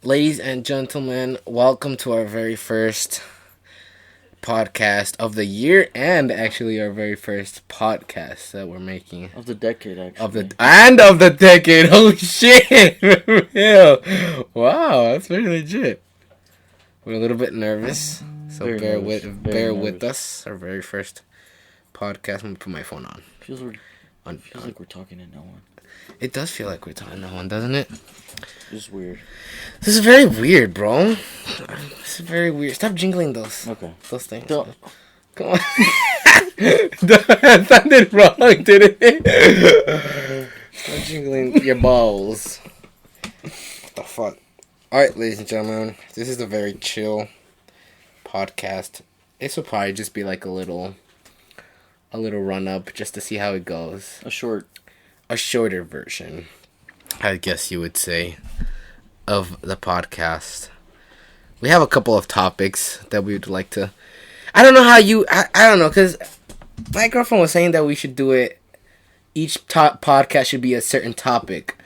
Ladies and gentlemen, welcome to our very first podcast of the year, and actually our very first podcast that we're making Of the decade, actually. of the decade. Holy shit! Yeah. Wow, that's very legit. We're a little bit nervous, so Very bear nervous. with Very bear nervous. with us. Our very first podcast. I'm gonna put my phone on. Feels like we're talking to no one. It does feel like we're talking to one, doesn't it? It's weird. This is very weird, bro. This is very weird. Stop jingling those things. Don't. Come on. That sounded wrong, didn't it? Stop jingling your balls. What the fuck? Alright, ladies and gentlemen. This is a very chill podcast. This will probably just be like a little run-up just to see how it goes. A shorter version, I guess you would say, of the podcast. We have a couple of topics that we would like to... I don't know how you... I don't know, because my girlfriend was saying that we should do it... Each podcast should be a certain topic,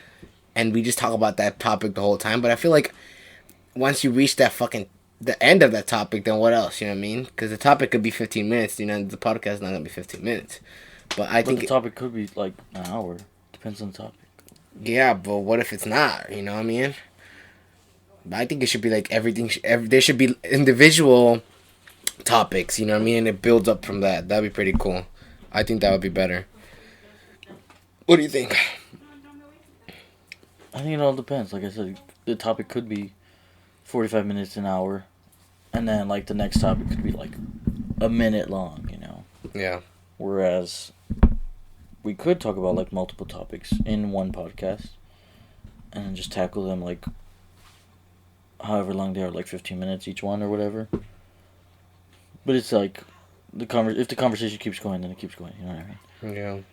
and we just talk about that topic the whole time, but I feel like once you reach that fucking... the end of that topic, then what else, you know what I mean? Because the topic could be 15 minutes, you know, the podcast is not going to be 15 minutes. But I think... the topic could be like an hour. Depends on the topic. Yeah, but what if it's not? You know what I mean? But I think it should be like everything. There should be individual topics. You know what I mean? And it builds up from that. That'd be pretty cool. I think that would be better. What do you think? I think it all depends. Like I said, the topic could be 45 minutes, an hour. And then, like, the next topic could be, like, a minute long, you know? Yeah. Whereas we could talk about, like, multiple topics in one podcast. And then just tackle them, like, however long they are, like 15 minutes each one or whatever. But it's like, if the conversation keeps going, then it keeps going, you know what I mean?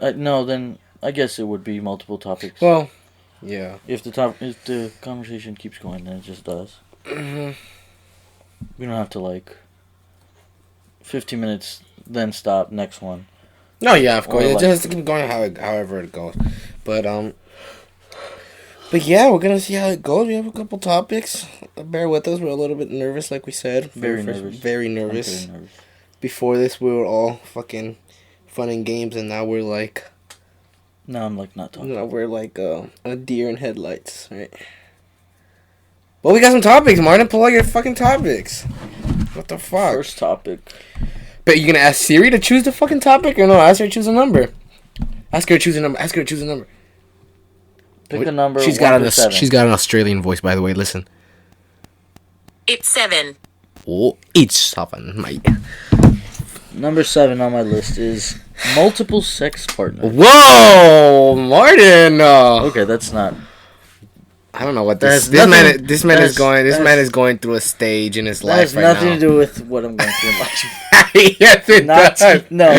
Yeah. No, then I guess it would be multiple topics. Well, yeah. If the conversation keeps going, then it just does. Mm-hmm. We don't have to, like, 15 minutes, then stop, next one. No, yeah, of course. Or It like- just has to keep going however it goes. But yeah, we're gonna see how it goes. We have a couple topics. Bear with us. We're a little bit nervous, like we said. Very nervous. Very I'm nervous. very nervous. Before this, we were all fucking fun and games, and now we're like... Now I'm, like, not talking. No, we're like a deer in headlights, right? Well, we got some topics, Martin. Pull out your fucking topics. What the fuck? First topic. But you gonna ask Siri to choose the fucking topic, or no? Ask her to choose a number. Ask her to choose a number. Ask her to choose a number. Pick a number. She's 1 got to 7. she's got an Australian voice, by the way. Listen. It's 7. Oh, it's 7, mate. Number 7 on my list is multiple sex partners. Whoa, Martin. Okay, that's not. I don't know what That this has man nothing- this man that is going. This has- man is going through a stage in his That life has right nothing now. to do with what I'm going through in life. Yes, it Not does. no.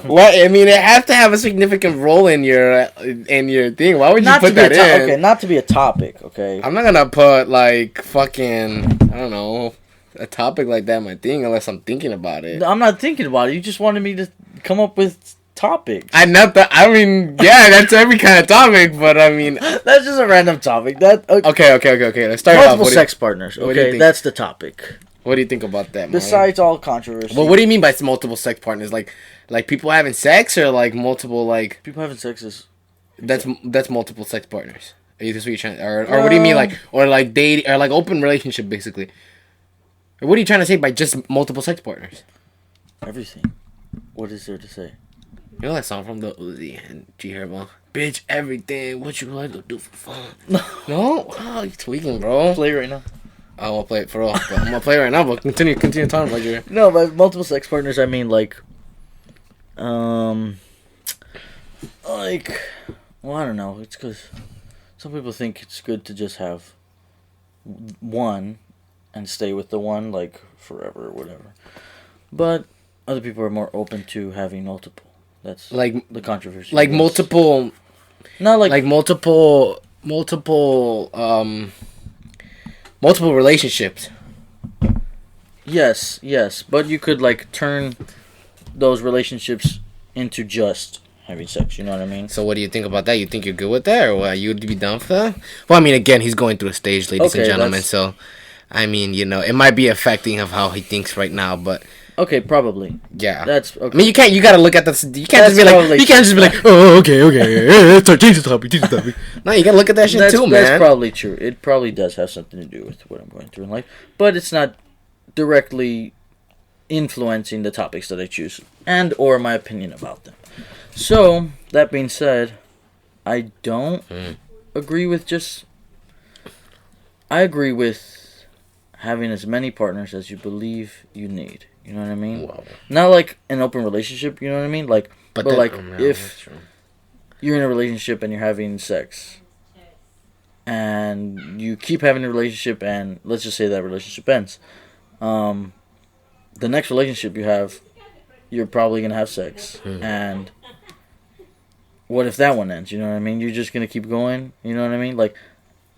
What? I mean, it has to have a significant role in your thing. Why would you Not put to be that in? okay, not to be a topic. Okay. I'm not gonna put like fucking I don't know a topic like that in my thing unless I'm thinking about it. I'm not thinking about it. You just wanted me to come up with topics. I mean, yeah, that's every kind of topic, but I mean, That's just a random topic. That okay. Let's start off. multiple What do sex partners. what do you Okay, think? that's the topic. What do you think about that, Martin? Besides all controversy. Well, what do you mean by multiple sex partners? Like people having sex, or like multiple like people having sex is that's multiple sex partners. Is this what you're trying, or what do you mean like date or like open relationship basically? Or what are you trying to say by just multiple sex partners? everything. What is there to say? You know that song from the Uzi and G Herbo? Bitch, everything. What you like to do for fun? No? Oh, you tweaking, bro. Play right now. I won't play it for all. But I'm gonna play it right now. But continue talking about your. No, by multiple sex partners, I mean like, well, I don't know. It's because some people think it's good to just have one and stay with the one like forever or whatever. But other people are more open to having multiple. That's Like the controversy. like Yes. multiple, Not like, like multiple relationships. yes, but you could like turn those relationships into just having sex. You know what I mean? So what do you think about that? You think you're good with that, or what? You'd be down for that? Well, I mean, again, he's going through a stage, ladies and gentlemen. So, I mean, you know, it might be affecting of how he thinks right now, but. Okay, probably. Yeah. That's okay. I mean, you gotta look at this. You can't just be like, oh, okay, change the topic. No, you gotta look at that shit too, man. That's probably true. It probably does have something to do with what I'm going through in life, but it's not directly influencing the topics that I choose and or my opinion about them. So, that being said, I don't agree with I agree with having as many partners as you believe you need. You know what I mean? Wow. Not like an open relationship, you know what I mean? Like, but like, if you're in a relationship and you're having sex, and you keep having a relationship, and let's just say that relationship ends, the next relationship you have, you're probably going to have sex. And what if that one ends? You know what I mean? You're just going to keep going? You know what I mean? Like,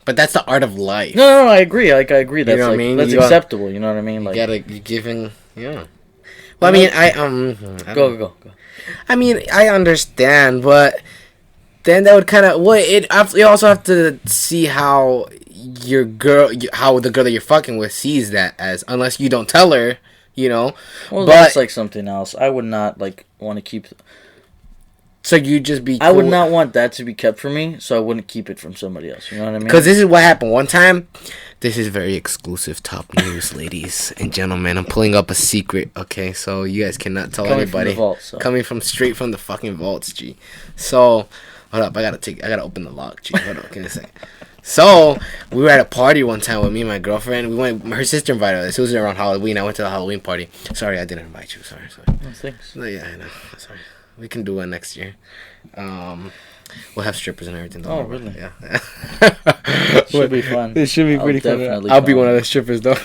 but that's the art of life. No, I agree. Like, I agree. That's, you know what I mean? That's acceptable. You know what I mean? Like, you're giving, yeah. Well, I mean, Go. I mean, I understand, but then that would kind of, you also have to see how the girl that you're fucking with sees that as, unless you don't tell her, you know. Well, that's like something else. I would not like want to keep. So you just be. I would not want that to be kept from me, so I wouldn't keep it from somebody else. You know what I mean? Because this is what happened one time. This is very exclusive top news, ladies and gentlemen. I'm pulling up a secret. Okay, so you guys cannot tell anybody. Coming from straight from the fucking vaults, G. So hold up, I gotta open the lock, G. Hold on, give me a second. So we were at a party one time with me and my girlfriend. Her sister invited us. It was around Halloween. I went to the Halloween party. Sorry, I didn't invite you. Sorry. No, thanks. No, yeah, I know. Sorry. We can do one next year. We'll have strippers and everything. Oh, really? Yeah. It should be fun. It should be pretty fun. I'll be one of the strippers, though.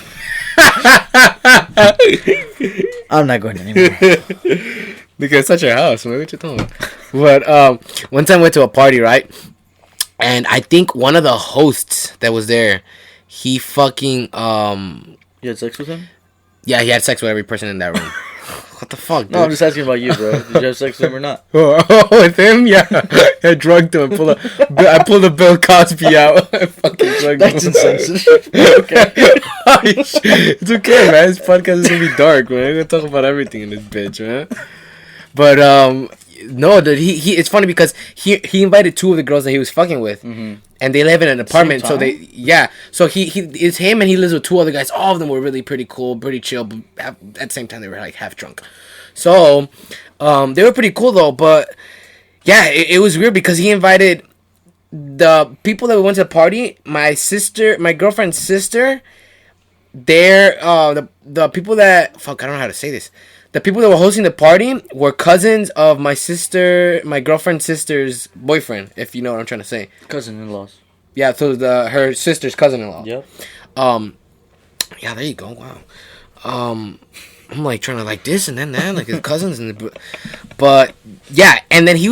I'm not going anymore. Because it's such a house, man. What you talking about? But one time I went to a party, right? And I think one of the hosts that was there, he fucking You had sex with him? Yeah, he had sex with every person in that room. What the fuck, dude? No, I'm just asking about you, bro. Did you have sex with him or not? Oh, with him? Yeah. I drugged him. I pulled a Bill Cosby out. I fucking drugged him. That's insensitive. Okay. It's okay, man. This podcast is going to be dark, man. We're going to talk about everything in this bitch, man. But, no, dude, it's funny because he invited two of the girls that he was fucking with. Mm-hmm. And they live in an apartment, so so it's him and he lives with two other guys. All of them were really pretty cool, pretty chill, but at the same time they were like half drunk. So, they were pretty cool though, but yeah, it was weird because he invited the people that we went to the party, my girlfriend's sister, the people that, I don't know how to say this. The people that were hosting the party were cousins of my girlfriend's sister's boyfriend, if you know what I'm trying to say. Cousin-in-laws. Yeah, so her sister's cousin-in-law. Yep. Yeah, there you go. Wow. I'm like trying to like this and then that, like his cousins but yeah, and then he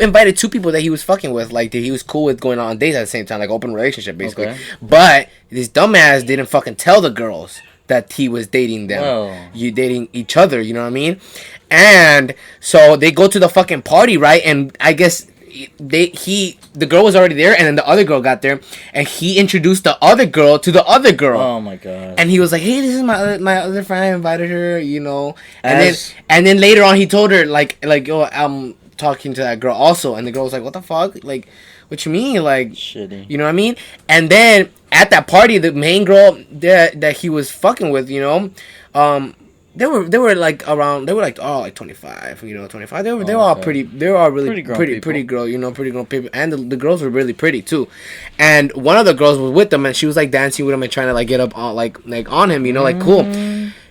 invited two people that he was fucking with, like that he was cool with going on dates at the same time, like open relationship basically. Okay. But this dumbass didn't fucking tell the girls that he was dating them. Oh. You dating each other, you know what I mean? And so they go to the fucking party, right? And I guess the girl was already there, and then the other girl got there, and he introduced the other girl to the other girl. Oh my god! And he was like, "Hey, this is my other friend. I invited her, you know." And then later on, he told her like, "Oh, I'm talking to that girl also." And the girl was like, "What the fuck? Like, what you mean? Like, shitty. You know what I mean?" And then at that party, the main girl that he was fucking with, you know, they were like around, they were like 25, you know, 25. They were all pretty. They were all really pretty girl, you know, pretty grown people. And the girls were really pretty too. And one of the girls was with them, and she was like dancing with him and trying to like get up on like on him, you know, like cool.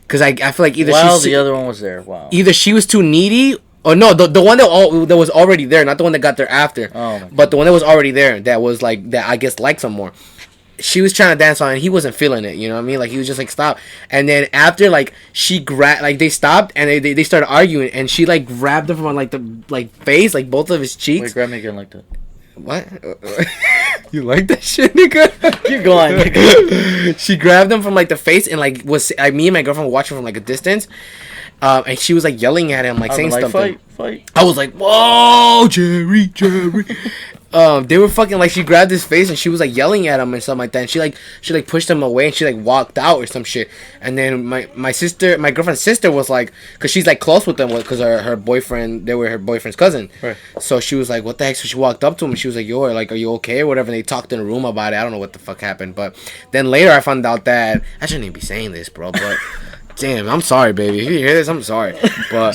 Because I feel like either the other one was there. Wow. Either she was too needy. Or no, the one that was already there, not the one that got there after. Oh, but the one that was already there, that was like, that I guess liked some more. She was trying to dance on, and he wasn't feeling it, you know what I mean? Like, he was just like, stop. And then after, like, they stopped, and they started arguing, and she, like, grabbed him from, like, the face, like, both of his cheeks. Wait, grab me again like that. What? You like that shit, nigga? Keep going, nigga. She grabbed him from, like, the face, and, like, me and my girlfriend were watching from, like, a distance. And she was like yelling at him, like saying something. Fight. I was like, whoa, Jerry. They were fucking like, she grabbed his face and she was like yelling at him and something like that. And she pushed him away and she like walked out or some shit. And then my girlfriend's sister was like, cause she's like close with them, cause her boyfriend, they were her boyfriend's cousin. Right. So she was like, what the heck? So she walked up to him and she was like, yo, like, are you okay or whatever? And they talked in a room about it. I don't know what the fuck happened, but then later I found out that I shouldn't even be saying this, bro, but. Damn, I'm sorry, baby. If you hear this, I'm sorry. But,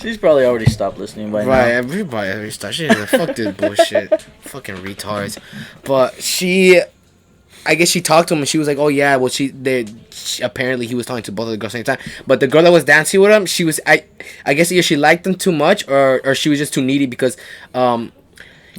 she's probably already stopped listening by now. Right, everybody already stopped. She's like, fuck this bullshit. Fucking retards. But I guess she talked to him and she was like, oh yeah, well, apparently he was talking to both of the girls at the same time. But the girl that was dancing with him, she was, I guess either she liked him too much or she was just too needy because,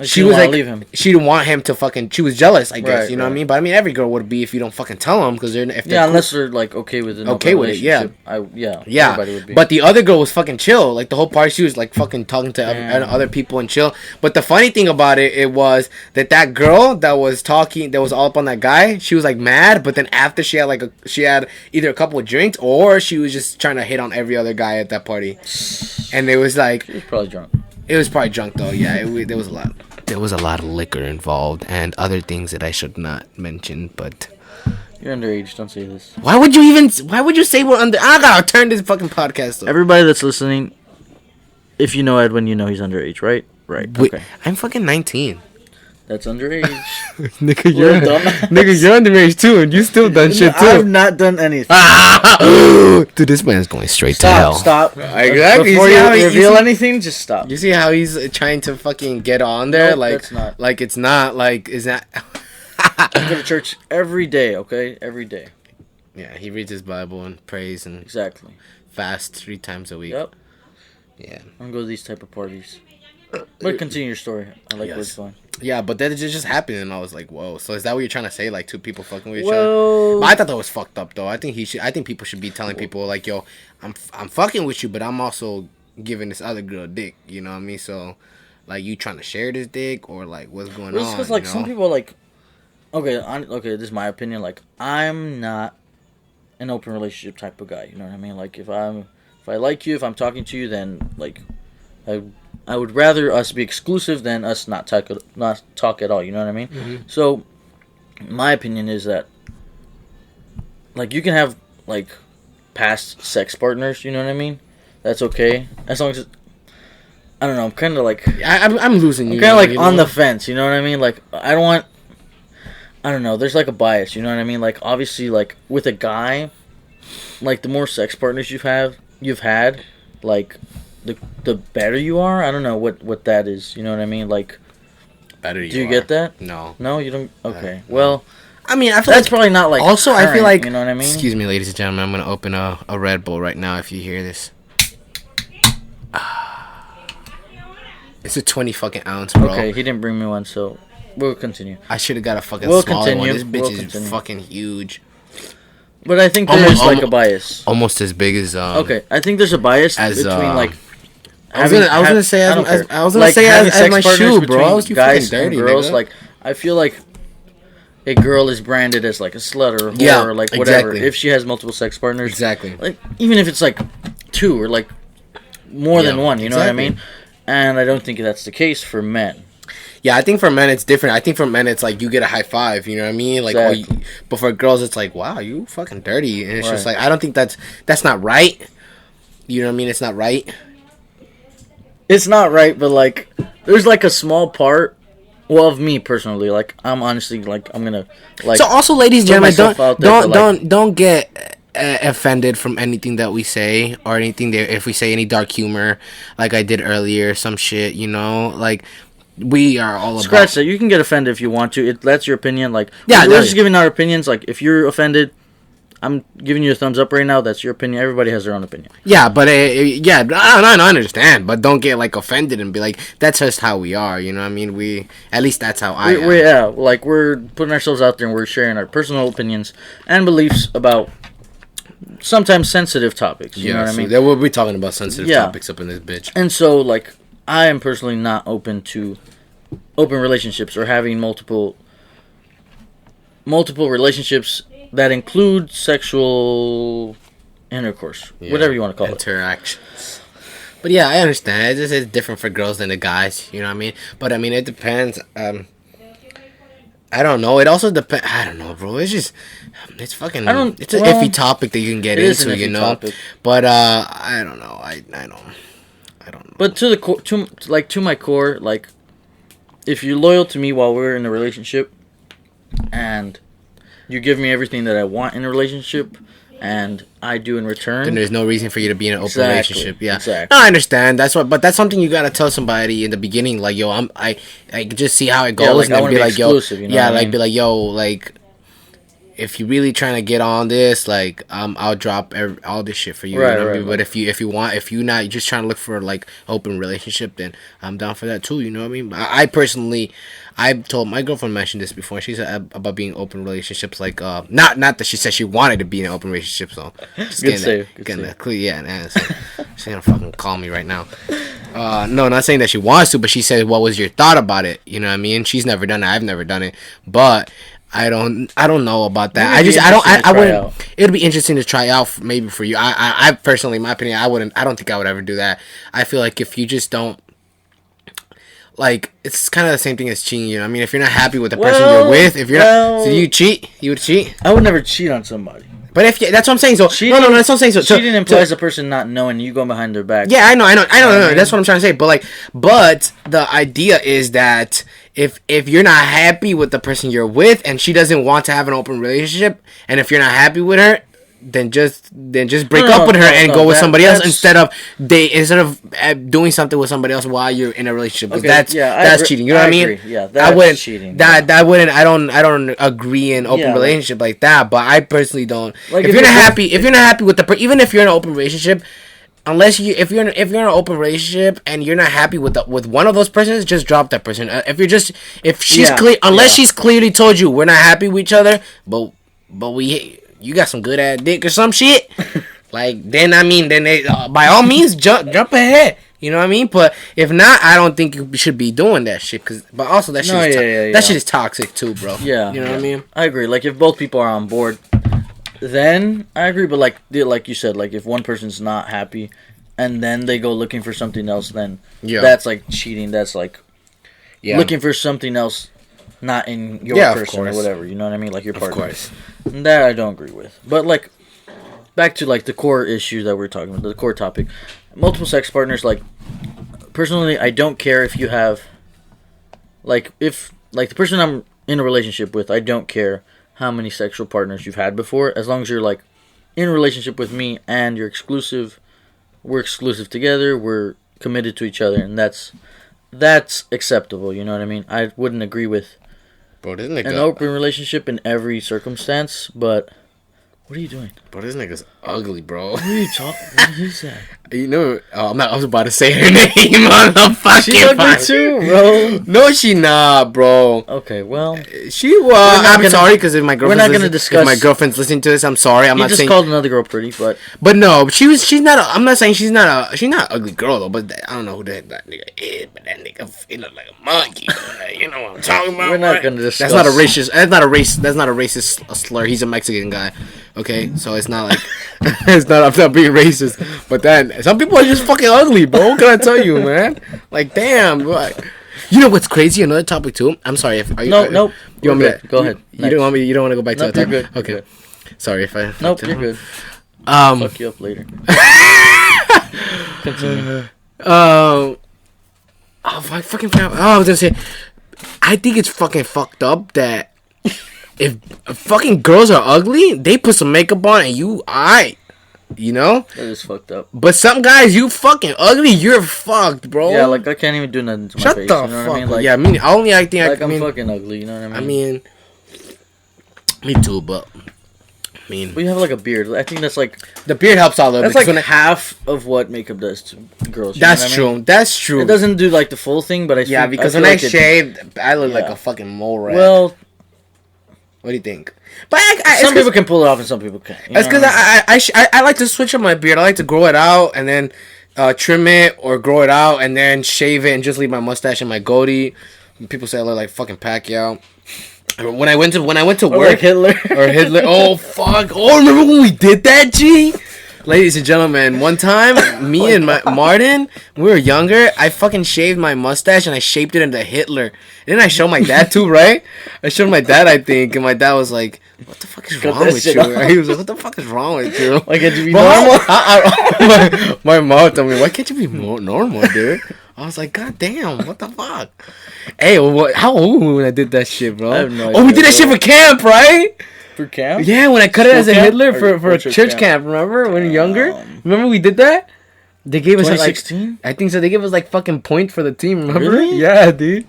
she was like, leave him. She didn't want him to fucking. She was jealous, I guess. Right, you know what I mean? But I mean, every girl would be if you don't fucking tell them because unless they're like okay with it. Okay with it, yeah. Yeah. Everybody would be. But the other girl was fucking chill. Like the whole party, she was like fucking talking to other people and chill. But the funny thing about it was that girl that was talking, that was all up on that guy, she was like mad. But then after she had either a couple of drinks or she was just trying to hit on every other guy at that party. And it was like she was probably drunk. It was probably drunk though. Yeah, there was a lot. There was a lot of liquor involved and other things that I should not mention. But you're underage. Don't say this. Why would you say we're under? I gotta turn this fucking podcast off. Everybody that's listening, if you know Edwin, you know he's underage, right? Right. Wait, okay. I'm fucking 19. That's underage. Nigga, you're underage too, and you still done shit too. I've not done anything. Dude, this man's going straight to hell. Stop. Exactly. Before you reveal anything, just stop. You see how he's trying to fucking get on there? Nope, like, that's not. Like, it's not. Like, is that... I go to church every day, okay? Every day. Yeah, he reads his Bible and prays and... Exactly. Fasts 3 times a week. Yep. Yeah. I'm going to go to these type of parties. But continue your story. I like where it's going. Yeah, but that just happened, and I was like, "Whoa!" So is that what you're trying to say? Like 2 people fucking with each other? But I thought that was fucked up, though. I think people should be telling people like, "Yo, I'm fucking with you, but I'm also giving this other girl dick." You know what I mean? So, like, you trying to share this dick or like what's going on? Because like some people like, okay, this is my opinion. Like, I'm not an open relationship type of guy. You know what I mean? Like, if I like you, if I'm talking to you, then like, I would rather us be exclusive than us not talk at all. You know what I mean? Mm-hmm. So, my opinion is that, like, you can have like past sex partners. You know what I mean? That's okay as long as I don't know. I'm kind of like I'm losing. I'm kind of like on the fence. You know what I mean? Like I don't want. I don't know. There's like a bias. You know what I mean? Like obviously, like with a guy, like the more sex partners you've had, like. The better you are. I don't know what that is. You know what I mean? Like, better you. Do you get that? No. No, you don't. Okay. Well, I mean, I feel that's probably not like. Also, current, I feel like you know what I mean. Excuse me, ladies and gentlemen. I'm gonna open a Red Bull right now. If you hear this, it's a 20 fucking ounce, bro. Okay, he didn't bring me one, so we'll continue. I should have got a fucking smaller one. This bitch is fucking huge. But I think there's like a bias. Almost as big as Okay, I think there's a bias between like. I was gonna say as my shoe, bro. I was guys dirty, and girls. Nigga. Like I feel like a girl is branded as like a slut or a whore or like whatever if she has multiple sex partners. Exactly. Like even if it's like 2 or like more than one, you know what I mean? And I don't think that's the case for men. Yeah, I think for men it's different. I think for men it's like you get a high five, you know what I mean? Like, but for girls it's like, wow, you fucking dirty, and it's just like I don't think that's not right. You know what I mean? It's not right. It's not right, but like, there's like a small part. Well, of me personally, like I'm honestly like I'm gonna like. So also, ladies and gentlemen, don't get offended from anything that we say or anything that if we say any dark humor, like I did earlier, some shit, you know, like. We are all about... Scratch that. You can get offended if you want to. That's your opinion. Like, yeah, we're just giving our opinions. Like, if you're offended, I'm giving you a thumbs up right now. That's your opinion. Everybody has their own opinion. Yeah, but I understand. But don't get like offended and be like, that's just how we are. You know what I mean? At least that's how I am. Yeah, like we're putting ourselves out there and we're sharing our personal opinions and beliefs about sometimes sensitive topics. You know what I mean? We'll be talking about sensitive topics up in this bitch. And so, like. I am personally not open to open relationships or having multiple relationships that include sexual intercourse, whatever you want to call interactions. But yeah, I understand. It's different for girls than the guys. You know what I mean? But I mean, it depends. I don't know. It also depends. I don't know, bro. It's just, it's fucking. It's an iffy topic that you can get into, you know. Topic. But I don't know. I don't know. But to the core, to my core, like, if you're loyal to me while we're in a relationship, and you give me everything that I want in a relationship, and I do in return, then there's no reason for you to be in an open relationship. Yeah, exactly. No, I understand. That's what, but that's something you gotta tell somebody in the beginning. Like, yo, I just see how it goes, and then be like, yo, be like, yo, like, if you're really trying to get on this, like, I'll drop all this shit for you. Right, you know right. But if you're not just trying to look for like open relationship, then I'm down for that too. You know what I mean? I personally, I've told my girlfriend mentioned this before. She said about being open relationships, like not that she said she wanted to be in an open relationship. So just getting that clear. Yeah, so she's gonna fucking call me right now. No, not saying that she wants to, but she said, "What was your thought about it?" You know what I mean? She's never done it. I've never done it, but I don't know about that. I wouldn't. It'd be interesting to try out maybe for you. I personally, in my opinion, I don't think I would ever do that. I feel like if you just don't. Like, it's kind of the same thing as cheating, you know? I mean, if you're not happy with the person you're with, if you're not... So you cheat? You would cheat? I would never cheat on somebody. But if that's what I'm saying. So cheating, no, that's what I'm saying. So cheating implies a person not knowing you go behind their back. Yeah, I know. That's what I'm trying to say. But the idea is that if you're not happy with the person you're with and she doesn't want to have an open relationship, and if you're not happy with her, then just break up with her and go with somebody else instead of doing something with somebody else while you're in a relationship. Okay, that's cheating. You know what I mean? Agree. Yeah, that's cheating. I don't agree in open relationship like that. But I personally don't. Like, if you're not happy with the even if you're in an open relationship, if you're in an open relationship and you're not happy with one of those persons, just drop that person. She's clearly told you we're not happy with each other, but you got some good ass dick or some shit, like, then they, by all means jump ahead. You know what I mean? But if not, I don't think you should be doing that shit. But also that shit is toxic too, bro. Yeah, you know what I mean? I agree. Like, if both people are on board, then I agree. But like you said, like, if one person's not happy, and then they go looking for something else, then that's like cheating. That's like looking for something else. Not in your person or whatever, you know what I mean? Like your partner. Of course. That I don't agree with. But, like, back to, like, the core issue that we're talking about, the core topic. Multiple sex partners, like, personally, I don't care if you have, like, the person I'm in a relationship with, I don't care how many sexual partners you've had before, as long as you're, like, in a relationship with me and you're exclusive, we're exclusive together, we're committed to each other, and that's acceptable, you know what I mean? I wouldn't agree with an open relationship in every circumstance, but what are you doing? Bro, this nigga's ugly, bro. What are you talking? What is that? You know, I was about to say her name on the fucking She ugly too, bro. No, she not, bro. Okay, well, she was. I'm sorry, because if my girlfriend's if my girlfriend's listening to this, I'm sorry. I'm not saying. You just called another girl pretty, but no, she's not. I'm not saying she's not an ugly girl though. But I don't know who that nigga is. But that nigga, he look like a monkey. You know what I'm talking about? We're not gonna discuss. That's not a racist. That's not a racist slur. He's a Mexican guy. Okay, so it's not like I'm not being racist. But then some people are just fucking ugly, bro. What can I tell you, man? Like, damn, bro. You know what's crazy? Another topic too. I'm sorry. Nope. You want me to go ahead? You don't want me. You don't want to go back to that. You're good. Okay. You're good. Sorry if I. Nope. You're good. Fuck you up later. Continue. Oh, I fucking forgot. I was gonna say. I think it's fucking fucked up that if fucking girls are ugly, they put some makeup on and you know? That is fucked up. But some guys, you fucking ugly, you're fucked, bro. Yeah, like, I can't even do nothing to my Shut face. the you know fuck what I mean? up. Like, yeah, I mean, only I think I'm fucking ugly, you know what I mean? I mean, me too, but we have like a beard. I think that's like the beard helps out a little bit. That's like half of what makeup does to girls. That's true. That's true. It doesn't do like the full thing, but because when I shaved, I look like a fucking mole rat. Well, what do you think? But some people can pull it off and some people can't. That's because I like to switch up my beard. I like to grow it out and then trim it, or grow it out and then shave it and just leave my mustache and my goatee. People say I look like fucking Pacquiao. When I went to work, like Hitler. Oh fuck! Oh, remember when we did that, G? Ladies and gentlemen, one time, me and Martin, we were younger, I fucking shaved my mustache and I shaped it into Hitler. And then I showed my dad too, right? I showed my dad, I think, and my dad was like, what the fuck is wrong with you? He was like, what the fuck is wrong with you? Why can't you be normal? My mom told me, why can't you be more normal, dude? I was like, God damn, what the fuck? Hey, how old were we when I did that shit, bro? I have no Oh, we idea, did that shit for camp, right? For camp? Yeah, when I cut it as a camp? Hitler Or for a church camp, remember? When we were younger? Remember we did that? They gave us 2016? I think so. They gave us like fucking points for the team, remember? Really? Yeah, dude.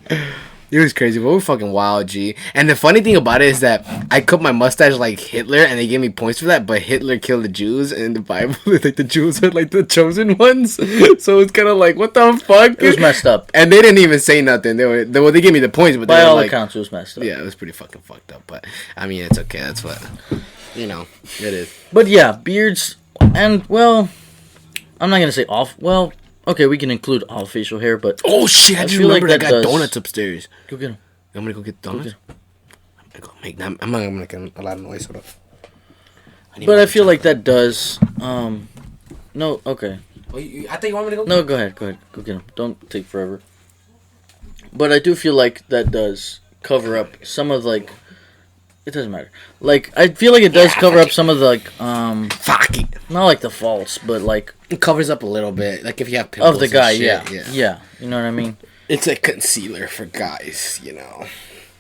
It was crazy, but we're fucking wild, G. And the funny thing about it is that I cut my mustache like Hitler, and they gave me points for that. But Hitler killed the Jews, and in the Bible, like the Jews are like the chosen ones. So it's kind of like, what the fuck? It was messed up. And they didn't even say nothing. They gave me the points, but By they were all like, accounts, it was messed up. yeah, it was pretty fucking fucked up. But I mean, it's okay. That's what it is. But yeah, beards, and well, I'm not gonna say off. Well, okay, we can include all facial hair, but Oh shit! I just feel like remembered I that got does- donuts upstairs. go get them. I'm gonna go get donuts. I'm gonna go make them. I'm not gonna make a lot of noise. Hold up. But I feel like that does. No, okay. Oh, I think you want me to go. No, go ahead. Go get them. Don't take forever. But I do feel like that does cover up some of like. It doesn't matter. Like I feel like it does cover up some of the like Fuck it. not like the faults, but like It covers up a little bit, like if you have pimples of the and guy. shit, Yeah. You know what I mean? It's a concealer for guys, you know.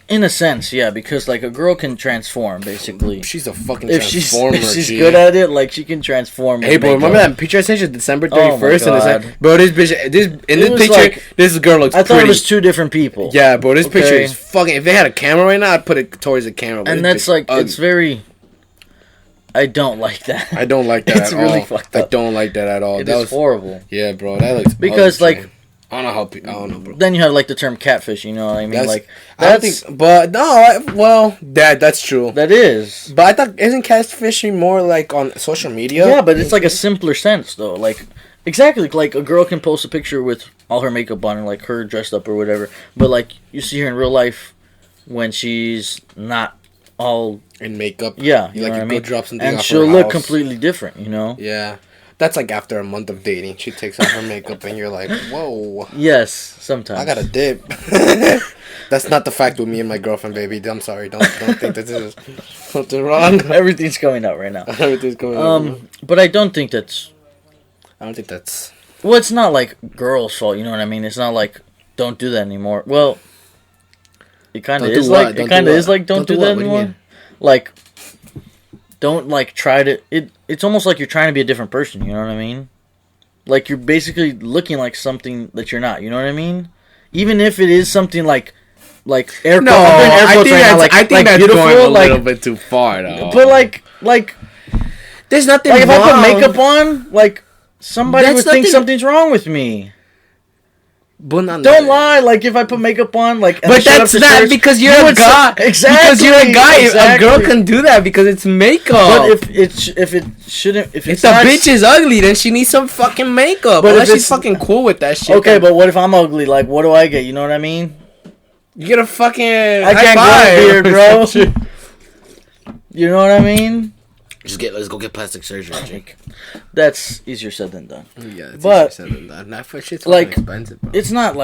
In a sense, yeah, because like a girl can transform basically. She's a fucking If transformer. she's G. good at it, like she can transform. Hey, with bro, remember makeup. that picture I sent you December Oh my 31st? God. Bro, this bitch, in It this was picture, like- this girl looks I thought pretty. it was two different people. Yeah, bro, this picture Okay. is fucking. If they had a camera right now, I'd put it towards the camera. but And this that's bitch like ugly. it's very. I don't like that. I don't like that It's at really all. fucked I up. don't like that at all. It That is was horrible. Yeah, bro, that looks Because, ugly. like- I don't know how. I don't know, bro. Then you have like the term catfish. You know what I mean? That's, Like I don't that's think, but no, well, that's true. that is. But I thought isn't catfishing more like on social media? Yeah, but it's like a simpler sense though. Like exactly, like a girl can post a picture with all her makeup on and like her dressed up or whatever. But like you see her in real life when she's not all in makeup. yeah, you know like what you I go mean? drop something And off she'll her look house. completely different. You know? Yeah, that's like after a month of dating, she takes off her makeup and you're like, whoa, Yes, sometimes. I got a dip. That's not the fact with me and my girlfriend, baby. I'm sorry. Don't think this is something wrong. Everything's coming out right now. Everything's going on. But I don't think that's. I don't think that's. Well, it's not like girls' fault. You know what I mean? It's not like don't do that anymore. Well, it kind of Don't do is what? like Don't it kind do of what? is like don't do what? that What do you anymore. mean? Like, don't like try to. It's almost like you're trying to be a different person. You know what I mean? Like you're basically looking like something that you're not. You know what I mean? Even if it is something like air quotes. No, I'm doing air I quotes think right now, that's. like, I think like that's beautiful, going a like, little bit too far, though. but like there's nothing if wrong. I put makeup on, like somebody That's would think nothing- something's wrong with me. But not Don't lie. Like if I put makeup on, like and I But showed up that's to not church, because you you're a would guy. say- exactly. Because you're a guy. Exactly. A girl can do that because it's makeup. But if it shouldn't, if If it's the not, bitch is ugly, then she needs some fucking makeup. But Unless if she's it's- fucking cool with that shit. okay, then but what if I'm ugly? Like, what do I get? You know what I mean? you get a fucking. I can't grow a beard, bro. You know what I mean? Let's go get plastic surgery, Jake. That's easier said than done. Yeah, it's But- easier said than done. That shit's like, fucking expensive, bro. It's not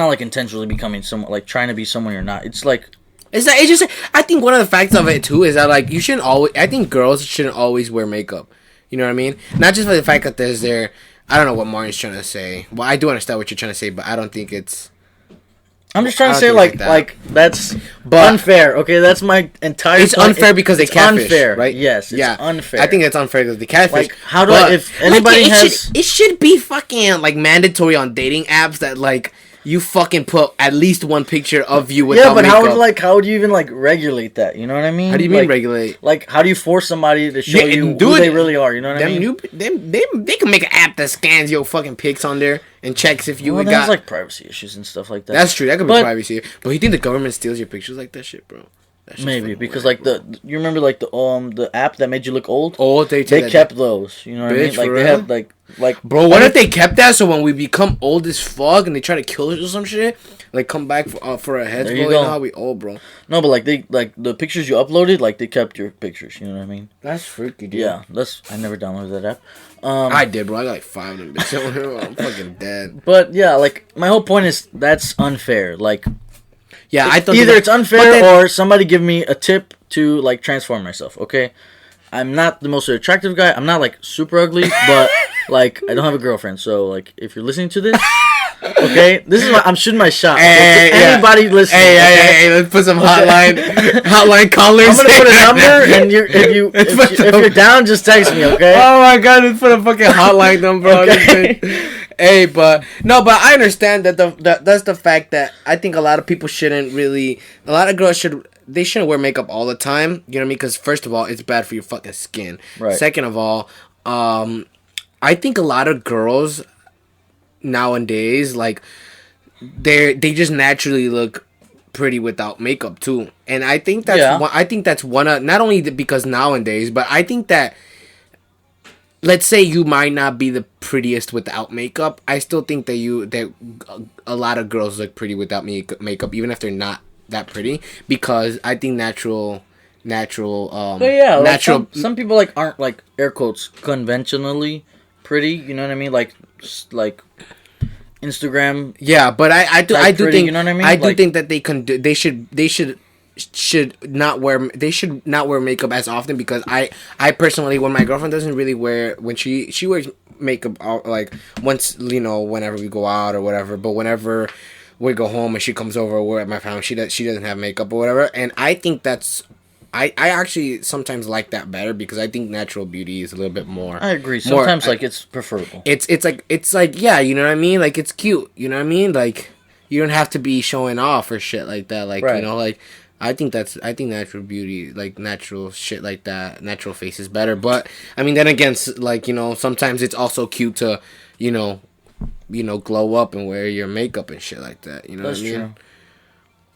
like intentionally becoming someone, like trying to be someone you're not. It's like It's that. It's just. I think one of the facts of it too is that like you shouldn't always. I think girls shouldn't always wear makeup. You know what I mean? Not just for the fact that there's there. I don't know what Martin's trying to say. Well, I do understand what you're trying to say, but I don't think it's. I'm just trying I to don't say, think like that. that's But- unfair. Okay, that's my entire. It's point. unfair because they It's catfish, unfair, right? Yes, it's unfair. I think it's unfair because they catfish. Like, how do but, if anybody it has- it should be fucking like mandatory on dating apps that like you fucking put at least one picture of you without yeah, but makeup. how would you even like regulate that? You know what I mean? How do you mean Like, regulate? Like, how do you force somebody to show Yeah, you do who it. they really are? You know what I Them mean? they can make an app that scans your fucking pics on there and checks if you Well, got. there's like privacy issues and stuff like that. That's true. That could be But- privacy. But you think the government steals your pictures like that shit, bro? That's just Maybe fucking because weird, like you remember like the app that made you look old. Oh, they Kept those. You know what I mean? Bitch, Like for they real? had like Bro, what if they kept that so when we become old as fuck and they try to kill us or some shit, like come back for our heads, There bro? you You go. know how we old, bro. No, but like they like the pictures you uploaded, like they kept your pictures. You know what I mean? That's freaky, dude. Yeah, I never downloaded that app. I did, bro. I got like 5 of them bitches. I'm fucking dead. But yeah, like my whole point is that's unfair. Like Yeah, I thought either it's unfair then- or somebody give me a tip to like transform myself. Okay, I'm not the most attractive guy. I'm not like super ugly, but like I don't have a girlfriend. So like if you're listening to this, okay, this is I'm shooting my shot. Hey, Okay? Anybody listening? Hey, let's put some hotline callers. I'm gonna put a number, and if you're down, just text me. Okay. Oh my god, let's put a fucking hotline number on this bitch. Hey, but I understand that that's the fact that I think a lot of people shouldn't really. A lot of girls shouldn't wear makeup all the time. You know what I mean? Because first of all, it's bad for your fucking skin. Right. Second of all, I think a lot of girls nowadays like they just naturally look pretty without makeup too, and I think that's one of not only because nowadays, but I think that. Let's say you might not be the prettiest without makeup. I still think that a lot of girls look pretty without makeup, even if they're not that pretty. Because I think natural. But yeah, natural. Like some people like aren't like air quotes conventionally pretty. You know what I mean? Like Instagram. Yeah, but I do pretty, think you know what I mean? I do Like- think that they should not wear makeup as often because I personally, when my girlfriend doesn't really wear, when she wears makeup like once, you know, whenever we go out or whatever, but whenever we go home and she comes over, we're at my family, she doesn't have makeup or whatever, and I think that's I actually sometimes like that better because I think natural beauty is a little bit more. I agree. Sometimes like it's preferable. It's like yeah, you know what I mean, like it's cute, you know what I mean, like you don't have to be showing off or shit like that, like Right. you know, like I think natural beauty, like natural shit like that, natural face is better. But I mean, then again, like, you know, sometimes it's also cute to, you know, glow up and wear your makeup and shit like that. You know That's what I mean? true.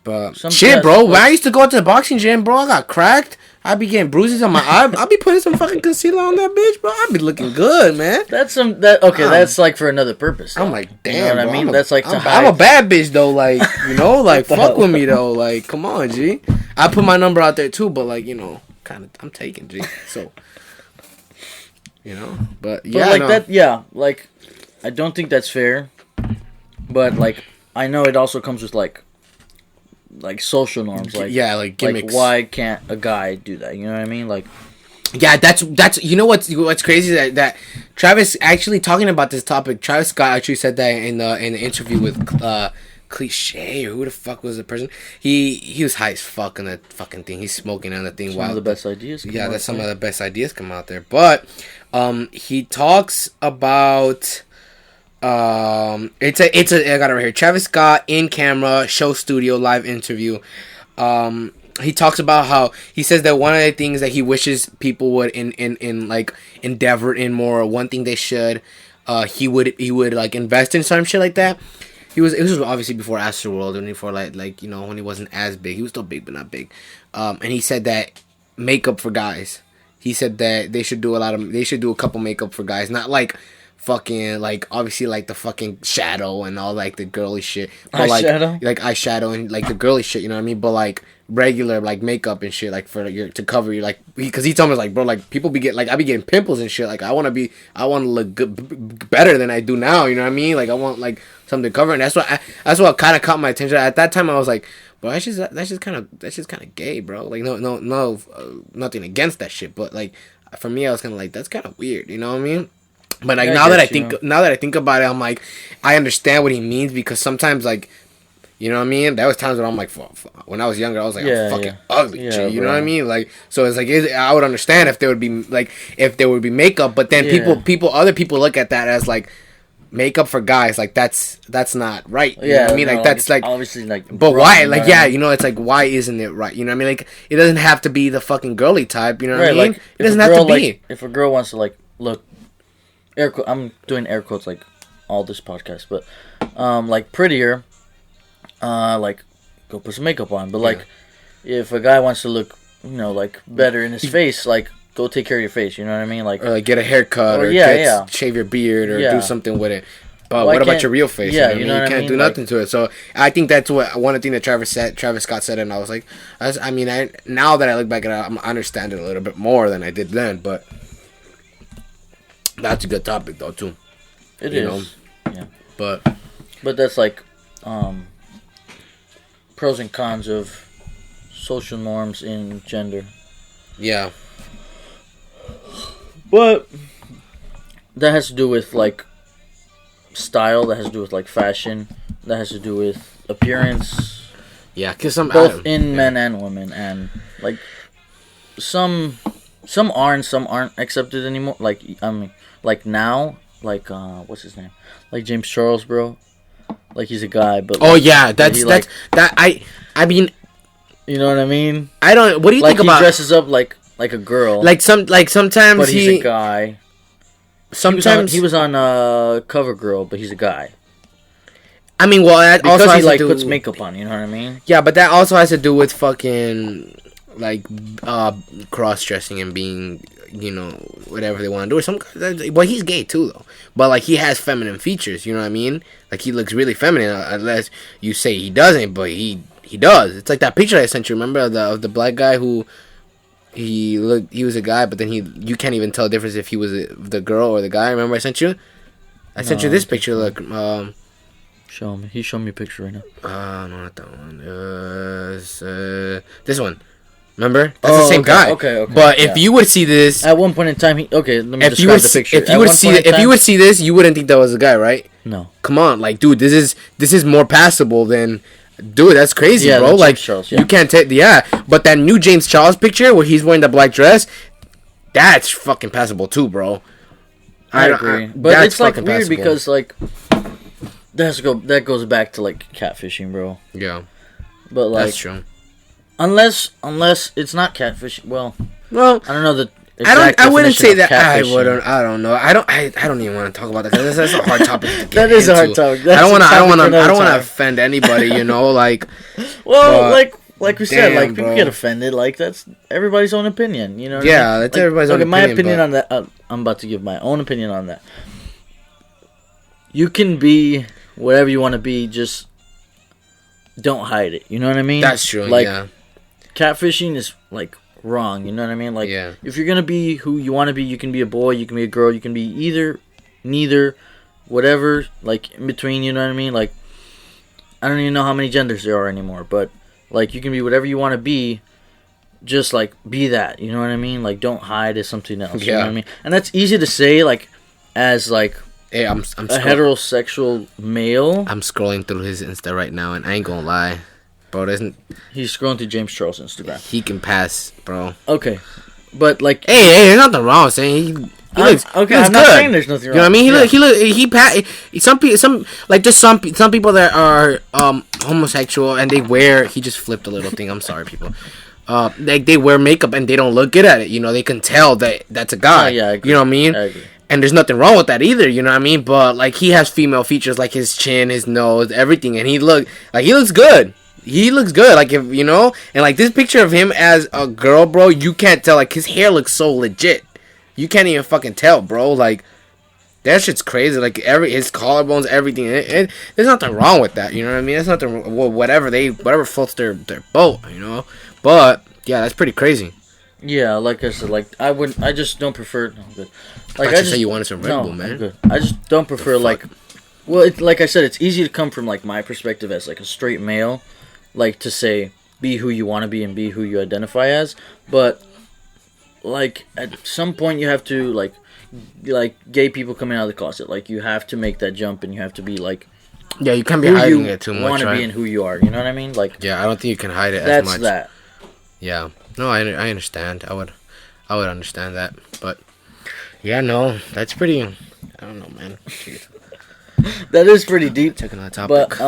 But Some shit, guys- bro. When I used to go to the boxing gym, bro, I got cracked. I be getting bruises on my eye. I be putting some fucking concealer on that bitch, bro. I be looking good, man. That's that's like for another purpose. I'm though. like, damn, You know what bro, I mean? I'm That's like to hide. I'm a bad bitch though, like, you know, like the fuck hell? with me though, like, come on, G. I put my number out there too, but like, you know, kind of, I'm taking G. So, you know, but yeah, But like no. that, yeah. Like, I don't think that's fair. But like, I know it also comes with like social norms. Like, yeah, like gimmicks. Like, why can't a guy do that? You know what I mean? Like, Yeah, that's you know what's crazy that Travis actually talking about this topic. Travis Scott actually said that in the interview with Cliche, or who the fuck was the person? He was high as fuck on that fucking thing. He's smoking on the thing. some while of the best ideas. Yeah, that's some of the best ideas come out there. But he talks about it's a I got it right here. Travis Scott in camera show studio live interview. He talks about how he says that one of the things that he wishes people would in like endeavor in more, one thing they should he would like invest in some shit like that. It was obviously before Astroworld and before like you know, when he wasn't as big. He was still big but not big. And he said that makeup for guys. He said that they should do a couple makeup for guys, not like fucking like obviously like the fucking shadow and all like the girly shit, but Eyeshadow? like eyeshadow and like the girly shit, you know what I mean? But like regular like makeup and shit, like for your to cover you, like because he told me like, bro, like people be getting like I be getting pimples and shit, like I want to look good, better than I do now, you know what I mean? Like I want like something to cover, and that's what kind of caught my attention at that time. I was like, bro, that's just kind of gay, bro. Like no nothing against that shit, but like for me I was kind of like, that's kind of weird, you know what I mean? But like Yeah, now that I get think about it, I'm like, I understand what he means, because sometimes like, you know what I mean? There was times when I'm like, when I was younger, I was like, Yeah, I'm fucking yeah. ugly, Yeah, G, you know bro. what I mean? Like, so it's like, I would understand if there would be makeup, but then Yeah. other people look at that as like makeup for guys, like that's not right. You know what I mean? no, Like that's like, obviously like. but wrong, why? you know Like, what yeah, I mean? you know, it's like, why isn't it right? You know what I mean? Like, it doesn't have to be the fucking girly type. You know what I Right, mean? like, It if doesn't a have to girl, be. like, if a girl wants to like look, I'm doing air quotes like all this podcast, but like prettier, like go put some makeup on. But like if a guy wants to look, like better in his face, like go take care of your face. You know what I mean? Like, or like get a haircut, or shave your beard, or do something with it. But what about your real face? Yeah, you can't do nothing to it. So I think that's one thing that Travis Scott said, and I was like, now that I look back at it, I understand it a little bit more than I did then. But that's a good topic though too. It is. Yeah. But that's like pros and cons of social norms in gender. Yeah. But that has to do with like style, that has to do with like fashion, that has to do with appearance. Yeah, because both in men and women, and like some are and some aren't accepted anymore. Like like now, like what's his name? Like James Charles, bro. Like he's a guy, but I mean, you know what I mean? I don't. What do you think about? He dresses up like a girl. Sometimes but he's a guy. Sometimes he was on CoverGirl, but he's a guy. I mean, well, that because also he like puts makeup on. You know what I mean? Yeah, but that also has to do with fucking like cross dressing and being, whatever they want to do. Or well, he's gay too though. But like he has feminine features. You know what I mean? Like he looks really feminine, unless you say he doesn't, but he does. It's like that picture I sent you. Remember of the black guy who. He was a guy, but then you can't even tell the difference if he was the girl or the guy. Remember I sent you? I sent you this picture. Look, show me. He's showing me a picture right now. No, not that one. This one. Remember? That's the same guy. Okay. But if you would see this, at one point in time, let me describe the picture. If you would see this, you wouldn't think that was a guy, right? No. Come on, like, dude, this is more passable than. Dude, that's crazy, bro. Like, Charles, you can't take but that new James Charles picture where he's wearing the black dress, that's fucking passable too, bro. I agree, but it's like weird passable. Because like that goes back to like catfishing, bro. Yeah, but like that's true. Unless it's not catfishing. Well, I don't know the. I wouldn't say that. I don't know. I don't even want to talk about that because that's a hard topic. To that is a hard topic. I don't want to offend anybody. Like. Well, like we said, like people get offended. Like that's everybody's own opinion. You know. What I mean? That's everybody's own opinion. My opinion on that. I'm about to give my own opinion on that. You can be whatever you want to be. Just don't hide it. You know what I mean? That's true. Like, catfishing is like. Wrong, you know what I mean? Like, if you're gonna be who you want to be, you can be a boy, you can be a girl, you can be either, neither, whatever, like in between. You know what I mean? Like, I don't even know how many genders there are anymore, but like you can be whatever you want to be. Just like be that, you know what I mean? Like, don't hide as something else. You know what I mean? And that's easy to say, like, as like. Hey, I'm a heterosexual male. I'm scrolling through his Insta right now, and I ain't gonna lie. Bro, he's scrolling through James Charles' Instagram. He can pass, bro. Okay, but like, hey, there's nothing wrong with saying he looks. Okay, he looks I'm good. not saying there's nothing wrong. You know what I mean? Some people that are homosexual and they wear. He just flipped a little thing. I'm sorry, people. They wear makeup and they don't look good at it. You know, they can tell that that's a guy. Yeah, I agree. You know what I mean? I agree. And there's nothing wrong with that either, you know what I mean? But like he has female features like his chin, his nose, everything, and he looks good. He looks good, like, if and like this picture of him as a girl, bro, you can't tell, like, his hair looks so legit. You can't even fucking tell, bro. Like, that shit's crazy. Like, his collarbones, everything. There's nothing wrong with that, you know what I mean? There's nothing, whatever floats their boat, But yeah, that's pretty crazy. Yeah, like I said, like I just don't prefer. No, I'm good. Like I just say you wanted some Red Bull, man. I'm good. I just don't prefer like. Well, like I said, it's easy to come from like my perspective as like a straight male. Like, to say, be who you want to be and be who you identify as. But, like, at some point you have to, like gay people coming out of the closet. Like, you have to make that jump and you have to be, like... Yeah, you can't be hiding it too much, want to be and who you are. You know what I mean? Like... Yeah, I don't think you can hide it as much. That's that. Yeah. No, I understand. I would understand that. But, yeah, no, that's pretty... I don't know, man. That is pretty deep. Taking on that topic.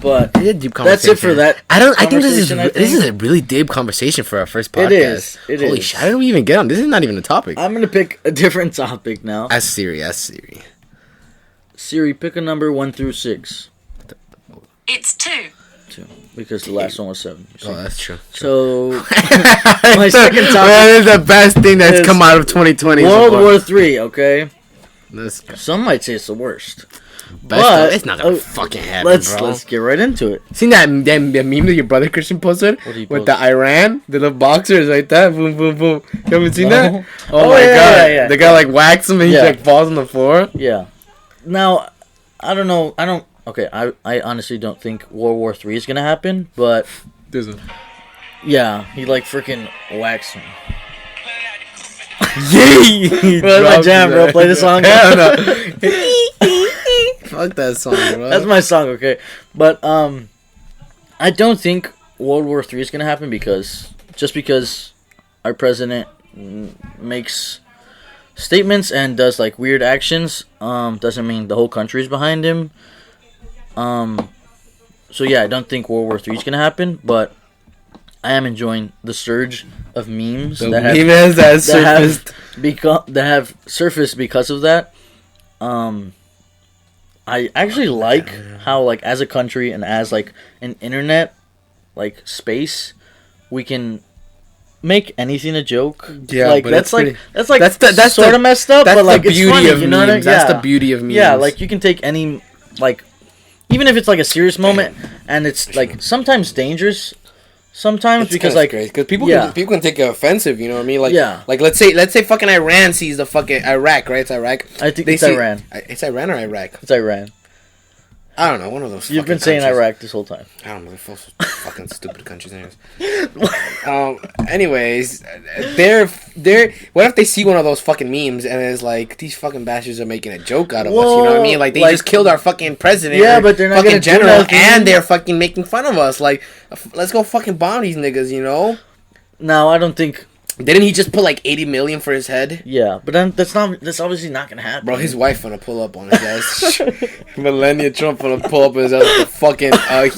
But it's a deep that's it for that. I think this is a really deep conversation for our first podcast. It Holy is. shit! How did we even get on? This is not even a topic. I'm gonna pick a different topic now. Ask Siri. Siri, pick a number 1 through 6. It's 2. too, because the last one was 7. Oh, that's true. So my second topic That is the best thing that's is come out of 2020. World War III. Okay, Let's some might say it's the worst. but it's not gonna fucking happen, bro. Let's get right into it. Seen that meme that your brother Christian posted What did he with post? the Iran, the little boxers like that, boom, boom, boom. You haven't seen that? No. Oh, my god! Yeah. The guy like whacks him and he Yeah. like falls on the floor. Yeah. Now, I don't know. Okay, I honestly don't think World War III is gonna happen, but There's a yeah, he like freaking whacks him. yay! Bro, that's my jam, bro. Play the song. Hell no. Fuck that song, bro. That's my song, okay? But I don't think World War III is gonna happen because our president makes statements and does like weird actions doesn't mean the whole country is behind him. So yeah, I don't think World War III is gonna happen, but I am enjoying the surge of memes the memes that surfaced. that have surfaced because of that. I actually like how like as a country and as like an internet like space, we can make anything a joke. Yeah, like but that's it's like that's sort the- of messed up, That's but like the it's beauty funny, of you know what I mean? memes. That's Yeah. the beauty of memes. Yeah, like you can take any like even if it's like a serious moment and it's like sometimes dangerous sometimes because like because people yeah. can take it offensive, you know what I mean? Like Yeah. like let's say fucking Iran sees the fucking Iraq, right? It's Iraq. I think They it's see- Iran. It's Iran or Iraq? It's Iran. I don't know, one of those. You've been saying countries. Iraq this whole time. I don't know. They're fucking stupid countries, anyways, they're. What if they see one of those fucking memes and it's like these fucking bastards are making a joke out of us? You know what I mean? Like they Like- just killed our fucking president. Yeah, or but they're not fucking gonna do general, nothing. and they're fucking making fun of us. Like, let's go fucking bomb these niggas. You know? No, I don't think. Didn't he just put like 80 million for his head? Yeah, but then that's obviously not gonna happen. Bro, his wife gonna pull up on his ass. Melania Trump gonna pull up on his ass with a fucking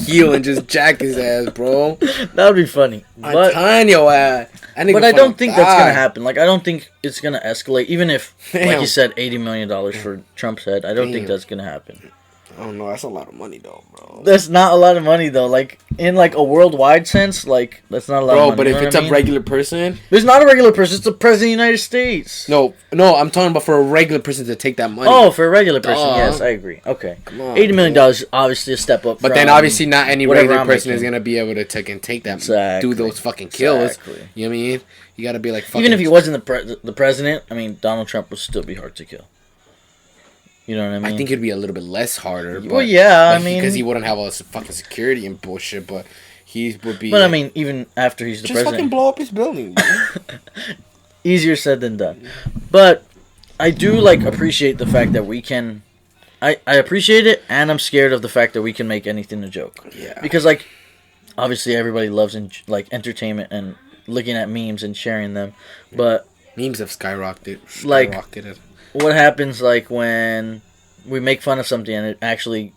heel and just jack his ass, bro. That would be funny. I'm But telling your ass. But I don't think that's gonna happen. Like I don't think it's gonna escalate. Even if, like Damn. you said, $80 million for Trump's head, I don't think Damn. that's gonna happen. I don't know. That's a lot of money, though, bro. That's not a lot of money though. Like in like a worldwide sense, like that's not a lot of Bro, money. but you if know it's what I a mean? regular person, There's not a regular person. It's the president of the United States. no, I'm talking about for a regular person to take that money. Oh, for a regular person, Duh. yes, I agree. Okay, Come on, $80 million is obviously a step up. But then from obviously not any whatever regular I'm person is making. gonna be able to take that, Exactly. do those fucking kills. Exactly. You know what I mean? You gotta be like fucking. Even if he wasn't the president, I mean, Donald Trump would still be hard to kill. You know what I mean? I think it'd be a little bit less harder. But, Well, yeah, I like, mean, because he wouldn't have all this fucking security and bullshit, but he would be. But I mean, even after he's the just fucking president, blow up his building. easier said than done. But I do like appreciate the fact that we can. I appreciate it, and I'm scared of the fact that we can make anything a joke. Yeah. Because like, obviously everybody loves like entertainment and looking at memes and sharing them, but Memes have skyrocketed. Like- skyrocketed. what happens like when we make fun of something and it actually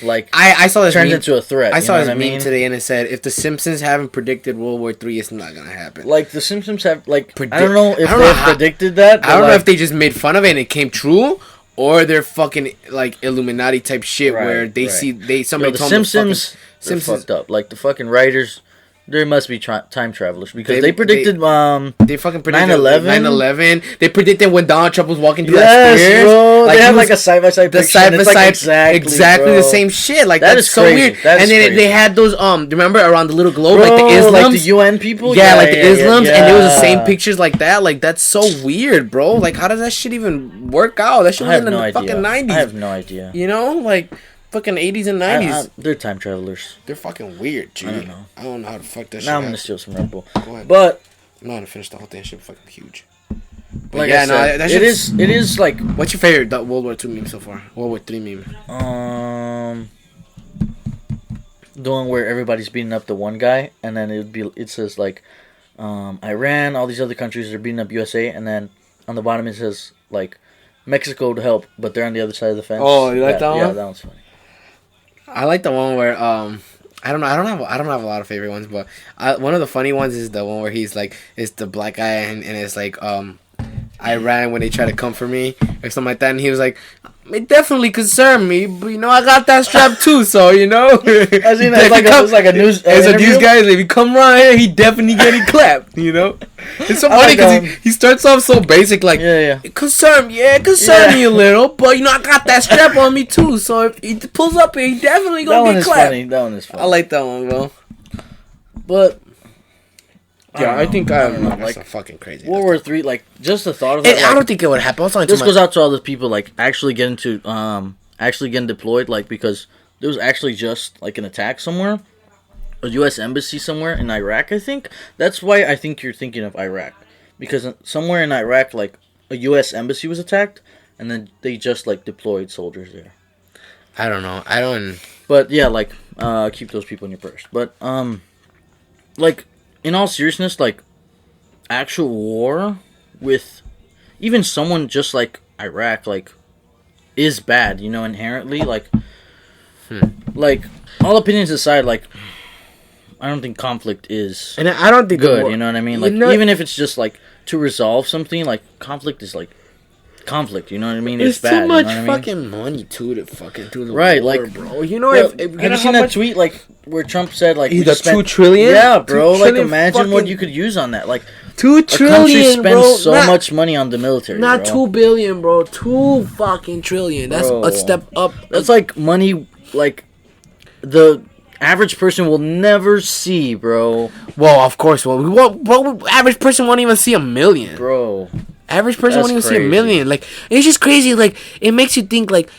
like I saw this turns meme. into a threat? I you saw know this what I meme mean? today, and it said, "If the Simpsons haven't predicted World War III, it's not gonna happen." Like the Simpsons have like I Predict- don't know if I don't they know how- predicted that. I don't know like, if they just made fun of it and it came true, or they're fucking like Illuminati type shit Right, where they right. see Yo, somebody the told them Simpsons. the They're Simpsons fucked up. Like the fucking writers, there must be time travelers because They- they predicted they fucking predicted 9/11? 9/11. They predicted when Donald Trump was walking through that Yes, stairs. bro. They he had was- like a side by side the picture. side and by it's, like, side exactly bro. the same shit. Like That that's is so crazy. weird. That is And then crazy. they had those remember around the little globe Bro, like the Islams, like the UN people. yeah, like the Islams, and it was the same yeah. pictures like that. Like that's so weird, bro. Like how does that shit even work out? That shit I was have in no the idea. fucking 90s. I have no idea. You know, like fucking 80s and 90s. They're time travelers. They're fucking weird, G. I don't know. I don't know how to fuck that shit. Now I'm gonna up. steal some Red Bull. Go ahead. But I'm not gonna finish the whole thing. Shit fucking huge. But like yeah, I said, that it shit's- is like What's your favorite World War II meme so far? World War III meme. the one where everybody's beating up the one guy, and then it says like Iran, all these other countries are beating up USA, and then on the bottom it says like Mexico to help, but they're on the other side of the fence. Oh, you like that Yeah, one? that one's funny. I like the one where I don't know. I don't have a lot of favorite ones, but one of the funny ones is the one where he's like, it's the black guy and it's like I ran when they tried to come for me or something like that, and he was like, "It definitely concerned me, but I got that strap too, so I seen that. It's like a news. It's a news guy. If you come around here, he definitely getting clapped. It's so funny because he starts off so basic, like, it concerned me a little, but I got that strap on me too, so if he pulls up here, he definitely gonna get clapped. That one is funny. I like that one, bro. But yeah, I think I don't know. Like, that's fucking crazy. World War III, like, just the thought of it. I don't think it would happen. This goes out to all the people, like, actually getting deployed, like, because there was actually just, like, an attack somewhere, a U.S. embassy somewhere in Iraq, I think. That's why I think you're thinking of Iraq, because somewhere in Iraq, like, a U.S. embassy was attacked, and then they just, like, deployed soldiers there. I don't know. I don't. But yeah, like, keep those people in your purse. But like, in all seriousness, like, actual war with even someone just like Iraq, like, is bad, inherently. Like, like, all opinions aside, like, I don't think conflict is, and I don't think good. You know what I mean? Like, even if it's just like to resolve something, like, conflict is like conflict. You know what I mean? It's bad. Too much fucking money to fucking do the right, war, like, bro. Have you seen that tweet, like, where Trump said, like, either $2 trillion? Yeah, bro. Like, imagine what you could use on that. Like, $2 trillion, country spends bro. so much money on the military. Not bro. $2 billion, bro. $2 fucking trillion. That's a step up. That's like money, like, the average person will never see, bro. Well, of course. Well, average person won't even see $1 million, bro. Average person won't even see $1 million. Like, it's just crazy. Like, it makes you think, like,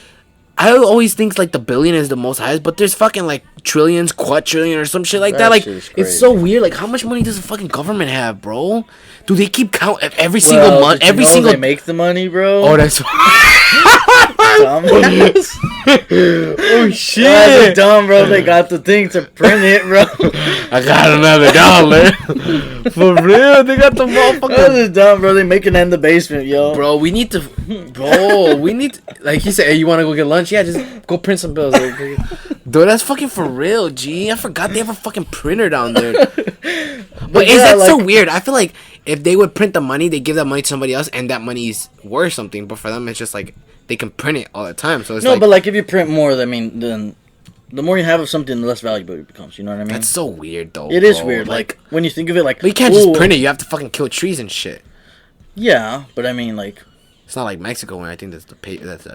I always think, like, the billion is the most highest, but there's fucking, like, trillions, quadrillion, or some shit like that. Like, it's so weird. Like, how much money does the fucking government have, bro? Do they keep count every single month? Every single. They make the money, bro. Oh, that's. Oh shit! That's dumb, bro. They got the thing to print it, bro. I got another $1. For real, they got the motherfucker. That's dumb, bro. They making it in the basement, yo. Bro, we need to. Like he said, hey, you want to go get lunch? Yeah, just go print some bills. Dude, that's fucking for real, G. I forgot they have a fucking printer down there. But is that so weird? I feel like if they would print the money, they give that money to somebody else, and that money's worth something. But for them, it's just like they can print it all the time. So it's but like if you print more, then the more you have of something, the less valuable it becomes. You know what I mean? That's so weird, though. It is weird. Like, when you think of it, like, but you can't just print it. You have to fucking kill trees and shit. Yeah, but I mean, like, it's not like Mexico where I think that's the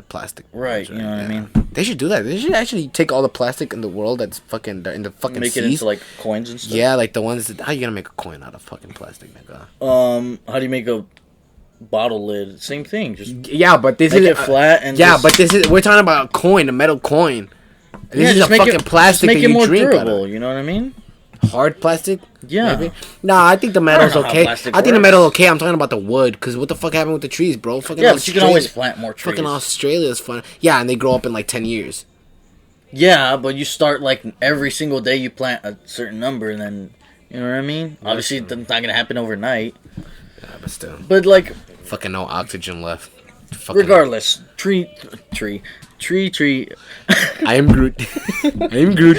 plastic. Right, you know what I mean? They should do that. They should actually take all the plastic in the world that's fucking in the fucking make seas. It into, like, coins and stuff. Yeah, like the ones that, how you gonna make a coin out of fucking plastic, nigga? How do you make a bottle lid? Same thing. Just but this make it flat and but we're talking about a coin, a metal coin. This is a fucking plastic make that you more drink durable, out of. You know what I mean? Hard plastic? Yeah. Maybe? Nah, I think the metal's okay. I think the works. metal's okay. I'm talking about the wood, because what the fuck happened with the trees, bro? Fucking but you can always plant more trees. Fucking Australia's fun. Yeah, and they grow up in like 10 years. Yeah, but you start like every single day you plant a certain number, and then, you know what I mean? Obviously, it's not gonna happen overnight. Yeah, but still. But like, fucking no oxygen left. Regardless, tree. I am Groot. I am Groot.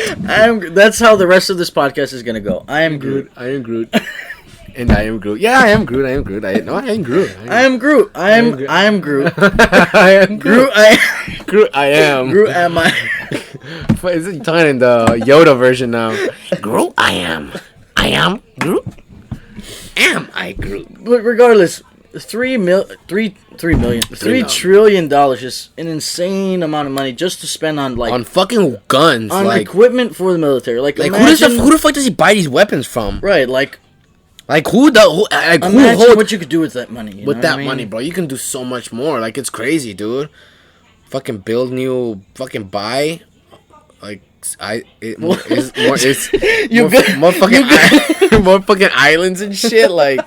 That's how the rest of this podcast is gonna go. I am Groot. I am Groot. And I am Groot. Yeah, I am Groot. I am Groot. I am Groot. I am Groot. I am Groot. I am Groot. Groot. I am. Groot am I. Is it talking in the Yoda version now? Groot. I am. I am Groot. Am I Groot? But regardless, $3 trillion is an insane amount of money just to spend on, like, on fucking guns, on like equipment for the military. Like who the fuck does he buy these weapons from? Right, like imagine what you could do with that money. With that money, bro, you can do so much more. Like, it's crazy, dude. Fucking build new, fucking buy, like more fucking islands and shit. Like,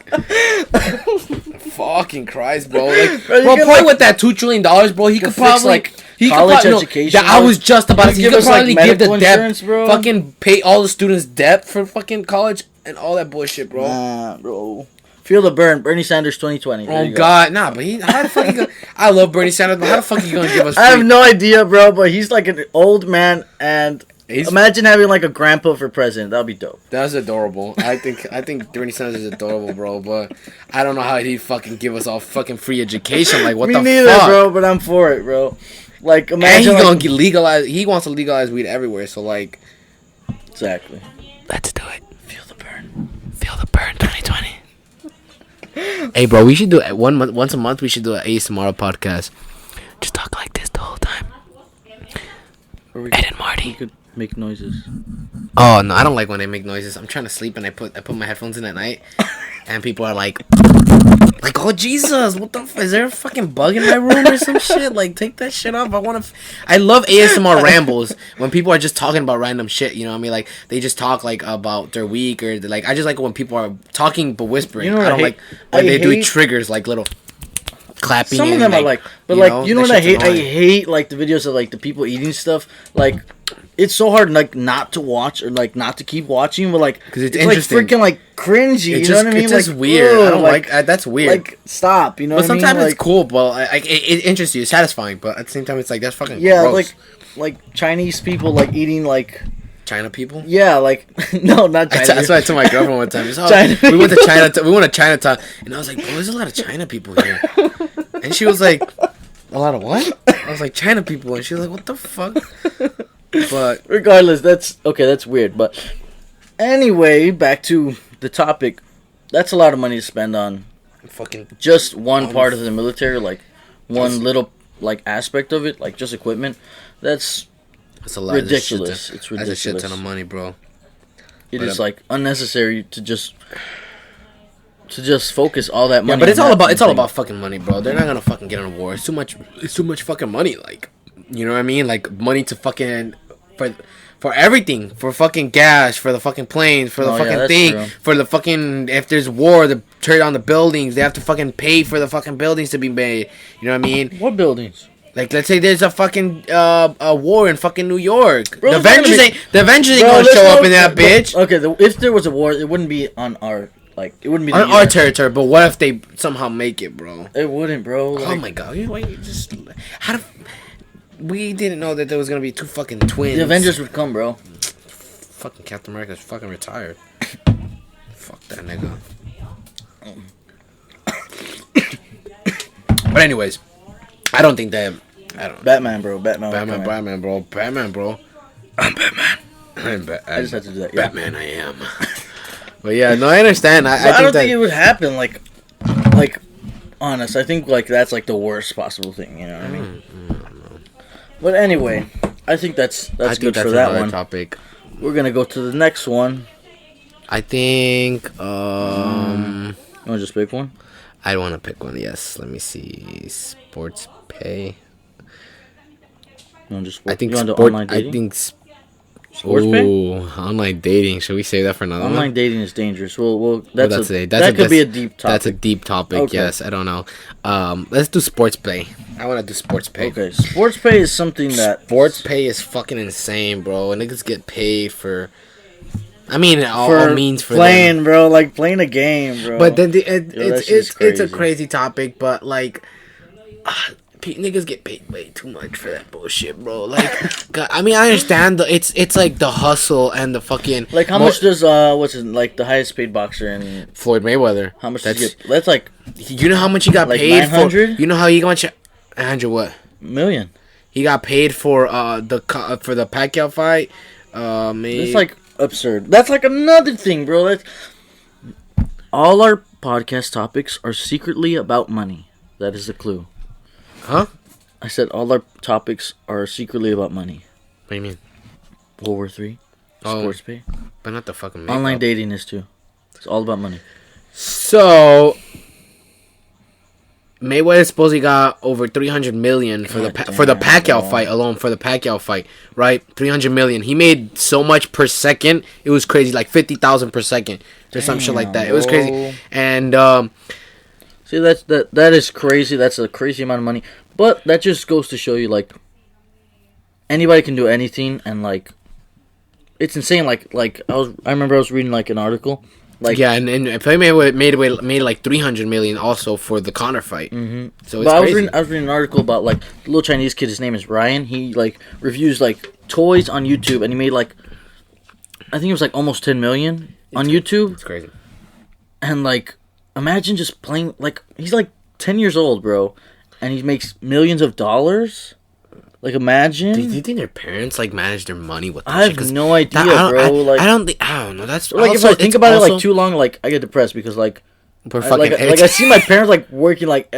fucking Christ, bro. Like, bro, probably with that $2 trillion, bro, he could probably like college education. I was just about to say, he could probably give the debt, bro. Fucking pay all the students' debt for fucking college and all that bullshit, bro. Nah, bro. Feel the burn. Bernie Sanders 2020. Oh, God. Nah, but how the fuck I love Bernie Sanders, but how the fuck are you going to give us I have no idea, bro, but he's like an old man, and Imagine having like a grandpa for president. That'd be dope. That's adorable. I think Bernie Sanders is adorable, bro. But I don't know how he'd fucking give us all fucking free education. Like, what Me the neither, fuck? bro. But I'm for it, bro. Like, And imagine he's like, gonna legalize. He wants to legalize weed everywhere. So like, exactly. let's do it. Feel the burn. Feel the burn, 2020. Hey, bro, we should do it once a month. We should do an ASMR podcast. Just talk like this the whole time. Edd and Marty. We could make noises. Oh no, I don't like when they make noises. I'm trying to sleep and I put my headphones in at night, and people are like, oh Jesus, what the is there a fucking bug in my room or some shit? Like, take that shit off. I love ASMR rambles when people are just talking about random shit. You know what I mean? Like, they just talk like about their week or like. I just like when people are talking but whispering. You know what I don't I like hate? when they do hate- triggers like little clapping. Some of and, them I like, but like, you know that what I shit's hate? I annoying. hate like the videos of like the people eating stuff. Like, it's so hard like not to watch or like not to keep watching, but like 'Cause it's like interesting. freaking like cringy. It's You know what I mean? It's just like, weird. I ugh, don't like that's weird. Like, stop. You know But what I mean? sometimes Like, it's cool, but it interests you. It's satisfying, but at the same time, it's like that's fucking yeah, gross. like Chinese people like eating like China people. yeah, like no, not China. That's what I told my girlfriend one time. She was, China. we went to China. We went to Chinatown, and I was like, "Bro, there's a lot of China people here." And she was like, "A lot of what?" I was like, "China people," and she was like, "What the fuck?" But Regardless, that's okay. That's weird, but anyway, back to the topic. That's a lot of money to spend on fucking just one part of the military, like one little like aspect of it, like just equipment. That's that's a lot. ridiculous. It's It's That's a shit ridiculous. ton of money, bro. It But, is like unnecessary to just focus all that money. Yeah, but it's on all that about one thing. fucking money, bro. They're not gonna fucking get on a war. It's too much. It's too much fucking money. Like, you know what I mean? Like money to fucking for everything, for fucking gas, for the fucking planes, for the Oh, yeah, fucking that's thing, true. for the fucking if there's war, to tear down the buildings. They have to fucking pay for the fucking buildings to be made. You know what I mean? What buildings? Like, let's say there's a fucking a war in fucking New York. Bro, the there's not Avengers gonna be- ain't Bro, gonna there's show no- up in that bitch. Okay, if there was a war, it wouldn't be on our it wouldn't be the On our US. territory, but what if they somehow make it, bro? It wouldn't, bro. Oh Like, my god! You just how? We didn't know that there was gonna be two fucking twins. the Avengers would come, bro. Fucking Captain America's fucking retired. Fuck that nigga. But anyways, I don't think that. I don't. Batman, bro. Batman. would come in. Batman, bro. Batman, bro. I'm Batman. I just had to do that. Yeah. Batman, I am. But yeah, no, I understand. I But I don't that, think it would happen. Like, honest. I think like that's like the worst possible thing. You know what I mean? But anyway, I think that's I think good that's for that another one. topic. We're gonna go to the next one. I think. You want to just pick one? I want to pick one. Yes, let me see. Sports pay. You want just? I think you want to do sport. online I dating? think. Sports pay? Ooh, online dating. Should we save that for another one? Online dating is dangerous. Well, That could be a deep topic. That's a deep topic. Okay. Yes, I don't know. Let's do sports pay. I want to do sports pay. Okay, sports pay is something that Sports pay is fucking insane, bro. Niggas get paid for. I mean, all for means for playing, them. bro. Like playing a game, bro. But then that shit is it's a crazy. crazy topic. But like, niggas get paid way too much for that bullshit, bro. Like, God, I mean, I understand it's like the hustle and the fucking Like how much does what's his like the highest paid boxer in Floyd Mayweather? how much That's does he get? That's like you know how much he got Like paid for. 900? You know how he got 100 what? million. He got paid for the Pacquiao fight. Maybe It's like absurd. That's like another thing, bro. That's all our podcast topics are secretly about money. That is the clue. huh? I said all our topics are secretly about money. What do you mean? World War III, Oh. sports pay, But not the fucking online makeup. dating is too. It's all about money. So Mayweather supposedly got over 300 million for the God for the damn, Pacquiao bro. fight alone. For the Pacquiao fight, right? 300 million. He made so much per second. It was crazy, like 50,000 per second or some shit like that. It was Damn, crazy. bro. And See, that is crazy. That's a crazy amount of money. But that just goes to show you, like, anybody can do anything, and like, it's insane. Like I remember I was reading like an article, Like, yeah, and Play made like 300 million also for the Conor fight. Mm-hmm. So it's but crazy. I was reading an article about like the little Chinese kid. His name is Ryan. He like reviews like toys on YouTube, and he made like I think it was like almost 10 million on YouTube. It's crazy. And like, imagine just playing like he's like 10 years old, bro, and he makes millions of dollars. Like, imagine. Do you think their parents like manage their money with that I shit? have no idea, I bro. I don't know. That's like also, if I think about it like too long, like I get depressed because like we're I, fucking like I see my parents like working like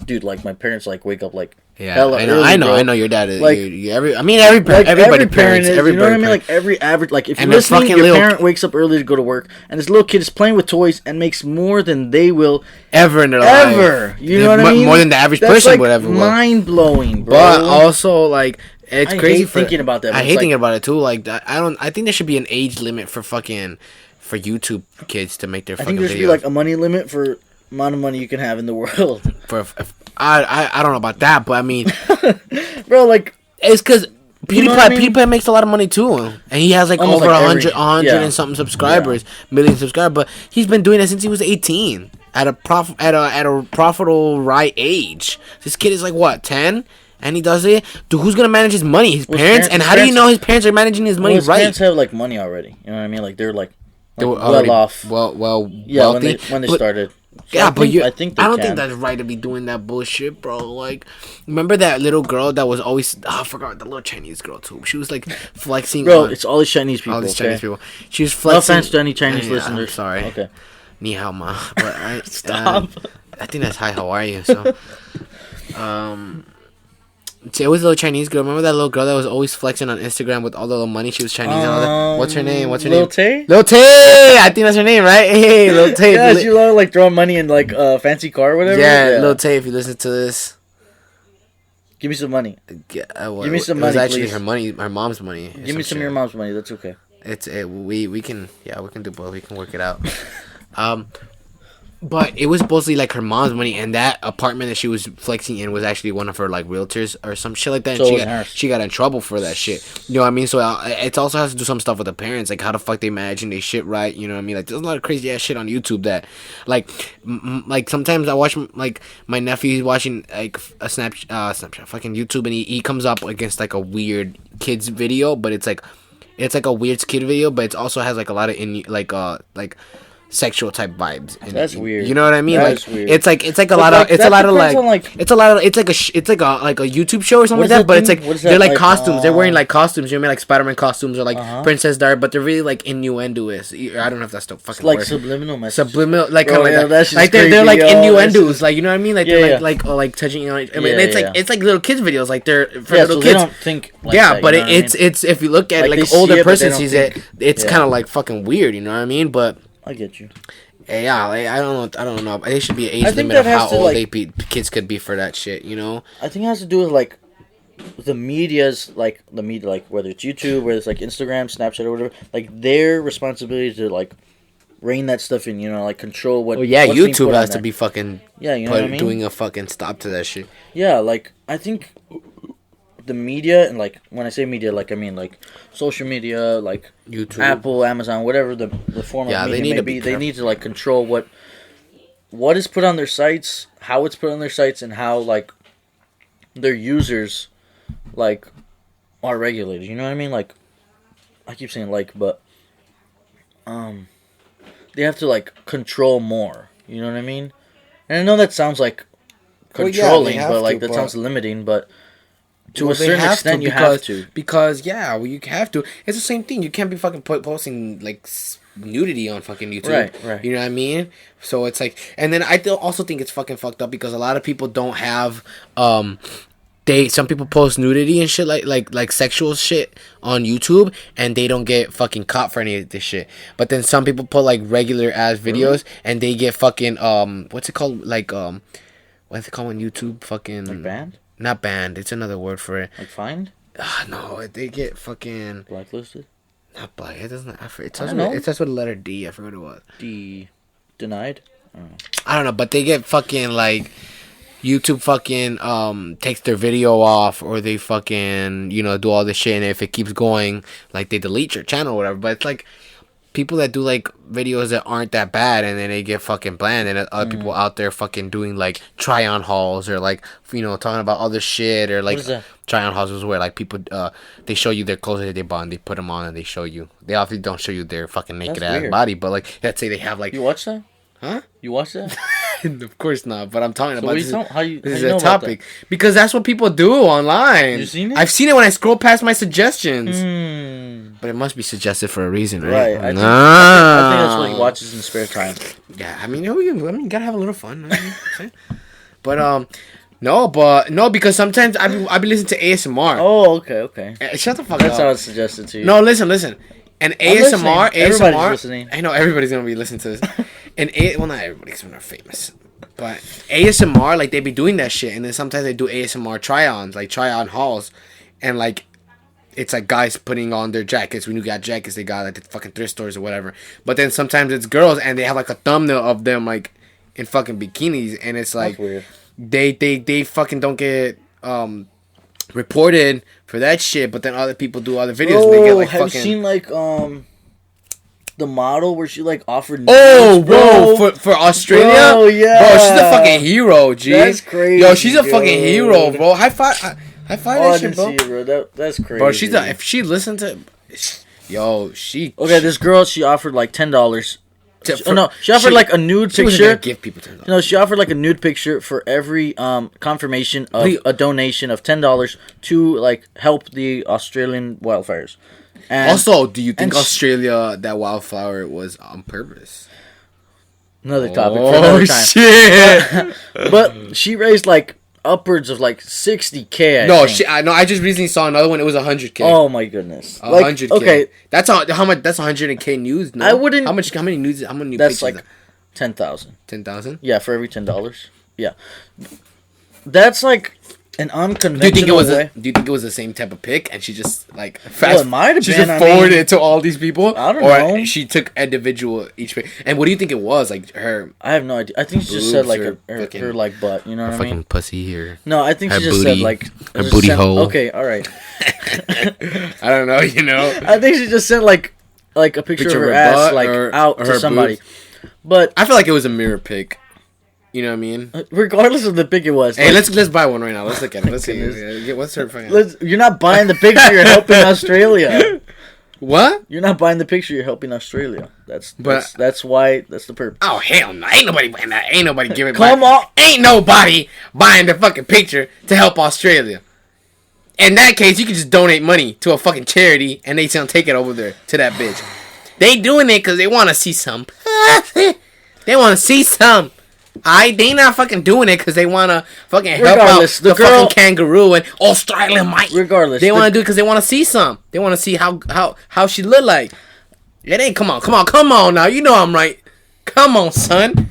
dude, like my parents like wake up like hella early, I know your dad is like everybody every parents, parent is, you know what I mean? parent. Like every average, like if you're And they're listening, fucking your little parent wakes up early to go to work, and this little kid is playing with toys and makes more than they will ever in their life. You know what I mean? More than the average That's person like would ever. Mind blowing, bro. But also like. It's I crazy hate thinking about that. I hate thinking about it too. Like I think there should be an age limit for YouTube kids to make their. I think there should be like a money limit for amount of money you can have in the world. I don't know about that, but I mean, bro, like it's because PewDiePie, PewDiePie makes a lot of money too, and he has like almost over like 100 and something subscribers, million subscribers. But he's been doing it since he was 18 at a profitable right age. This kid is like what 10. And he does it. Dude, who's gonna manage his money? His parents? And how do you know his parents are managing his money his right? His parents have like money already. You know what I mean? Like they're like they were well off. Yeah, wealthy. when they started. So yeah, I think don't think that's right to be doing that bullshit, bro. Like, remember that little girl that was always I forgot the little Chinese girl too. She was like flexing. Bro, it's all these Chinese people. All these okay? Chinese people. She was flexing. No offense to any Chinese listeners. I'm sorry. Okay. Ni hao ma. But Stop. I think that's hi. How are you? So, it was a little Chinese girl. Remember that little girl that was always flexing on Instagram with all the little money? She was Chinese and all that. What's her name? Lil Tay? Lil Tay! I think that's her name, right? Hey, Lil Tay. Yeah, she love like throwing money in like a fancy car or whatever. Yeah, Lil Tay, if you listen to this. Give me some money. Give me some money, It was actually please. her money, her mom's money. Give me some of your mom's money. That's okay. We can do both. We can work it out. But it was supposedly like her mom's money, and that apartment that she was flexing in was actually one of her like realtors or some shit like that. So And she got in trouble for that shit. You know what I mean? So it also has to do some stuff with the parents, like how the fuck they managing their shit right. You know what I mean? Like there's a lot of crazy ass shit on YouTube that, like sometimes I watch like my nephew, he's watching like a Snapchat, fucking YouTube, and he comes up against like a weird kids video, but it's like a weird kid video, but it also has like a lot of sexual type vibes. That's weird. You know what I mean? That's like weird. it's like a lot of a YouTube show or something like that. But they're like costumes. They're wearing like costumes. You know what I mean? Like Spider-Man costumes or like Princess Diary, but they're really like innuendoous. I don't know if that's the fucking like word. subliminal message. Like kind of like that. Like they're like innuendos. Like you know what I mean? Like they're like touching. You know, I mean, it's like little kids videos. Like they're for little kids. They don't think. Like that, but it's if you look at like older person sees it, it's kind of like fucking weird. You know what I mean? But I get you. Yeah, like, I don't know. They should be an age limit of how old kids could be for that shit, you know? I think it has to do with, like, the media, like, whether it's YouTube, whether it's, like, Instagram, Snapchat, or whatever, like, their responsibility to, like, rein that stuff in, you know, like, control what... Well, yeah, YouTube has to be fucking... Yeah, you know what I mean? Doing a fucking stop to that shit. Yeah, like, I think the media, and, like, when I say media, like, I mean, like, social media, like, YouTube, Apple, Amazon, whatever the form of media may be, they need to, like, control what is put on their sites, how it's put on their sites, and how, like, their users, like, are regulated. You know what I mean? Like, I keep saying like, but, they have to, like, control more. You know what I mean? And I know that sounds like controlling, but, like, that sounds limiting, but... To a certain extent, you have to. Because, you have to. It's the same thing. You can't be fucking posting, like, nudity on fucking YouTube. Right. You know what I mean? So it's like... And then I also think it's fucking fucked up because a lot of people don't have... Some people post nudity and shit, like sexual shit on YouTube, and they don't get fucking caught for any of this shit. But then some people put, like, regular ass videos, and they get fucking, what's it called? Like, what's it called on YouTube? Fucking... Like banned? Not banned. It's another word for it. Like fined? No, they get fucking blacklisted. Not black. It doesn't. It starts with a letter D. I forgot what it was. Denied. I don't know, but they get fucking like YouTube fucking takes their video off, or they fucking do all this shit, and if it keeps going, like they delete your channel or whatever. But it's like people that do like videos that aren't that bad and then they get fucking bland, and other people out there fucking doing like try on hauls or like talking about other shit or like What is that? try on hauls is where like people they show you their clothes that they bought and they put them on and they show you. They obviously don't show you their fucking naked That's ass weird. body, but like let's say they have like You watch that? huh? You watch that? Of course not, but I'm talking So about what this. how you This is know a about topic because that's what people do online. You seen it? I've seen it when I scroll past my suggestions. that? But it must be suggested for a reason, right? Right. I think that's what he watches in spare time. Yeah, I mean, you gotta have a little fun. But no, because sometimes I be listening to ASMR. Oh, okay. Shut the fuck That's up. how it's suggested to you. No, listen. And ASMR, Everybody's listening. I know everybody's gonna be listening to this. Well, not everybody, because we're not famous. But ASMR, like they be doing that shit, and then sometimes they do ASMR try-ons, like try-on hauls, and like it's like guys putting on their jackets. When you got jackets, they got like the fucking thrift stores or whatever. But then sometimes it's girls, and they have like a thumbnail of them like in fucking bikinis, and it's like That's weird. they fucking don't get reported for that shit. But then other people do other videos, and they get like have fucking. you seen like the model where she like offered? Oh, nudes, bro, for Australia? Bro, yeah. Bro, she's a fucking hero, G. That's crazy. Yo, she's a fucking dude. hero, bro. High five Oh, that I shit, didn't bro. see it, bro. That's crazy. Bro, if she listened to, yo, she. Okay, this girl, she offered like $10. She offered she- like a nude She wasn't gonna picture. give people $10. No, she offered like a nude picture for every confirmation of Wait. a donation of $10 to like help the Australian wildfires. And Also, do you think and sh- Australia, that wildflower was on purpose? another topic for another Oh, time. shit. But she raised like upwards of like 60K. No, I think. I just recently saw another one. It was 100K. Oh my goodness. 100K. Okay, That's how much. That's 100K news. No? I wouldn't- How many news? How many? that's pictures like 10,000. 10,000. Yeah, for every $10. Yeah, that's like an Do you unconventional think it was? way. Do you think it was the same type of pic, and she just like Well, it might have she been, just I forwarded mean- it to all these people? I don't or know. she took individual each pic. And what do you think it was? Like her I have no idea. I think she just said Boobs like or her fucking- like butt. You know what I fucking mean? pussy here. No, I think her she just booty- said like her just booty sent- hole. Okay, all right. I don't know. I think she just sent like a picture of her ass butt like or out to her somebody. boobs. But I feel like it was a mirror pic. You know what I mean? regardless of the pic it was, Hey, like, let's buy one right now. Let's look at it. Let's see. Goodness. What's her fucking? you're not buying the picture. You're helping Australia. What? You're not buying the picture. You're helping Australia. That's why. That's the purpose. Oh hell no! Ain't nobody buying that. Ain't nobody giving. Come on. Ain't nobody buying the fucking picture to help Australia. In that case, you can just donate money to a fucking charity, and they gonna take it over there to that bitch. They doing it because they want to see some. They want to see some. They not fucking doing it because they want to fucking help out Regardless, the the girl- fucking kangaroo and Australia might. Regardless, They want to do it because they want to see some. They want to see how she look like. It ain't. Come on now. You know I'm right. Come on, son.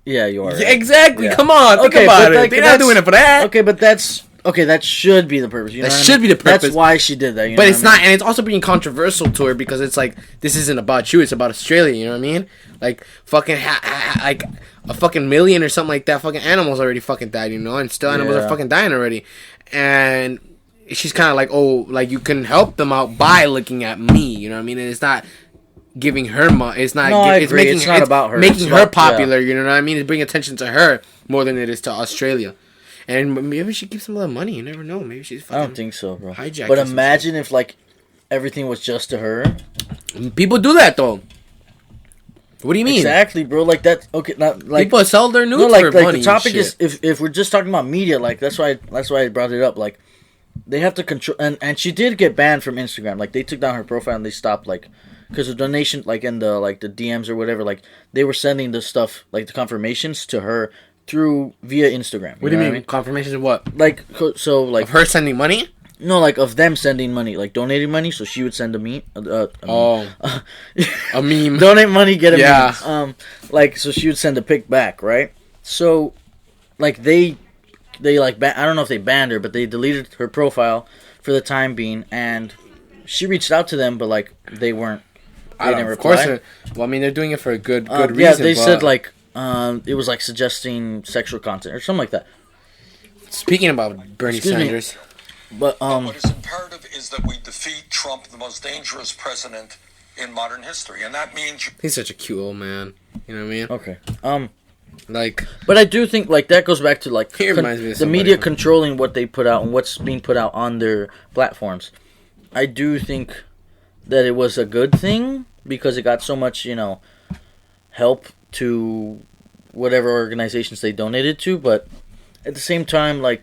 Yeah, you are. Yeah, Right. exactly. Yeah. Come on. Think Okay, about but it. like, They're not that's- doing it for that. Okay, but that's okay. That should be the purpose. You know That what I should mean? be the purpose. That's why she did that. You But know it's what I not, and it's also being controversial to her because it's like this isn't about you. It's about Australia. You know what I mean? Like fucking like a fucking million or something like that. Fucking animals already fucking died. You know, and still animals Yeah. are fucking dying already. And she's kind of like, oh, like you can help them out by looking at me. You know what I mean? And it's not giving her money. It's not. No, I it's agree. making It's not about her. Making It's her about- popular. You know what I mean? It's bringing attention to her more than it is to Australia. And maybe she keeps some of the money. You never know. Maybe she's fucking. I don't think so, bro. hijacking But some imagine if like everything was just to her. People do that though. What do you mean? Exactly, bro. Like that. Okay, not like People sell their nudes no, like for like money. the topic and shit. is if we're just talking about media, like that's why I brought it up. Like they have to control, and she did get banned from Instagram. Like they took down her profile and they stopped like because of donation, like in the like the DMs or whatever. Like they were sending the stuff like the confirmations to her through via Instagram. What do you know mean? Confirmations of what? Like so like Of her sending money? no, like of them sending money, like donating money. So she would send a meme. Oh, a meme. Donate money, get a Yeah. meme. Like so she would send a pic back, right? So, like they like I don't know if they banned her, but they deleted her profile for the time being, and she reached out to them, but like they weren't. They didn't Of reply. course. Well, I mean, they're doing it for a good reason. Yeah, they but said like it was like suggesting sexual content or something like that. Speaking about Bernie Excuse me. Sanders, But What is imperative is that we defeat Trump, the most dangerous president in modern history, and that means He's such a cute old man. You know what I mean? Okay. Like, But I do think like that goes back to like He reminds me of the somebody media else. controlling what they put out and what's being put out on their platforms. I do think that it was a good thing because it got so much, help to whatever organizations they donated to, but at the same time at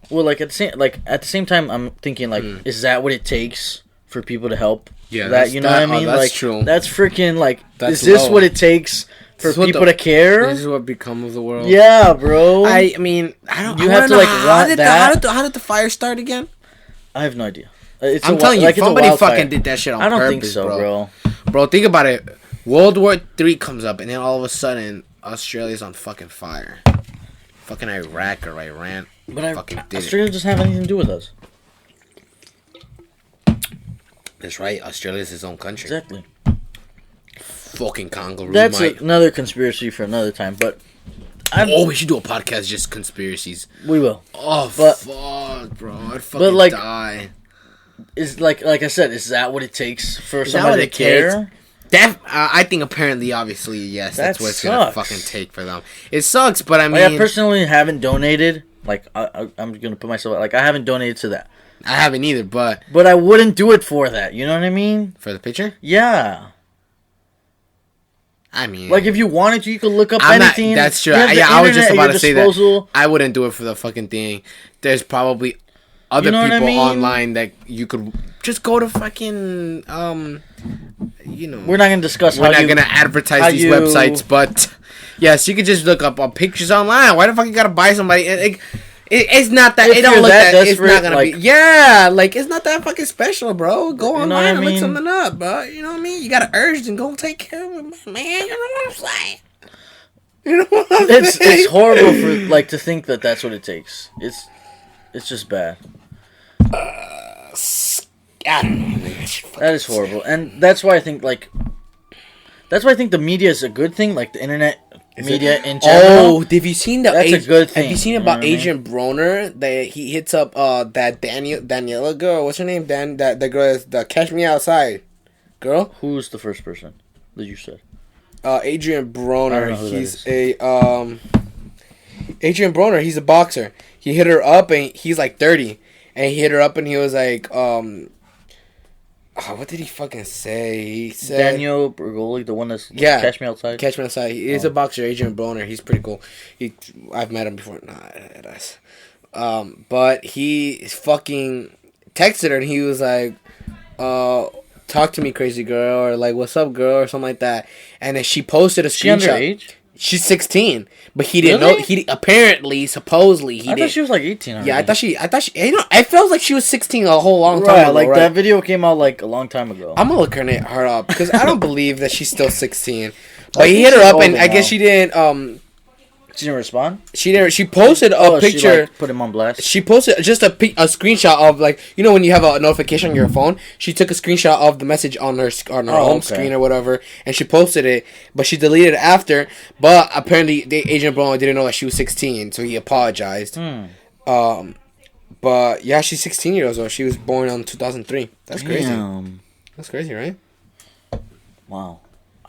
the same time I'm thinking like is that what it takes for people to help? Yeah, that you know what I mean? that's like true. that's freaking like That's is this low. what it takes for This is what people the- to care? this is what become of the world. Yeah, bro. I mean, I don't. You I have wanna to, know like, how want did that. how did the fire start again? I have no idea. It's I'm a telling you, like, it's a somebody wildfire. fucking did that shit on I don't purpose, think so, bro. Bro, think about it. World War III comes up, and then all of a sudden, Australia's on fucking fire. Fucking Iraq or Iran. But I fucking did Australia doesn't have anything to do with us. That's right. Australia's its own country. Exactly. Fucking kangaroo. That's might. another conspiracy for another time. But We should do a podcast just conspiracies. we will. Oh, But- fuck, bro. I'd fucking like, die. Is like I said, is that what it takes for Is that somebody what to it takes? care? I think apparently, obviously, yes, that's That what it's gonna sucks. fucking take for them. It sucks, but I mean, Like, I personally haven't donated. Like I'm gonna put myself like I haven't donated to that. I haven't either. But But I wouldn't do it for that. You know what I mean? for the picture, Yeah. I mean, Like if you wanted to, you could look up I'm not- anything. that's true. You have the Yeah, I was just internet at about your to say that. disposal. I wouldn't do it for the fucking thing. There's probably other You know what I people mean? online that you could just go to fucking We're not gonna discuss. We're how not you, gonna how advertise these you- websites, but yes, you could just look up pictures online. Why the fuck you gotta buy somebody? It's not that. If It don't you're look that that. It's desperate, not gonna like- be. Yeah, like it's not that fucking special, bro. Go You know online what I and look mean? something up, bro. You know what I mean? You got an urge to go take care of it, man. You know what I'm saying? You know what I'm It's saying? horrible for like to think that that's what it takes. It's just bad. I don't know. That is horrible, and that's why I think the media is a good thing. Like the internet media in general. Oh, have you seen the? That's a good thing, Have you seen you know about what I mean? Adrian Broner? That he hits up that Daniela girl. What's her name? That the girl is the Catch Me Outside girl. Who's the first person that you said? Adrian I don't Broner. know who that He's is. Adrian Broner. He's a boxer. He hit her up and he's like 30, and he hit her up and he was like what did he fucking say? He said Daniel Bergoli, the one that's Yeah. Catch Me Outside. Catch Me Outside. He is a boxer, Adrian Broner. He's pretty cool. I've met him before. Nah, that's. But he fucking texted her and he was like, "Talk to me, crazy girl," or like, "What's up, girl," or something like that. And then she posted a She screenshot. underage? She's 16, but he didn't Really? know. He apparently, supposedly, he I didn't. thought she was like 18. Already. Yeah, I thought she. I felt like she was 16 a whole long time Right, ago. like right? that video came out like a long time ago. I'm gonna look her up because I don't believe that she's still 16. But I he think hit her she's up, and older I guess now. she didn't. She didn't respond. She posted a She, picture. like, put him on blast. She posted just a screenshot of like when you have a notification on your phone. She took a screenshot of the message on her home okay. screen or whatever, and she posted it. But she deleted it after. But apparently, Agent Brown didn't know that she was 16, so he apologized. But yeah, she's 16 years old. She was born in 2003. That's crazy. Damn. That's crazy, right? Wow.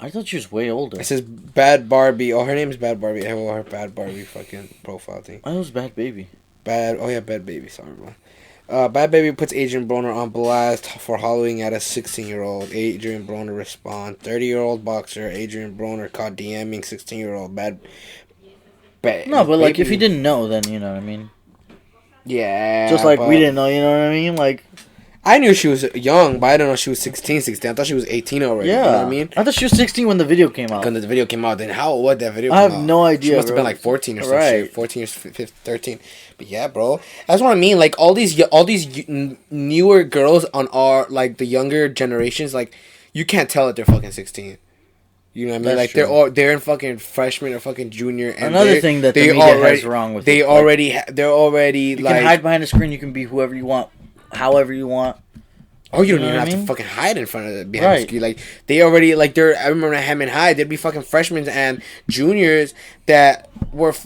I thought she was way older. It says Bad Barbie. Oh, her name is Bad Barbie. I have her Bad Barbie fucking profile thing. I was Bad Baby. Bad Baby. Sorry, bro. Bad Baby puts Adrian Broner on blast for hollowing at a 16-year-old. Adrian Broner responds. 30-year-old boxer Adrian Broner caught DMing 16-year-old bad. No, but like if Baby. you didn't know, then you know what I mean. Yeah. Just like but we didn't know, you know what I mean? Like I knew she was young, but I didn't know she was 16. I thought she was 18 already. yeah, You know what I mean? I thought she was 16 when the video came out. When the video came out, then how old was that video? I come have out? no idea, She must have bro. been like 14 or some Right. shit. 14 or 15, 13. But yeah, bro, that's what I mean. Like all these newer girls on our like the younger generations, like you can't tell that they're fucking 16. You know what I mean? That's Like true. they're in fucking freshman or fucking junior. And Another thing that the media has wrong with they it, like, already they're already you like can hide behind a screen. You can be whoever you want, however you want. Oh, you don't You know even what have I to mean? fucking hide in front of the behind the Right. screen. Like they already like they're. I remember at Hammond High, there'd be fucking freshmen and juniors that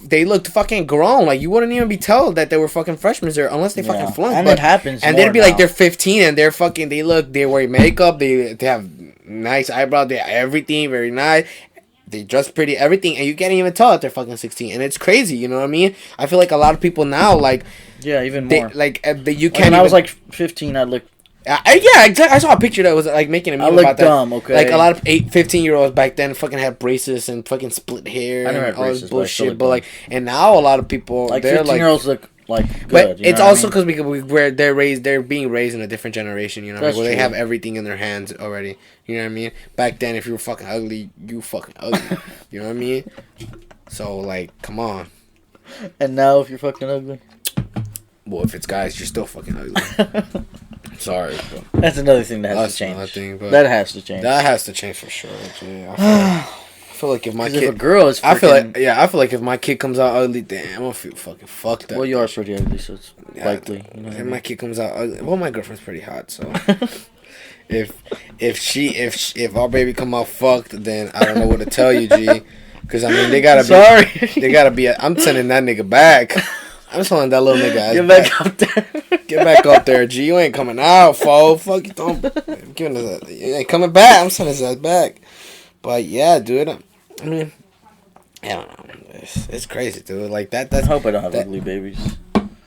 they looked fucking grown. Like you wouldn't even be told that they were fucking freshmen there unless they Yeah. fucking flunked. And But- it happens And more they'd be like now. they're 15 and they're fucking. They wear makeup. They have nice eyebrows. They have everything very nice. They dress pretty, everything, and you can't even tell that they're fucking 16, and it's crazy. You know what I mean? I feel like a lot of people now, like, Yeah, even they more. you Like, can't. when Even, I was like 15, I looked. yeah, exactly. I saw a picture that was like making a meme I look about that. dumb, okay? Like a lot of 15-year-olds back then fucking had braces and fucking split hair I never and had all this braces, but I still bullshit. look But dumb. like, and now a lot of people Like they're 15-year-olds look like good. But you know it's what I also mean? because they're being raised in a different generation. You know, That's where they true. have everything in their hands already. You know what I mean? Back then, if you were fucking ugly, you fucking ugly. You know what I mean? So like, come on. And now if you're fucking ugly, Well, if it's guys, you're still fucking ugly. Sorry, bro. that's another thing that has That's to change. another thing, but That has to change. that has to change for sure. Gee. I feel like if my 'Cause if a kid, girl is, I feel freaking- like I feel like if my kid comes out ugly, damn, I'm gonna feel fucking fucked up. well, you are pretty ugly, so it's Yeah, likely. You know what I if mean? my kid comes out ugly, well, my girlfriend's pretty hot, so if our baby come out fucked, then I don't know what to tell you, G. Because I mean, they gotta Sorry. be, they gotta be. I'm sending that nigga back. I'm telling that little nigga ass Get back up there. Get back up there, G. You ain't coming out, fo. Fuck you, don't. Giving us that. You ain't coming back. I'm sending his ass back. But yeah, dude. I mean, I don't know. It's crazy, dude. Like that. I That's hope I don't have that- ugly babies.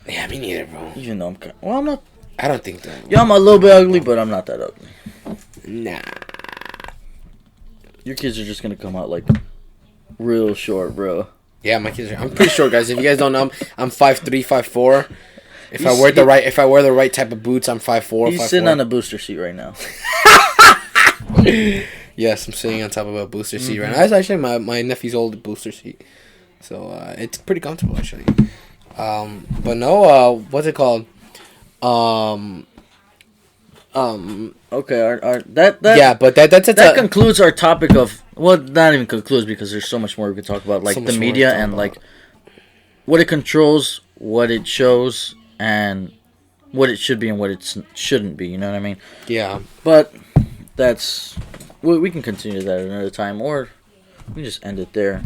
Yeah, me neither, bro. Even though I'm kind well, I'm not. I don't think that. Yeah, I'm a little bit ugly, but I'm not that ugly. Nah. Your kids are just gonna come out like real short, bro. Yeah, my kids are. I'm pretty sure, guys. If you guys don't know, I'm 5'3", 5'4". If I He's- wear the right type of boots, I'm 5'4". He's sitting on a booster seat right now. Yes, I'm sitting on top of a booster seat right now. That's actually my nephew's old booster seat, so it's pretty comfortable actually. But no, what's it called? Okay, that Yeah, but that's that concludes our topic of, well, not even concludes because there's so much more we could talk about, like So the much more media to talk and about. like what it controls, what it shows, and what it should be and what it shouldn't be. You know what I mean? yeah. But that's we can continue that another time, or we can just end it there.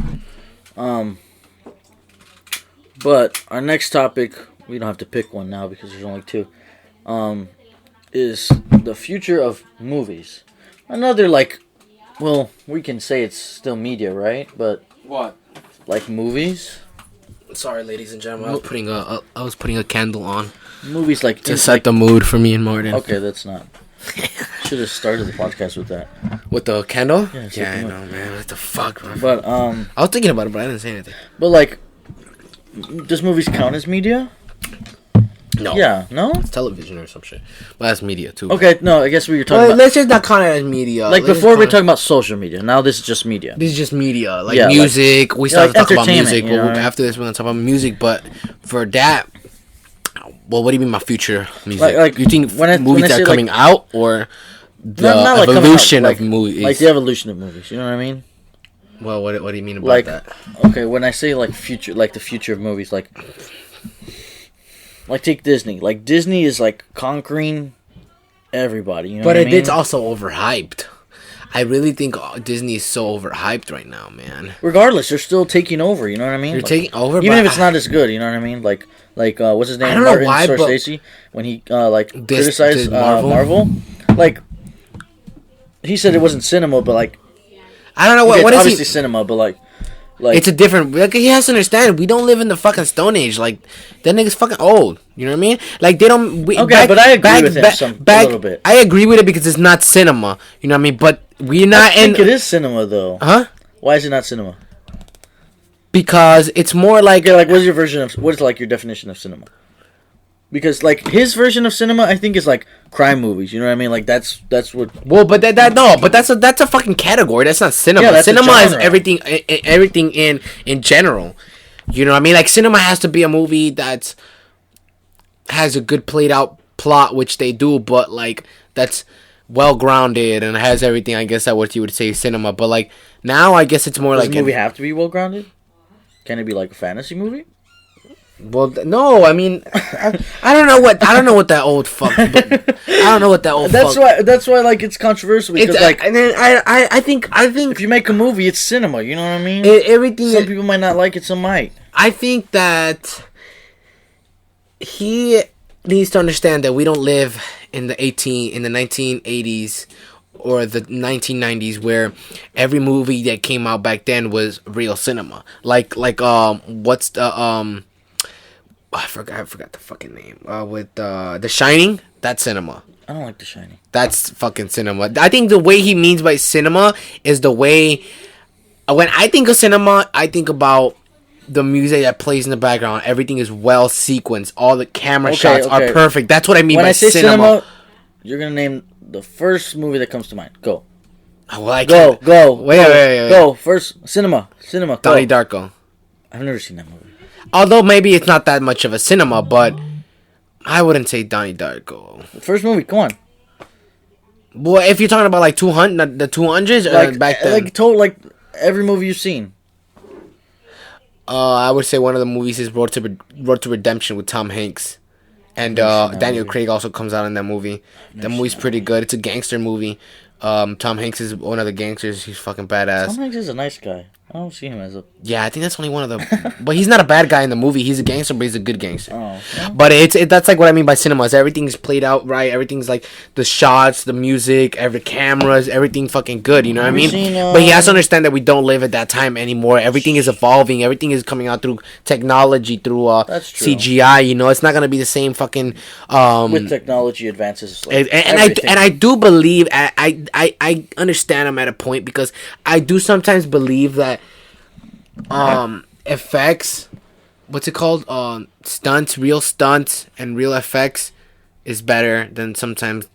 But our next topic, we don't have to pick one now because there's only two. Is the future of movies. Another, like, well, we can say it's still media, right? But What? like movies, Sorry, ladies and gentlemen. I was putting a candle on movies like to set the mood for me and Martin. Okay, that's not. Should have started the podcast with that. With the candle? Yeah, set Yeah, I the know, man. What the fuck, man? But I was thinking about it, but I didn't say anything. but like, does movies count as media? No. Yeah, no. It's television or some shit. But that's media too. Okay, no, I guess we were talking Well, about. let's just not count it as media. Like Let's before, we just were count talking about social media. Now this is just media. This is just media, like Yeah, like- music. We still yeah, have to like talk about entertainment, music, you but know what I mean? after this, we're gonna talk about music. But for that, well, what do you mean by future music? Like, you think when I movies say, are like- coming out or the Not like coming out, evolution like- of movies? Like the evolution of movies. You know what I mean? well, what do you mean about Like, that? okay, when I say like future, like the future of movies, like take Disney. Like Disney is like conquering everybody. You know But what I mean? it's also overhyped. I really think Disney is so overhyped right now, man. Regardless, they're still taking over. You know what I mean? You're Like, taking over, even but if it's not as good. You know what I mean? Like what's his name? I don't know Martin why, but- Scorsese, when he criticized did Marvel? Marvel. Like he said it wasn't cinema, but like I don't know okay, what it's is obviously he? cinema, but like It's a different. Like, he has to understand. We don't live in the fucking Stone Age. Like that nigga's fucking old. You know what I mean? Like they don't. Okay, but I agree with him a little bit. I agree with it because it's not cinema. You know what I mean? But we're not I in. think it is cinema though. Huh? Why is it not cinema? Because it's more like. Okay, like what's your version of what is like your definition of cinema? Because like his version of cinema, I think is like crime movies. You know what I mean? Like that's what. Well, but but that's a fucking category. That's not cinema. Yeah, that's a Cinema is genre. everything in general. You know what I mean? Like cinema has to be a movie that has a good played out plot, which they do, but like that's well grounded and has everything. I guess that what you would say cinema. But like now, I guess it's more Does like a movie have to be well grounded? Can it be like a fantasy movie? Well, no, I mean, I don't know what that old fuck. But I don't know what that old. That's why like it's controversial because and then I think if you make a movie, it's cinema. You know what I mean? Everything. Some people might not like it, some might. I think that he needs to understand that we don't live in the 1980s or the 1990s where every movie that came out back then was real cinema. Like what's the I forgot the fucking name. With The Shining, that's cinema. I don't like The Shining. That's fucking cinema. I think the way he means by cinema is the way when I think of cinema, I think about the music that plays in the background. Everything is well sequenced. All the camera shots are perfect. That's what I mean by cinema. When I say cinema, you're gonna name the first movie that comes to mind. Go. Well, I go. Wait. Go. First, cinema. Donnie Darko. I've never seen that movie. Although maybe it's not that much of a cinema, but I wouldn't say Donnie Darko. The first movie, come on. Well, if you're talking about like 200, the 200s, like, back then, like every movie you've seen. I would say one of the movies is Road to Redemption with Tom Hanks, and Daniel Craig also comes out in that movie. That movie's pretty good. It's a gangster movie. Tom Hanks is one of the gangsters. He's fucking badass. Tom Hanks is a nice guy. I don't see him as a... Yeah, I think that's only one of the... But he's not a bad guy in the movie. He's a gangster, but he's a good gangster. Oh. Yeah. But that's like what I mean by cinema. Is everything's played out right. Everything's like the shots, the music, every cameras, everything fucking good. You know what I mean? But he has to understand that we don't live at that time anymore. Everything is evolving. Everything is coming out through technology, through CGI. You know, it's not gonna be the same fucking... with technology advances, like and I do believe I understand him at a point because I do sometimes believe that effects, what's it called, real stunts and real effects is better than sometimes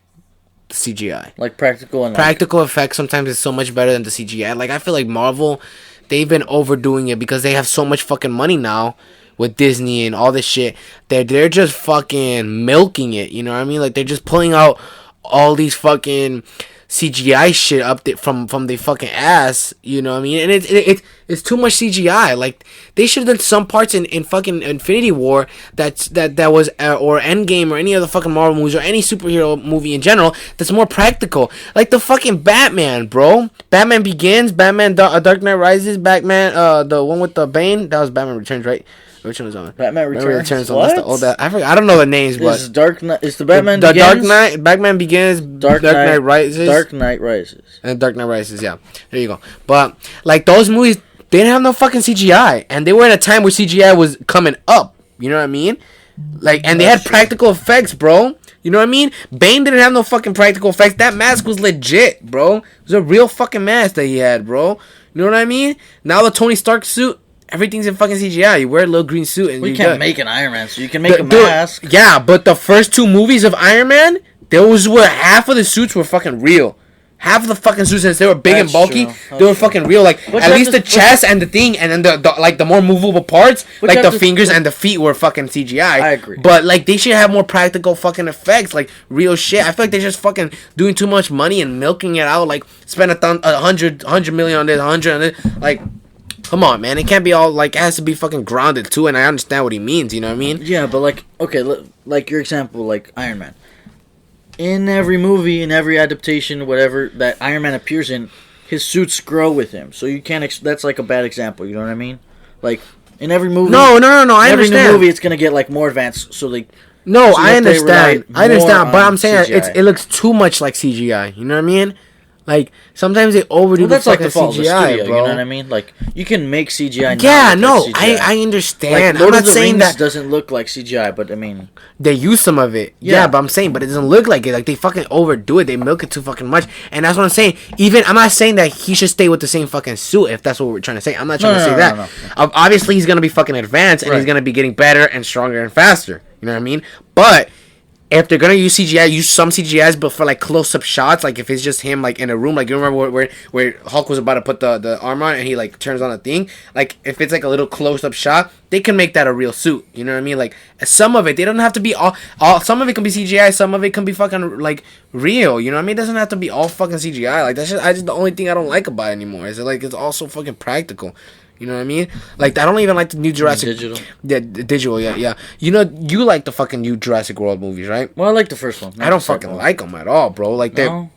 the CGI. Like practical effects sometimes is so much better than the CGI. Like I feel like Marvel, they've been overdoing it because they have so much fucking money now with Disney and all this shit. They're just fucking milking it, you know what I mean? Like they're just pulling out all these fucking CGI shit up from the fucking ass, you know what I mean? And it's too much CGI. Like they should have done some parts in fucking Infinity War that was or Endgame or any other fucking Marvel movies or any superhero movie in general that's more practical. Like the fucking Batman, bro. Batman Begins, Batman Dark Knight Rises, Batman the one with the Bane, that was Batman Returns, right? Which one was on? Batman Returns. What? That's the old, I forgot. I don't know the names, but it's Dark Knight. It's the Batman. The Begins? Dark Knight. Batman Begins. Dark Knight Rises. Dark Knight Rises. And Dark Knight Rises. Yeah, there you go. But like those movies, they didn't have no fucking CGI, and they were in a time where CGI was coming up. You know what I mean? Like, and they had practical effects, bro. You know what I mean? Bane didn't have no fucking practical effects. That mask was legit, bro. It was a real fucking mask that he had, bro. You know what I mean? Now the Tony Stark suit. Everything's in fucking CGI. You wear a little green suit and you can't make an Iron Man, so you can make a mask. Yeah, but the first two movies of Iron Man, those were half of the suits were fucking real. Half of the fucking suits, since they were big and bulky, they were fucking real. Like at least the chest and the thing, and then the more movable parts, like the fingers and the feet, were fucking CGI. I agree. But like they should have more practical fucking effects, like real shit. I feel like they're just fucking doing too much money and milking it out. Like spend $100 million on this, 100 on this, like. Come on, man. It can't be all, like, it has to be fucking grounded, too, and I understand what he means, you know what I mean? Yeah, but, like, okay, like your example, like, Iron Man. In every movie, in every adaptation, whatever, that Iron Man appears in, his suits grow with him. So you can't, that's, like, a bad example, you know what I mean? Like, in every movie... No, I every understand. new movie, it's gonna get, like, more advanced, so, like... No, so I understand, but I'm saying it looks too much like CGI, you know what I mean? Like, sometimes they overdo the fucking CGI, studio, bro. You know what I mean? Like, you can make CGI. Yeah, no, CGI. I understand. Like, I'm not saying that doesn't look like CGI, but I mean, they use some of it. Yeah, but I'm saying, but it doesn't look like it. Like they fucking overdo it. They milk it too fucking much, and that's what I'm saying. I'm not saying that he should stay with the same fucking suit. If that's what we're trying to say, I'm not trying to say that. No. Obviously, he's gonna be fucking advanced, and he's gonna be getting better and stronger and faster. You know what I mean? But if they're gonna use CGI, use some CGIs, but for like close-up shots, like if it's just him like in a room, like you remember where Hulk was about to put the armor on and he like turns on a thing, like if it's like a little close-up shot, they can make that a real suit. You know what I mean? Like some of it, they don't have to be all. Some of it can be CGI, some of it can be fucking like real. You know what I mean? It doesn't have to be all fucking CGI. Like that's just the only thing I don't like about it anymore. Is that like it's also fucking practical. You know what I mean? Like, I don't even like the new Jurassic. Digital. Yeah, digital. Yeah. You know, you like the fucking new Jurassic World movies, right? Well, I like the first one. I don't fucking like them at all, bro. Like No.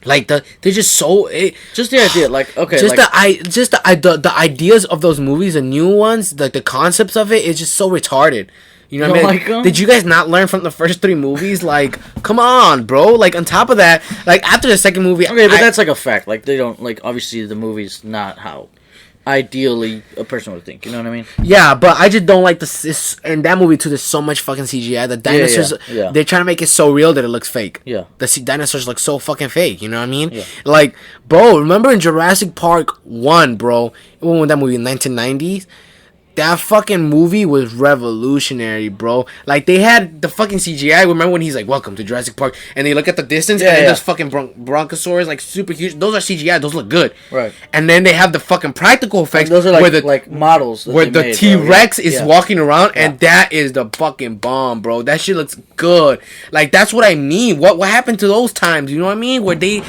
they're just so. Just the idea, like, okay, Just like, the ideas of those movies, the new ones, like the concepts of it, is just so retarded. You know what I mean? like 'em? Did you guys not learn from the first 3 movies? Like, come on, bro. Like, on top of that, like after the second movie, okay, but that's like a fact. Like, they don't, like, obviously the movie's not how ideally a person would think. You know what I mean? yeah, but I just don't like this. In that movie too, there's so much fucking CGI. The dinosaurs, yeah. they're trying to make it so real that it looks fake. Yeah. Dinosaurs look so fucking fake. You know what I mean? Yeah. Like, bro, remember in Jurassic Park 1, bro? When was that movie in 1990s? That fucking movie was revolutionary, bro. Like, they had the fucking CGI. Remember when he's like, "Welcome to Jurassic Park," and they look at the distance, and then there's fucking bronchosaurs, like, super huge. Those are CGI. Those look good. Right. And then they have the fucking practical effects. And those are like, where the, like models. That where they the made, T-Rex is yeah. walking around, and that is the fucking bomb, bro. That shit looks good. Like, that's what I mean. What happened to those times? You know what I mean? Where they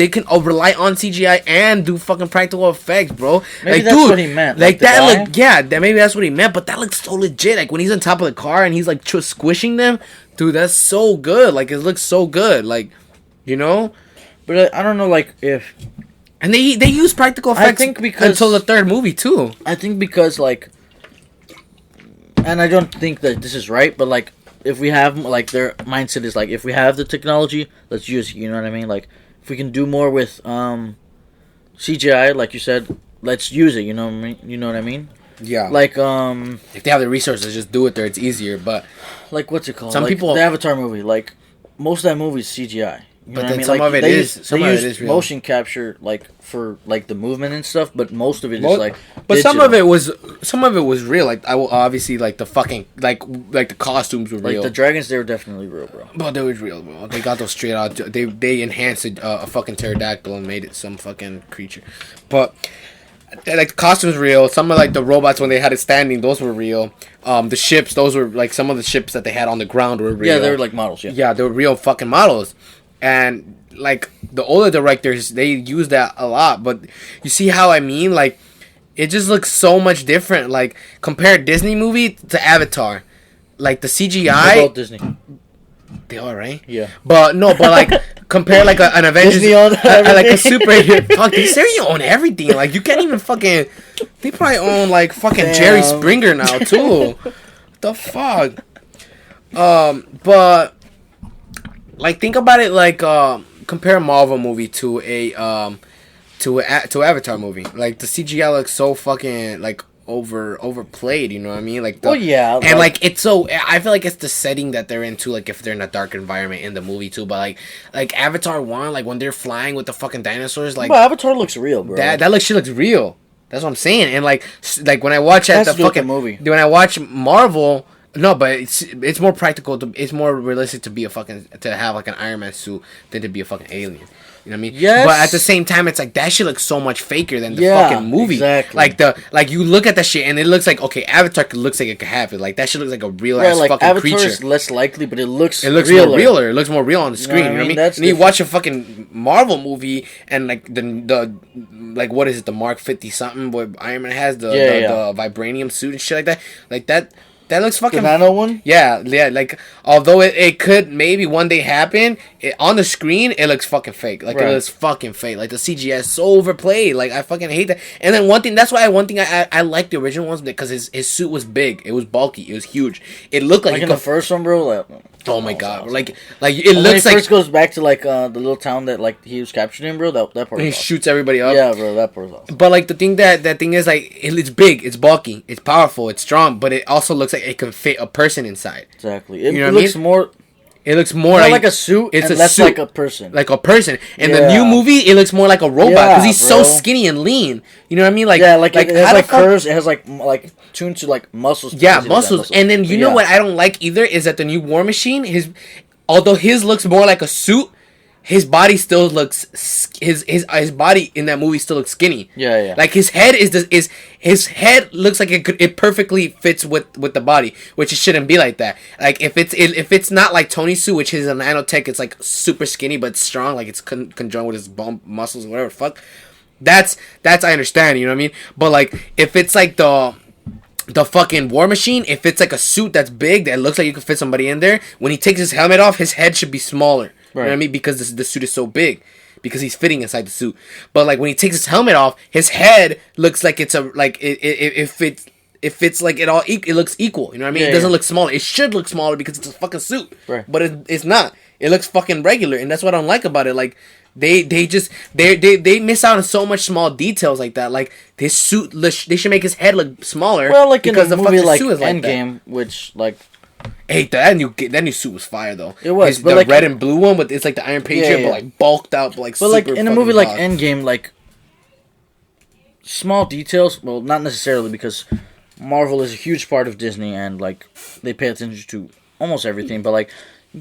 can rely on CGI and do fucking practical effects, bro. Maybe like, that's dude, what he meant. Like, the that guy? look, yeah, maybe that's what he meant. But that looks so legit. Like, when he's on top of the car and he's like squishing them, dude, that's so good. Like, it looks so good. Like, you know. But I don't know, like, if... And they use practical effects I think because... until the third movie, too. I think because, like... And I don't think that this is right, but, like, if we have, like, their mindset is, like, if we have the technology, let's use it, you know what I mean? Like, if we can do more with CGI, like you said, let's use it, you know what I mean? You know what I mean? Yeah. Like, if they have the resources, just do it there. It's easier, but... Like, what's it called? Some like, people... The Avatar movie, like, most of that movie is CGI. You know But what then I mean? some Like, of it they is... use- Some they of use it is real. motion capture, like, for, like, the movement and stuff, but most of it is, like, But some digital. of it was real. Like, I will obviously, like, the fucking... Like the costumes were Like, real. the dragons, they were definitely real, bro. But they was real, bro. They got those straight out... They enhanced a fucking pterodactyl and made it some fucking creature. But... Like, the costumes real. Some of, like, the robots, when they had it standing, those were real. The ships, those were, like, some of the ships that they had on the ground were real. Yeah, they were, like, models, yeah. Yeah, they were real fucking models. And, like, the older directors, they use that a lot. But you see how I mean? Like, it just looks so much different. Like, compare Disney movie to Avatar. Like, the CGI... What about Disney? They are, right? Yeah. But like compare like an Avengers, Disney owns like a everything. superhero. Fuck, they say you own everything. Like, you can't even fucking. They probably own like fucking Damn. Jerry Springer now too. What the fuck? But like, think about it. Like, compare a Marvel movie to to Avatar movie. Like, the CGI looks so fucking like overplayed, you know what I mean? Like, yeah, and like it's so, I feel like it's the setting that they're into, like if they're in a dark environment in the movie too. But like Avatar 1, like when they're flying with the fucking dinosaurs, like but Avatar looks real, bro. that shit looks real. That's what I'm saying. And like when I watch Has at the to do with the fucking movie. when I watch Marvel. No, but it's more practical. It's more realistic to be to have like an Iron Man suit than to be a fucking alien. You know what I mean? Yes. But at the same time, it's like that shit looks so much faker than the Yeah, fucking movie. exactly. Like you look at that shit and it looks like, okay, Avatar looks like it could happen. Like that shit looks like a real Right, ass like fucking Avatar creature. is less likely, but it looks It looks realer. more realer. It looks more real on the You know screen. what I You know what I mean? mean? That's And you different. watch a fucking Marvel movie and like the like, what is it, the Mark 50 something where Iron Man has the vibranium suit and shit like that. Like that looks The fucking nano one? yeah, like, although it could maybe one day happen, on the screen, it looks fucking fake. Like, Right. it looks fucking fake. Like, the CGI is so overplayed. Like, I fucking hate that. And then that's why I like the original ones, because his suit was big. It was bulky. It was huge. It looked like Like it in the could, first one, bro. Like, oh my god. Like it when he looks like first goes back to like the little town that like he was captured in, bro. That part. he Was awesome. shoots everybody up. Yeah, bro. That part was awesome. But like the thing is like it's big, it's bulky, it's powerful, it's strong, but it also looks like it can fit a person inside. Exactly. It, You know it what I looks mean? more It looks more not like a suit. It's and a less suit. like a person. Like a person. In the Yeah. new movie, it looks more like a robot because Yeah, he's so bro. skinny and lean. You know what I mean? Like, yeah, like it has how the like fuck- curves. It has like tuned to like muscles. Yeah, because he does that muscles. And then you know Yeah. what I don't like either is that the new War Machine, although his looks more like a suit, his body still looks his body in that movie still looks skinny. Yeah. Like his head his head looks like it perfectly fits with the body, which it shouldn't be like that. Like if it's not like Tony's suit, which is a nanotech, it's like super skinny but strong, like it's conjoined with his bone muscles, whatever the fuck. That's I understand, you know what I mean? But like if it's like the fucking War Machine, if it's like a suit that's big that looks like you could fit somebody in there, when he takes his helmet off, his head should be smaller. Right. You know what I mean? Because the suit is so big. Because he's fitting inside the suit. But like when he takes his helmet off, his head looks like it's a like if it's like it all it looks equal. You know what I mean? It doesn't look smaller. It should look smaller because it's a fucking suit. Right. But it's not. It looks fucking regular, and that's what I don't like about it. Like they miss out on so much small details like that. Like his suit, they should make his head look smaller. Well, like because in a movie like Endgame, which like. Hey, that new suit was fire though. It was, but the like, red and blue one, but it's like the Iron Patriot, but like bulked out, like. But like in a movie like Endgame, like small details. Well, not necessarily because Marvel is a huge part of Disney, and like they pay attention to almost everything. But like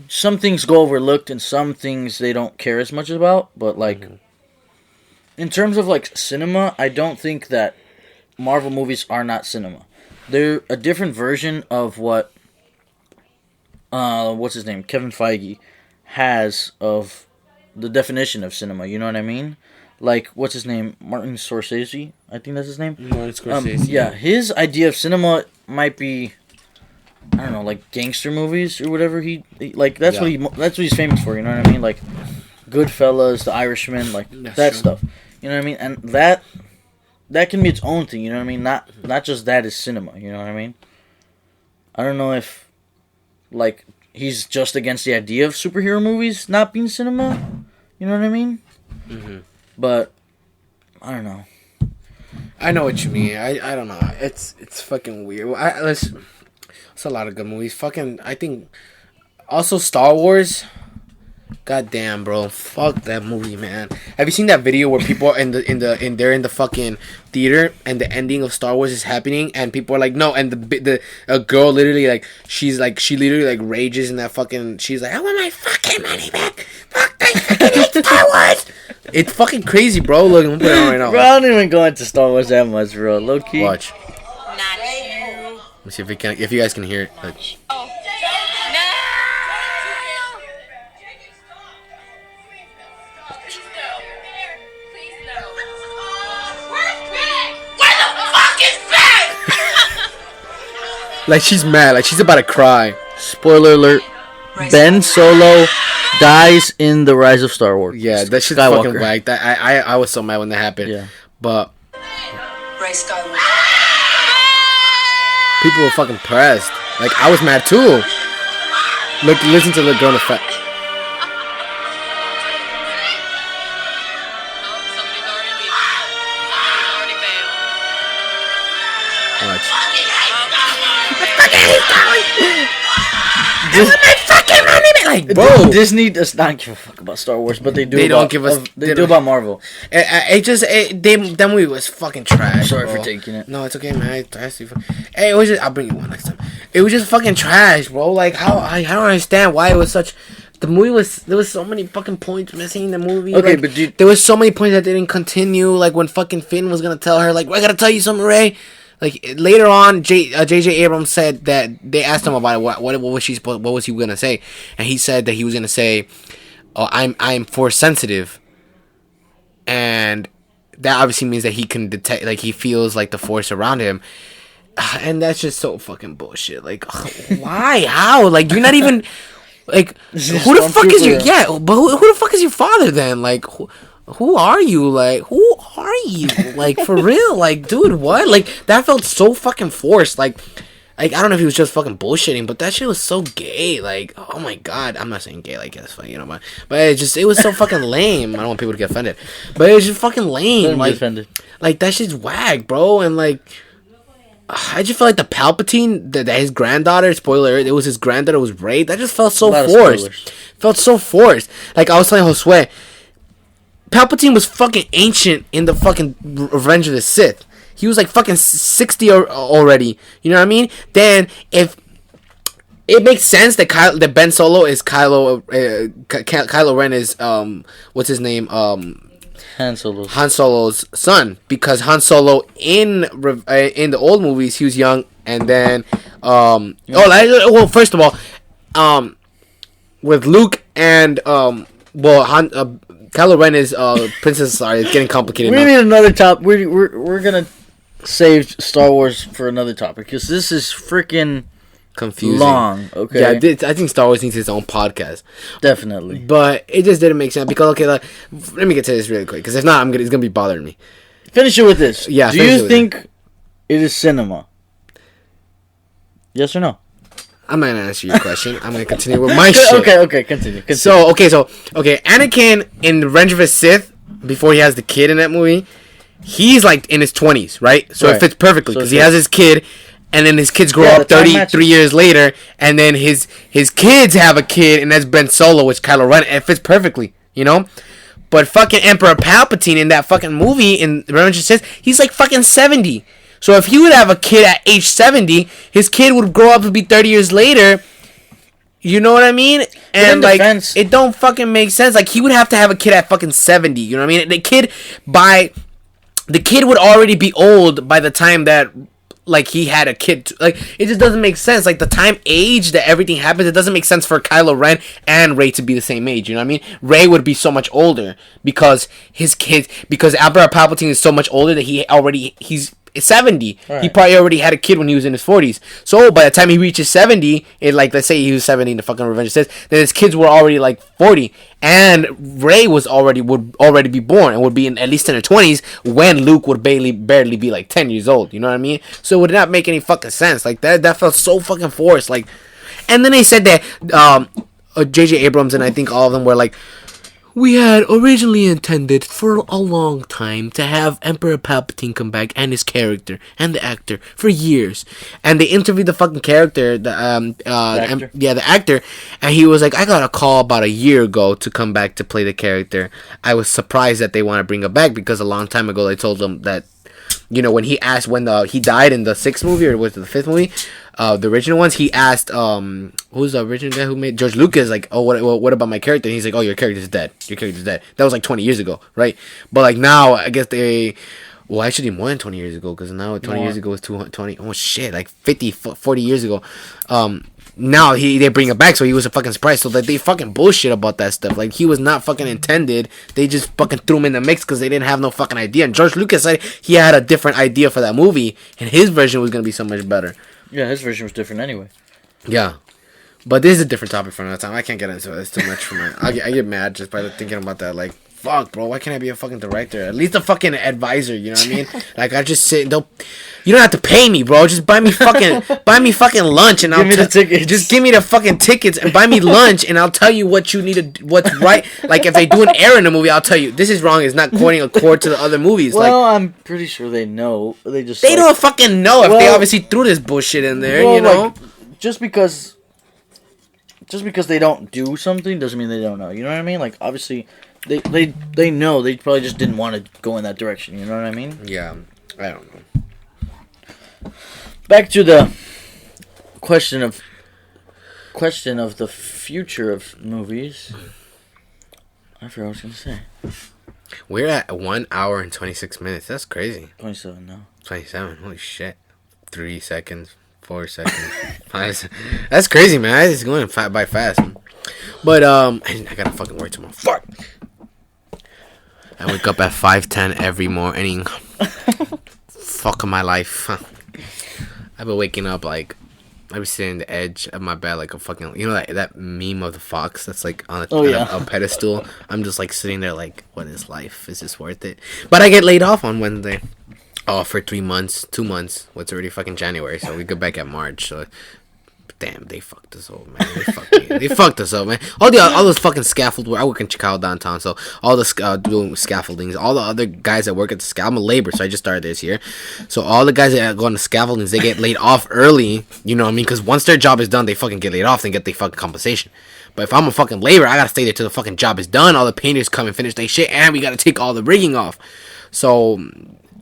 some things go overlooked, and some things they don't care as much about. But like in terms of like cinema, I don't think that Marvel movies are not cinema. They're a different version of what. What's his name? Kevin Feige has of the definition of cinema. You know what I mean? Like, what's his name? Martin Scorsese? I think that's his name. Martin Scorsese. Yeah, his idea of cinema might be, I don't know, like gangster movies or whatever. That's what he's famous for. You know what I mean? Like, Goodfellas, The Irishman, like that stuff. You know what I mean? And that can be its own thing. You know what I mean? Not just that is cinema. You know what I mean? I don't know if. Like, he's just against the idea of superhero movies not being cinema. You know what I mean? Mm-hmm. But, I don't know. I know what you mean. I don't know. It's fucking weird. It's a lot of good movies. Fucking, I think... Also, Star Wars... God damn, bro. Fuck that movie, man. Have you seen that video where people are they're in the fucking theater and the ending of Star Wars is happening and people are like, no, and a girl literally like she literally like rages in that fucking, she's like, I want my fucking money back. Fuck, I fucking hate Star Wars. It's fucking crazy, bro. Look, I'm putting it on right now. Bro, I don't even go into Star Wars that much, bro. Low key. Watch. Not you. Let me see if you guys can hear it. Like, Oh. like she's mad, like she's about to cry. Spoiler alert: Ben Solo dies in The Rise of Star Wars. Yeah, that shit's fucking whack. I was so mad when that happened. Yeah, but people were fucking pressed. Like I was mad too. Listen to the girl in the fact. Like, bro, Disney does not give a fuck about Star Wars, but they do. They don't give us. They do about Marvel. That movie was fucking trash. Sorry bro. for taking it. No, it's okay, man. Hey, it was just. I'll bring you one next time. It was just fucking trash, bro. Like I don't understand why it was such. The movie was. There was so many fucking points missing in the movie. Okay, like, but there was so many points that didn't continue. Like when fucking Finn was gonna tell her, like, I gotta tell you something, Ray. Like later on, J.J. Abrams said that they asked him about it. What was he gonna say? And he said that he was gonna say, "Oh, I'm force sensitive," and that obviously means that he can detect, like he feels like the force around him, and that's just so fucking bullshit. Like, why? How? Like you're not even like who the fuck is your but who the fuck is your father then? Like. Who are you? Like, who are you? Like, for real? Like, dude, what? Like, that felt so fucking forced. Like, I don't know if he was just fucking bullshitting, but that shit was so gay. Like, oh my god. I'm not saying gay like that's funny, you know, but it was so fucking lame. I don't want people to get offended. But it was just fucking lame. Like, that shit's whack, bro. And, like, I just felt like the Palpatine, that his granddaughter, spoiler, it was his granddaughter was raped. That just felt so forced. Felt so forced. Like, I was telling Josue, Palpatine was fucking ancient in the fucking Revenge of the Sith. He was like fucking 60 already. You know what I mean? Then if it makes sense that Ben Solo is Kylo Ren is what's his name Han Solo's son, because Han Solo in the old movies he was young, and then first of all with Luke and Kylo Ren is Princess. Sorry, it's getting complicated We now. need another top. We're gonna save Star Wars for another topic because this is freaking Confusing. long. Okay. Yeah, I think Star Wars needs its own podcast. Definitely. But it just didn't make sense because let me get to this really quick because if not, it's gonna be bothering me. Finish it with this. Yeah, Do finish it you with think it is cinema? Yes or no? I'm not gonna answer your question. I'm gonna continue with my shit. Okay, continue. So Anakin in Revenge of the Sith, before he has the kid in that movie, he's like in his 20s, right? So Right. it fits perfectly So because it he fits. has his kid, and then his kids grow Yeah, up the time 33 matches. years later, and then his kids have a kid, and that's Ben Solo, which Kylo Ren. It fits perfectly, you know. But fucking Emperor Palpatine in that fucking movie in Revenge of the Sith, he's like fucking 70. So if he would have a kid at age 70, his kid would grow up to be 30 years later. You know what I mean? And in like, defense- it don't fucking make sense. Like, he would have to have a kid at fucking 70. You know what I mean? The kid would already be old by the time that, like, he had a kid. Like, it just doesn't make sense. Like, the time age that everything happens, it doesn't make sense for Kylo Ren and Rey to be the same age. You know what I mean? Rey would be so much older because because Emperor Palpatine is so much older that he's 70. Right. He probably already had a kid when he was in his 40s. So by the time he reaches 70, let's say he was 70 in the fucking Revenge of the Sith, then his kids were already like 40, and Rey would already be born and would be at least in her 20s when Luke would barely be like 10 years old. You know what I mean? So it would not make any fucking sense. Like that felt so fucking forced. Like, and then they said that J.J. Abrams and I think all of them were like, we had originally intended for a long time to have Emperor Palpatine come back and his character and the actor for years, and they interviewed the fucking character, the actor, and he was like, I got a call about a year ago to come back to play the character. I was surprised that they want to bring him back because a long time ago they told him that, you know, when he asked when he died in the 6th movie or was it the 5th movie, the original ones, he asked who's the original guy who made George Lucas, like, oh, what about my character? And he's like, oh, your character's dead. That was like 20 years ago, right? But like now, I guess actually more than 20 years ago, because now 20 years ago was 20, oh shit, like 40 years ago. Now they bring it back, so he was a fucking surprise. So that they fucking bullshit about that stuff. Like, he was not fucking intended. They just fucking threw him in the mix because they didn't have no fucking idea. And George Lucas said he had a different idea for that movie, and his version was gonna be so much better. Yeah, his version was different anyway. Yeah, but this is a different topic for another time. I can't get into it. It's too much for me. I get mad just by thinking about that. Like, fuck, bro, why can't I be a fucking director? At least a fucking advisor, you know what I mean? Like, I just sit. You don't have to pay me, bro. Just buy me fucking lunch, and Give me the tickets. Just give me the fucking tickets and buy me lunch, and I'll tell you what you need to, what's right. Like, if they do an error in a movie, I'll tell you this is wrong. It's not quoting a chord to the other movies. Well, like, I'm pretty sure they know. They don't fucking know if they Well, obviously threw this bullshit in there. Well, You know. like, just because they don't do something doesn't mean they don't know. You know what I mean? Like, obviously, they know. They probably just didn't want to go in that direction. You know what I mean? Yeah, I don't know. Back to the question of the future of movies. I forgot what I was gonna say. We're at 1 hour and 26 minutes. That's crazy. 27 now. 27. Holy shit. 3 seconds. 4 seconds. 5 seconds. That's crazy, man. It's going by fast. But I gotta fucking work tomorrow. Fuck. I wake up at 5:10 every morning. Fuck my life. I've been waking up like I was sitting on the edge of my bed like a fucking, you know, that meme of the fox that's like on a pedestal. I'm just like sitting there like, what is life? Is this worth it? But I get laid off on Wednesday. Oh, for 3 months, 2 months. Well, it's already fucking January, so we go back at March. So, damn, they fucked us up, man. They fucked us up, man. All those fucking scaffold work. I work in Chicago downtown, so all the doing scaffoldings. All the other guys that work at the scaffold. I'm a laborer, so I just started this year. So all the guys that go on the scaffoldings, they get laid off early. You know what I mean? Because once their job is done, they fucking get laid off and get their fucking compensation. But if I'm a fucking laborer, I gotta stay there till the fucking job is done. All the painters come and finish their shit, and we gotta take all the rigging off. So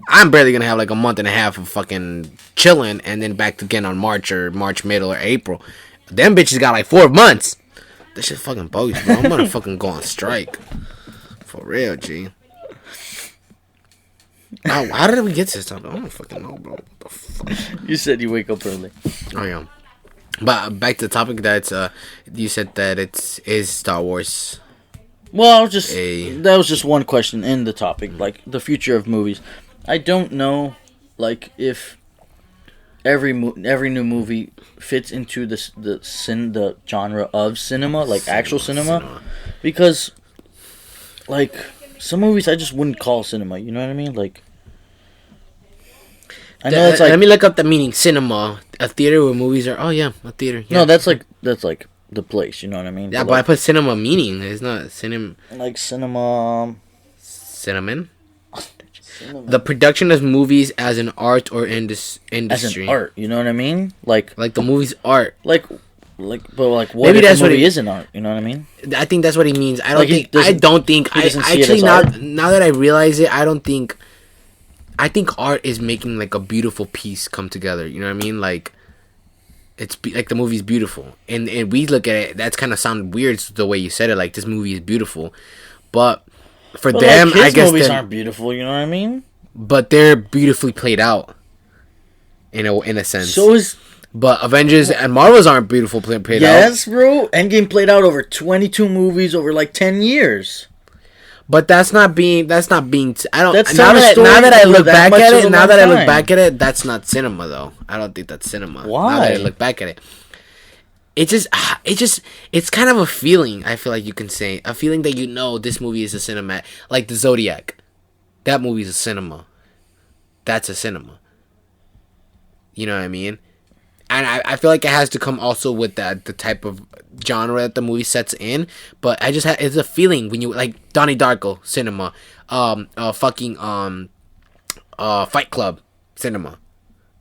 I'm barely gonna have like a month and a half of fucking chilling, and then back again on March middle or April. Them bitches got like 4 months. This shit fucking bogus, bro. I'm gonna fucking go on strike. For real, G. How did we get to this topic? I don't fucking know, bro. What the fuck? You said you wake up early. Oh yeah. But back to the topic that you said that is Star Wars Well, a... that was just one question in the topic, like the future of movies. I don't know, like if every new movie fits into the genre of cinema, like actual cinema, because like some movies I just wouldn't call cinema. You know what I mean? Like, I know it's like, let me look up the meaning. Cinema, a theater where movies are. Oh yeah, a theater. Yeah. No, that's like the place. You know what I mean? Yeah, but I put cinema meaning. It's not cinema. Like cinema. Cinnamon. The production of movies as an art or industry. As an art, you know what I mean? Like the movie's art. But what Maybe if that's a what movie he- is an art? You know what I mean? I think that's what he means. I Like, don't think. he doesn't see it Actually as now art? now that I realize it, I don't think. I think art is making like a beautiful piece come together. You know what I mean? Like, like the movie's beautiful, and we look at it. That's kind of sounded weird the way you said it. Like, this movie is beautiful, but for them, like, his I guess movies they're- aren't beautiful. You know what I mean? but they're beautifully played out. In a sense. So is But Avengers and Marvels aren't beautiful played out. yes, bro. Endgame played out over 22 movies over like 10 years. But that's not being. I don't. That's now telling a that, story now that I for look that back much at of it, a now long that I look time. back at it, that's not cinema though. I don't think that's cinema. Why? Now that I look back at it, it's kind of a feeling. I feel like you can say a feeling that this movie is a cinema, like the Zodiac. That movie is a cinema. That's a cinema. You know what I mean? And I feel like it has to come also with the type of genre that the movie sets in. But it's a feeling when you like Donnie Darko cinema, Fight Club cinema.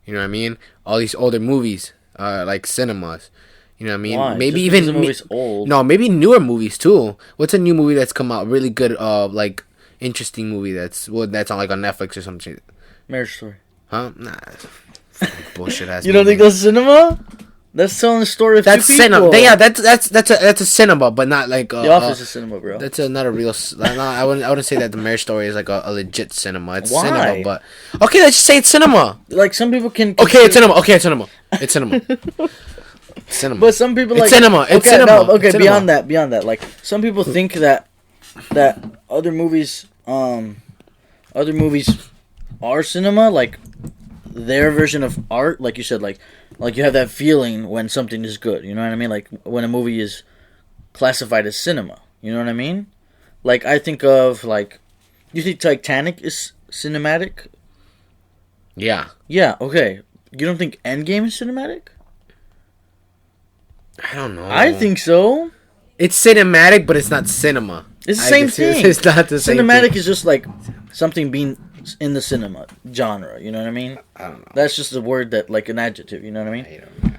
You know what I mean? All these older movies like cinemas. You know what I mean? Why? Maybe Just even because the movie's old. No, maybe newer movies too. What's a new movie that's come out really good? Like interesting movie that's on like on Netflix or something. Marriage Story. Huh? Nah. Bullshit ass. You don't movie. think that's cinema? That's telling the story of That's two people. cinema? Yeah, that's a cinema, but not like The Office is cinema, bro. That's not a real. I wouldn't say that the Marriage Story is like a legit cinema. It's Why? cinema, but okay, let's just say it's cinema. Like some people can. Okay, it's cinema. Okay, it's cinema. It's cinema. Cinema. But some people It's like cinema. It's okay, cinema. No, okay, It's beyond cinema. that, like some people think that other movies are cinema, like their version of art. Like you said, like you have that feeling when something is good. You know what I mean? Like when a movie is classified as cinema. You know what I mean? Like I think of like, you think Titanic is cinematic? Yeah. Yeah. Okay. You don't think Endgame is cinematic? I don't know. I think so. it's cinematic, but it's not cinema. It's the I same guess thing. It's not the same. Cinematic thing. is just like something being in the cinema genre. You know what I mean? I don't know. That's just a word that, like, an adjective. You know what I mean? I don't know.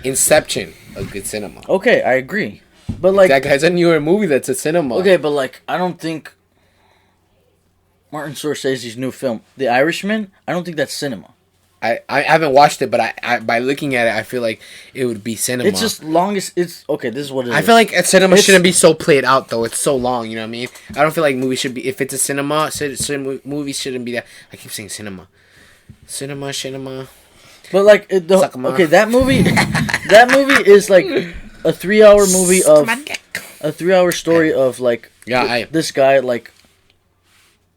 Inception, a good cinema. Okay, I agree. But like, That guy's a newer movie that's a cinema. okay, but like, I don't think Martin Scorsese's new film, The Irishman, I don't think that's cinema. I haven't watched it, but I by looking at it, I feel like it would be cinema. It's just longest. It's okay. This is what it is. I feel like a cinema It's- shouldn't be so played out though. It's so long, you know what I mean? I don't feel like movies should be. If it's a cinema, movies shouldn't be that. I keep saying cinema. Cinema. But like, Suck 'em okay, off. that movie, that movie is like a 3-hour movie of a 3-hour story of like this guy like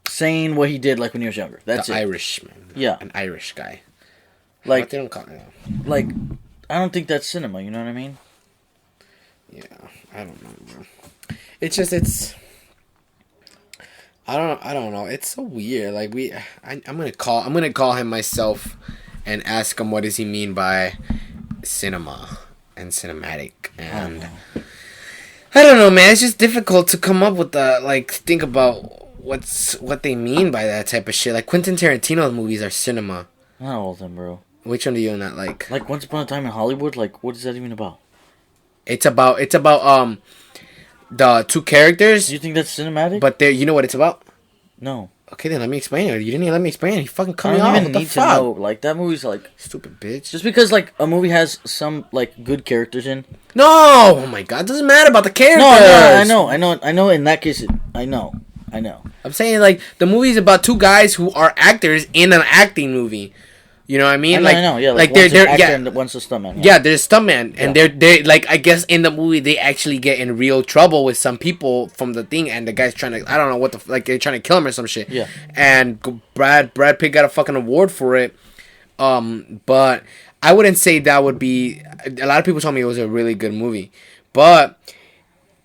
saying what he did like when he was younger. That's the it. Irishman. Yeah. An Irish guy. Like, What they don't call it. like, I don't think that's cinema. You know what I mean? Yeah, I don't know, bro. It's. I don't know. It's so weird. Like I'm gonna call him myself, and ask him what does he mean by cinema and cinematic, and I don't know, man. It's just difficult to come up with think about what they mean by that type of shit. Like Quentin Tarantino's movies are cinema. Not all of them, bro. Which one do you not like? Like Once Upon a Time in Hollywood. Like, what is that even about? It's about the two characters. Do you think that's cinematic? But you know what it's about? no. Okay, then let me explain it. You didn't even let me explain it. You fucking cut I me don't off. even What the need to fuck? know. Like, that movie's like, Stupid bitch. just because like a movie has some like good characters in. No! Oh my god, it doesn't matter about the characters. No, I know. In that case, I know. I'm saying like the movie's about two guys who are actors in an acting movie. You know what I mean? I know. Yeah, like they're they're actor yeah. and one's a stuntman. Yeah, they're stuntmen, and they're like, I guess in the movie they actually get in real trouble with some people from the thing, and the guy's trying to, I don't know what the like, they're trying to kill him or some shit. Yeah. And Brad Pitt got a fucking award for it. But I wouldn't say that would be. A lot of people told me it was a really good movie, but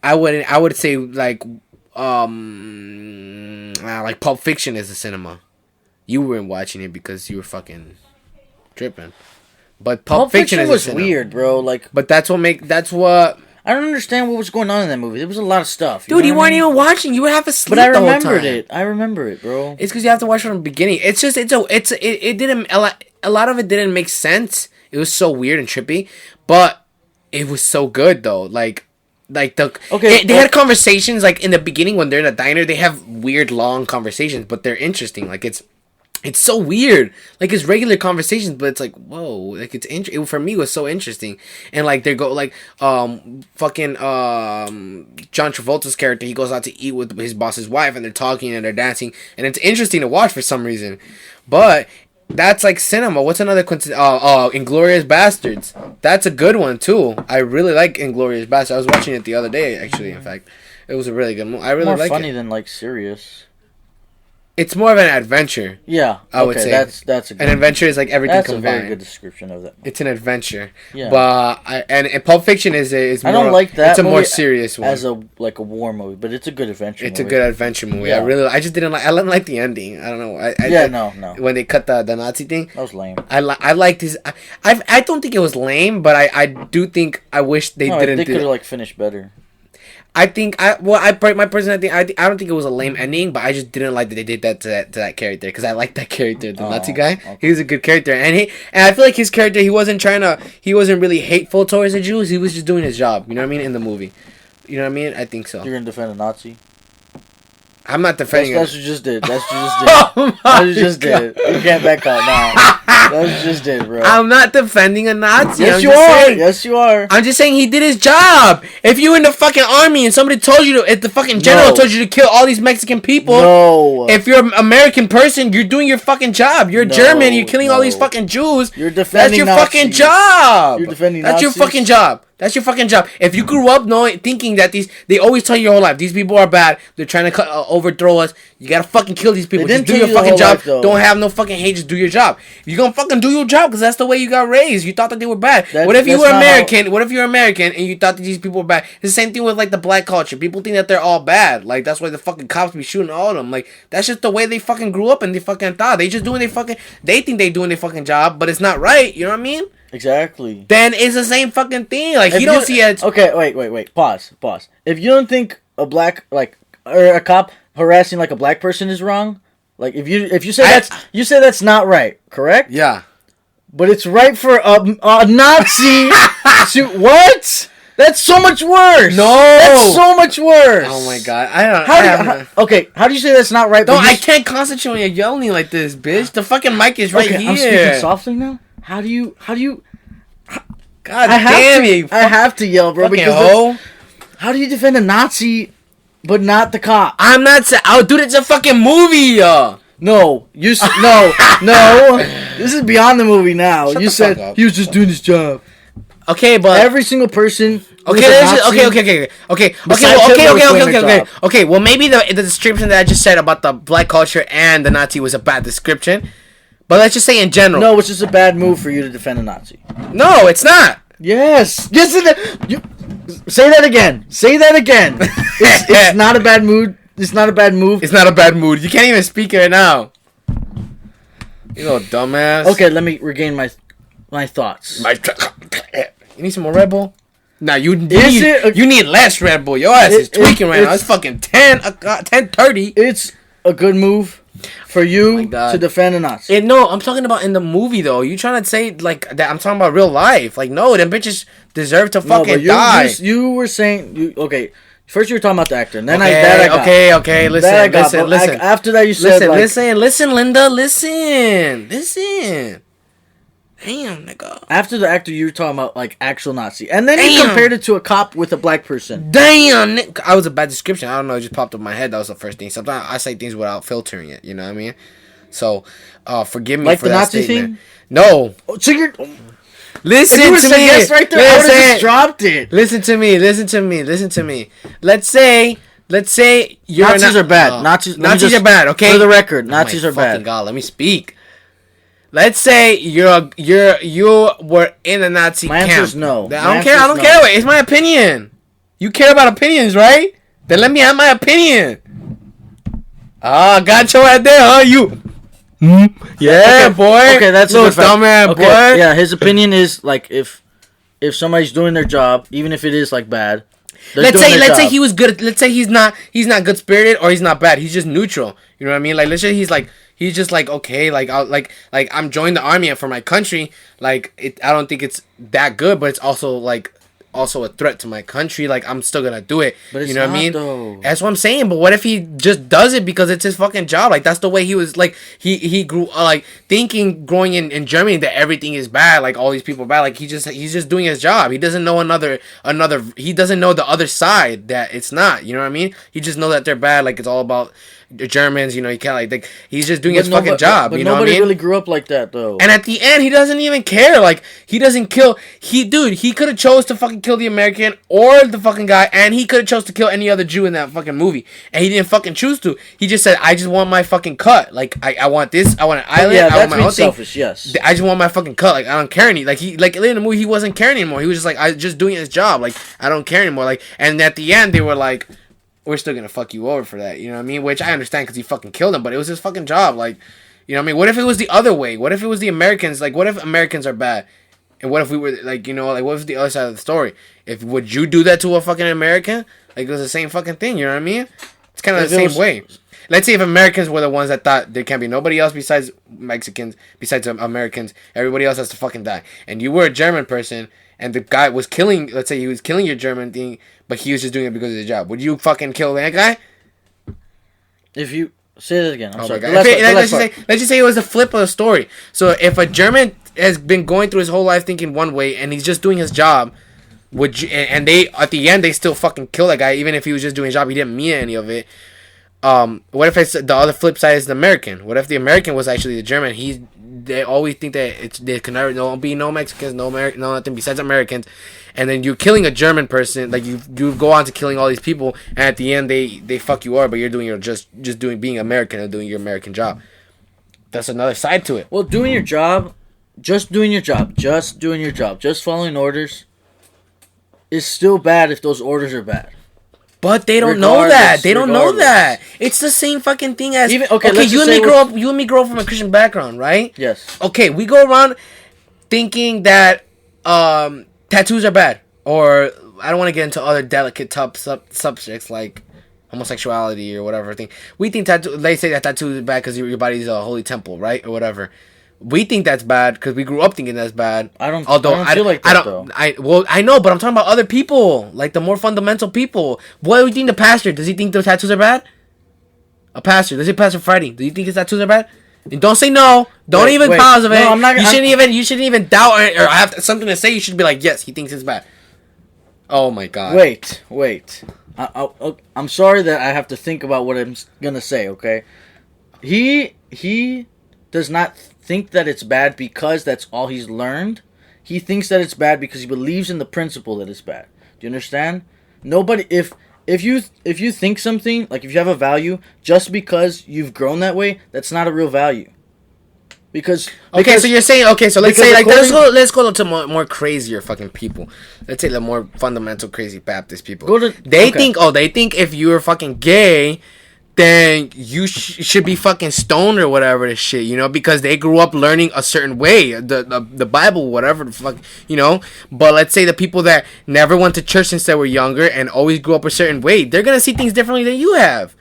I would say like Pulp Fiction is a cinema. You weren't watching it because you were fucking tripping. But Pulp Fiction was weird, bro. Like, but that's what. I don't understand what was going on in that movie. There was a lot of stuff. Dude, you weren't even watching. You would have to sleep. But I the whole remembered time. it. I remember it, bro. It's because you have to watch from the beginning. It didn't. A lot of it didn't make sense. It was so weird and trippy, but it was so good though. Like they had conversations like in the beginning when they're in a diner. They have weird long conversations, but they're interesting. Like it's so weird. Like it's regular conversations, but it's like, whoa. Like it for me was so interesting. And like they go like fucking John Travolta's character, he goes out to eat with his boss's wife, and they're talking and they're dancing, and it's interesting to watch for some reason. But that's like cinema. What's another Inglourious Bastards? That's a good one too. I really like Inglourious Bastards. I was watching it the other day actually. In fact, it was a really good movie. I really like it. More funny than like serious. It's more of an adventure. Yeah, I would say that's a good an adventure is like everything that's combined. That's a very good description of that. It's an adventure. Yeah, but and Pulp Fiction is more, I don't like that. It's a more serious one as a war movie, but it's a good adventure. It's a good adventure movie. Yeah. I didn't like the ending. I don't know. No. When they cut the Nazi thing, that was lame. I liked his. I don't think it was lame, but I do think I wish they didn't. They could have finished better. I think my personal thing. I don't think it was a lame ending, but I just didn't like that they did that to that character because I like that character, the Nazi guy. Okay. He was a good character, and I feel like his character he wasn't really hateful towards the Jews. He was just doing his job. You know what I mean in the movie. You know what I mean? I think so. You're gonna defend a Nazi? I'm not defending. That's what you just did. That's what you just did. You can't back out now. That's what you just did, bro. I'm not defending a Nazi. Yes, you are. Yes, you are. I'm just saying he did his job. If you were in the fucking army and somebody told you if the fucking general told you to kill all these Mexican people, if you're an American person, you're doing your fucking job. You're German. You're killing all these fucking Jews. You're defending That's your fucking job. You're defending That's Nazis. your fucking job. That's your fucking job. If you grew up thinking that they always tell you your whole life, these people are bad, they're trying to overthrow us, you gotta fucking kill these people. Just do your fucking job. Don't have no fucking hate, just do your job. You're gonna fucking do your job because that's the way you got raised. You thought that they were bad. What if you were American? What if you're American and you thought that these people were bad? It's the same thing with like the black culture. People think that they're all bad. Like that's why the fucking cops be shooting all of them. Like that's just the way they fucking grew up and they fucking thought. They just doing they think they doing their fucking job, but it's not right. You know what I mean? Exactly. Then it's the same fucking thing. Like, you don't see it. Okay, wait. Pause. If you don't think a black, or a cop harassing, a black person is wrong, if you say you say that's not right, correct? Yeah. But it's right for a Nazi to, what? That's so much worse. No. That's so much worse. Oh my god. I don't okay, how do you say that's not right? No, I can't concentrate when you're yelling like this, bitch. The fucking mic is right here. I'm speaking softly now? How do you God damn you! I have to yell, bro. Because how do you defend a Nazi, but not the cop? I'm not saying. Oh, dude, it's a fucking movie. No, no. This is beyond the movie now. You said he was just doing his job. Okay, but every single person. Okay. Well, maybe the description that I just said about the black culture and the Nazi was a bad description. But let's just say in general. No, it's just a bad move for you to defend a Nazi. No, it's not. Yes. Yes. Say that again. It's not a bad mood. It's not a bad move. It's not a bad mood. You can't even speak right now. You little dumbass. Okay, let me regain my thoughts. You need some more Red Bull? Nah, you need less Red Bull. Your ass is tweaking right now. It's fucking 10:30. It's a good move for you to defend a Nazi. No, I'm talking about in the movie though. You trying to say like that? I'm talking about real life. Like no, them bitches deserve to fucking die. You were saying okay. First you were talking about the actor, and then okay. Listen. After that you said listen, Linda, listen. Damn, nigga. After the actor, you were talking about actual Nazi, and then you compared it to a cop with a black person. Damn, I was a bad description. I don't know. It just popped up in my head. That was the first thing. Sometimes I say things without filtering it. You know what I mean? So, forgive me Like for the that Nazi statement. thing? No. Oh, so you're... Listen If you to would have said me. yes right there, I would have just Listen. dropped it. Listen to me. Listen to me. Listen to me. Let's say you're Nazis are bad. Nazis are bad. Okay. For the record, Oh Nazis my are bad. fucking God, let me speak. Let's say you were in a Nazi My camp. answer is no. I My don't answer care. I is don't no. care. It's my opinion. You care about opinions, right? Then let me have my opinion. Got your right there, huh? You. Yeah, Okay, boy. Okay, that's a little good fact. dumbass Okay, boy. yeah, his opinion is like if somebody's doing their job, even if it is like bad. Let's say he was good. Let's say he's not good spirited or he's not bad. He's just neutral. You know what I mean? Like let's say he's just like okay, like I'll like I'm joining the army for my country. Like I don't think it's that good, but it's also a threat to my country. Like I'm still gonna do it. But it's you know what I not, mean? though. That's what I'm saying. But what if he just does it because it's his fucking job? Like that's the way he was. Like he grew like thinking growing in Germany that everything is bad. Like all these people are bad. Like he's just doing his job. He doesn't know another. He doesn't know the other side that it's not. You know what I mean? He just know that they're bad. Like it's all about the Germans. You know he can't like he's just doing his fucking job. But you know what I nobody mean? really grew up like that though. And at the end, he doesn't even care. Like, he doesn't kill. He could have chose to fucking kill the American or the fucking guy, and he could have chose to kill any other Jew in that fucking movie. And he didn't fucking choose to. He just said, I just want my fucking cut. Like, I want this. I want an island. Yeah, I want that's my being own thing. selfish, yes. I just want my fucking cut. Like, I don't care any. Like, in the movie, he wasn't caring anymore. He was just like, I just doing his job. Like, I don't care anymore. Like, and at the end, they were like, we're still gonna fuck you over for that. You know what I mean? Which I understand because he fucking killed him, but it was his fucking job. Like, you know what I mean? What if it was the other way? What if it was the Americans? Like, what if Americans are bad? And what if we were, like, you know, like, what if the other side of the story? Would you do that to a fucking American? Like, it was the same fucking thing, you know what I mean? It's kind of the same way. Let's say if Americans were the ones that thought there can't be nobody else besides Mexicans, besides Americans, everybody else has to fucking die. And you were a German person, and the guy was killing, let's say he was killing your German thing, but he was just doing it because of his job. Would you fucking kill that guy? If you... Say that again. I'm sorry. Let's just say it was a flip of the story. So if a German has been going through his whole life thinking one way and he's just doing his job, would you? And they at the end they still fucking kill that guy even if he was just doing his job. He didn't mean any of it. What if it's the other flip side is the American? What if the American was actually the German? They always think that there can never be no Mexicans, no American, no nothing besides Americans, and then you're killing a German person. Like you go on to killing all these people, and at the end they fuck you over, but you're doing your just being American and doing your American job. That's another side to it. Well, doing your job, just following orders is still bad if those orders are bad. But they don't know that. They don't know that. It's the same fucking thing as you and me grow up from a Christian background, right? Yes. Okay, we go around thinking that tattoos are bad, or I don't want to get into other delicate subjects like homosexuality or whatever thing. We think they say that tattoo is bad because your body's a holy temple, right, or whatever. We think that's bad because we grew up thinking that's bad. I don't feel like that, though. I know, but I'm talking about other people, like the more fundamental people. What do you think the pastor? Does he think the tattoos are bad? A pastor. Let's say Pastor Friday. Do you think his tattoos are bad? And don't say no. Don't even pause of it. No, I'm not. You shouldn't even doubt or have something to say. You should be like, yes, he thinks it's bad. Oh my God. Wait. I'm sorry that I have to think about what I'm gonna say. Okay. He does not think that it's bad because that's all he's learned. He thinks that it's bad because he believes in the principle that it's bad. Do you understand? Nobody, if you think something, like if you have a value, just because you've grown that way, that's not a real value. Because so you're saying so let's say like let's go to more crazier fucking people. Let's say the more fundamental crazy Baptist people. They think if you're fucking gay, then you should be fucking stoned or whatever the shit, you know, because they grew up learning a certain way, the Bible, whatever the fuck, you know. But let's say the people that never went to church since they were younger and always grew up a certain way, they're gonna see things differently than you have.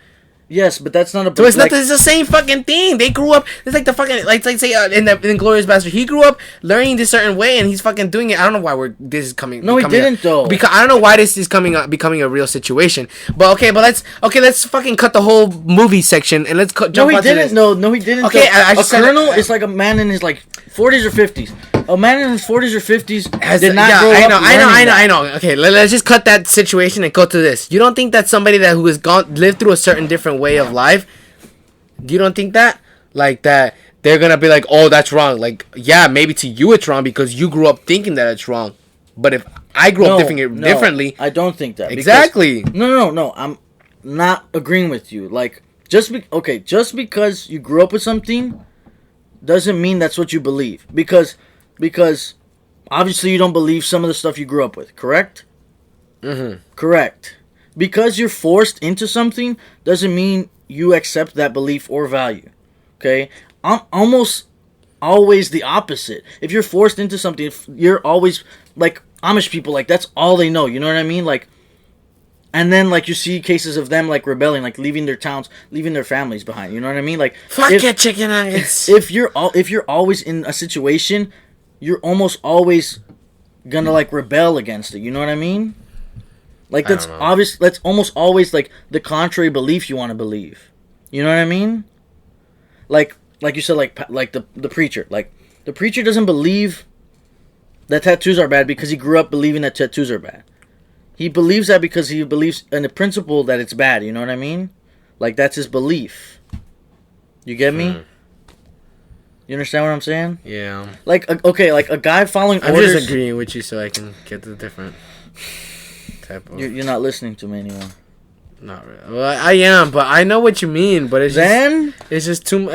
Yes, but that's not a... So it's not. It's the same fucking thing. They grew up. It's like the fucking like say in Glorious Bastard. He grew up learning this certain way, and he's fucking doing it. I don't know why this is coming. No, he didn't though. Because I don't know why this is becoming a real situation. But let's fucking cut the whole movie section and let's jump. No, he didn't. No, he didn't. Okay, a colonel is like a man in his like 40s or 50s. A man in his 40s or 50s did not grow up. I know. Okay, let's just cut that situation and go to this. You don't think that somebody who has lived through a certain different way of life? You don't think that? like that. They're gonna be like, oh, that's wrong. Like, yeah, maybe to you it's wrong because you grew up thinking that it's wrong. But if I grew up differently, I don't think that. Exactly. No. I'm not agreeing with you. Like, just because you grew up with something doesn't mean that's what you believe. Because obviously you don't believe some of the stuff you grew up with. Correct? Mm-hmm. Correct. Because you're forced into something doesn't mean you accept that belief or value. Okay? I'm almost always the opposite. If you're forced into something, you're always like Amish people, like that's all they know. You know what I mean? Like, and then like you see cases of them like rebelling, like leaving their towns, leaving their families behind. You know what I mean? Like, fuck your chicken nuggets. If you're always in a situation, you're almost always gonna like rebel against it. You know what I mean? Like that's obvious. That's almost always like the contrary belief you want to believe. You know what I mean? Like you said, like the preacher. Like the preacher doesn't believe that tattoos are bad because he grew up believing that tattoos are bad. He believes that because he believes in the principle that it's bad. You know what I mean? Like that's his belief. You get me? You understand what I'm saying? Yeah. Like like a guy following orders. I'm just agreeing with you so I can get the different type of. You're not listening to me anymore. Not really. Well, I am, but I know what you mean. But it's just too.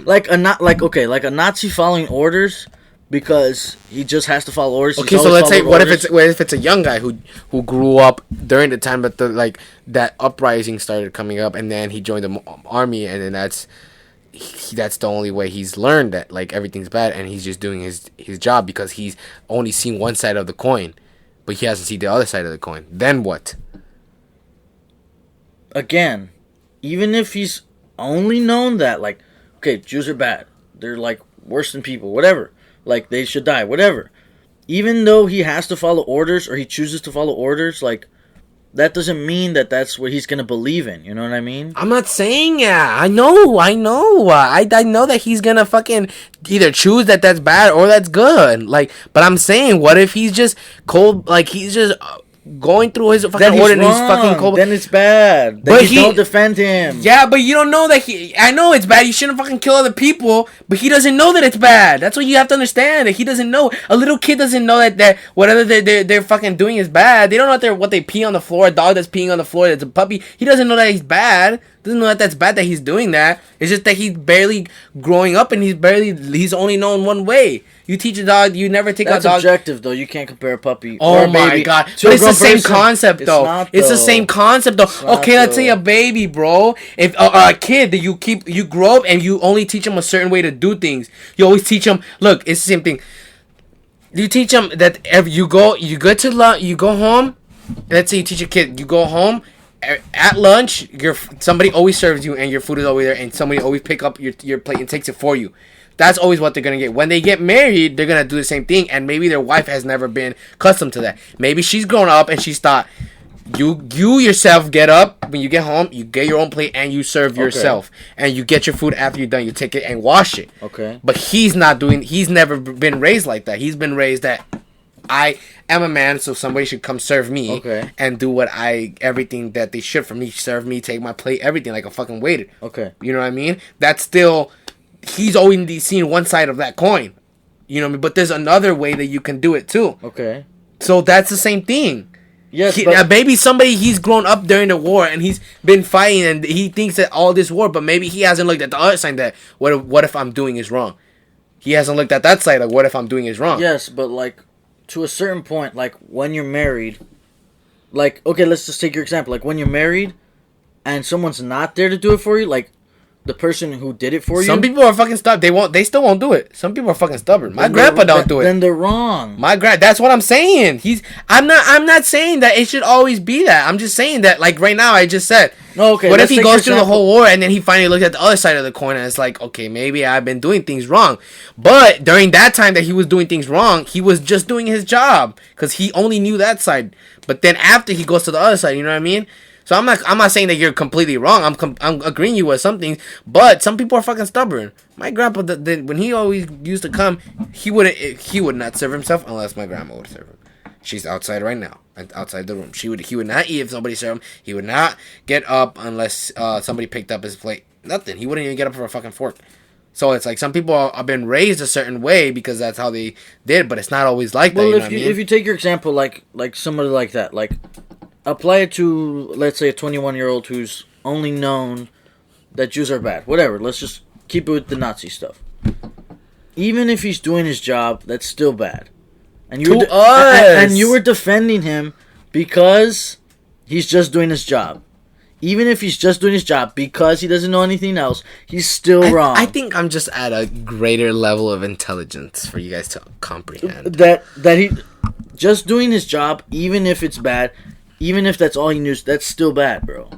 Like a Nazi following orders because he just has to follow orders. Okay, so let's say what if it's a young guy who grew up during the time that that uprising started coming up, and then he joined the army, and then that's the only way he's learned that like everything's bad, and he's just doing his job because he's only seen one side of the coin, but he hasn't seen the other side of the coin. Then what? Again, even if he's only known that, like, okay, Jews are bad. They're, like, worse than people. Whatever. Like, they should die. Whatever. Even though he has to follow orders or he chooses to follow orders, like, that doesn't mean that that's what he's going to believe in. You know what I mean? I'm not saying I know. I know that he's going to fucking either choose that that's bad or that's good. Like, but I'm saying, what if he's just cold, like, he's just going through his fucking order and he's fucking cold. Then it's bad. Then you don't defend him. Yeah, but you don't know that I know it's bad. You shouldn't fucking kill other people, but he doesn't know that it's bad. That's what you have to understand. That he doesn't know. A little kid doesn't know that whatever they're fucking doing is bad. They don't know what they pee on the floor. A dog that's peeing on the floor that's a puppy. He doesn't know that he's bad. Doesn't know that that's bad that he's doing that. It's just that he's barely growing up and he's only known one way. You teach a dog, you never take a dog. That's objective though. You can't compare a puppy. Oh my god! But it's the same concept though. It's the same concept though. Okay, let's say a baby, bro. If a kid that you grow up and you only teach them a certain way to do things. You always teach them. Look, it's the same thing. You teach them that if you go home. Let's say you teach a kid, you go home. At lunch, somebody always serves you and your food is always there, and somebody always pick up your plate and takes it for you. That's always what they're gonna get. When they get married, they're gonna do the same thing, and maybe their wife has never been accustomed to that. Maybe she's grown up and she's thought, you yourself get up when you get home, you get your own plate and you serve yourself, and you get your food after you're done. You take it and wash it. Okay. But he's never been raised like that. He's been raised that I am a man, so somebody should come serve me and do everything that they should for me. Serve me, take my plate, everything like a fucking waiter. Okay. You know what I mean? That's still, he's always seen one side of that coin. You know what I mean? But there's another way that you can do it too. Okay. So that's the same thing. Yes, maybe he's grown up during the war and he's been fighting and he thinks that all this war, but maybe he hasn't looked at the other side that what if I'm doing is wrong. He hasn't looked at that side, like what if I'm doing is wrong. Yes, but like, to a certain point, like when you're married, like, okay, let's just take your example. Like when you're married and someone's not there to do it for you, like the person who did it for you. Some people are fucking stubborn. They still won't do it. Some people are fucking stubborn. My grandpa don't do it. Then they're wrong. That's what I'm saying. I'm not saying that it should always be that. I'm just saying that, like right now I just said. Okay. What if he goes through the whole war and then he finally looked at the other side of the coin and it's like, okay, maybe I've been doing things wrong. But during that time that he was doing things wrong, he was just doing his job because he only knew that side. But then after he goes to the other side, you know what I mean? So I'm not saying that you're completely wrong. I'm agreeing you with some things, but some people are fucking stubborn. My grandpa, when he always used to come, he would not serve himself unless my grandma would serve him. She's outside right now, outside the room. He would not eat if somebody served him. He would not get up unless somebody picked up his plate. Nothing. He wouldn't even get up for a fucking fork. So it's like some people have been raised a certain way because that's how they did, but it's not always like that. Well, You know if if you take your example, like somebody like that, like apply it to, let's say, a 21-year-old who's only known that Jews are bad. Whatever. Let's just keep it with the Nazi stuff. Even if he's doing his job, that's still bad. And you and you were defending him because he's just doing his job. Even if he's just doing his job because he doesn't know anything else, he's still wrong. I think I'm just at a greater level of intelligence for you guys to comprehend. That he just doing his job, even if it's bad, even if that's all he knew, that's still bad, bro.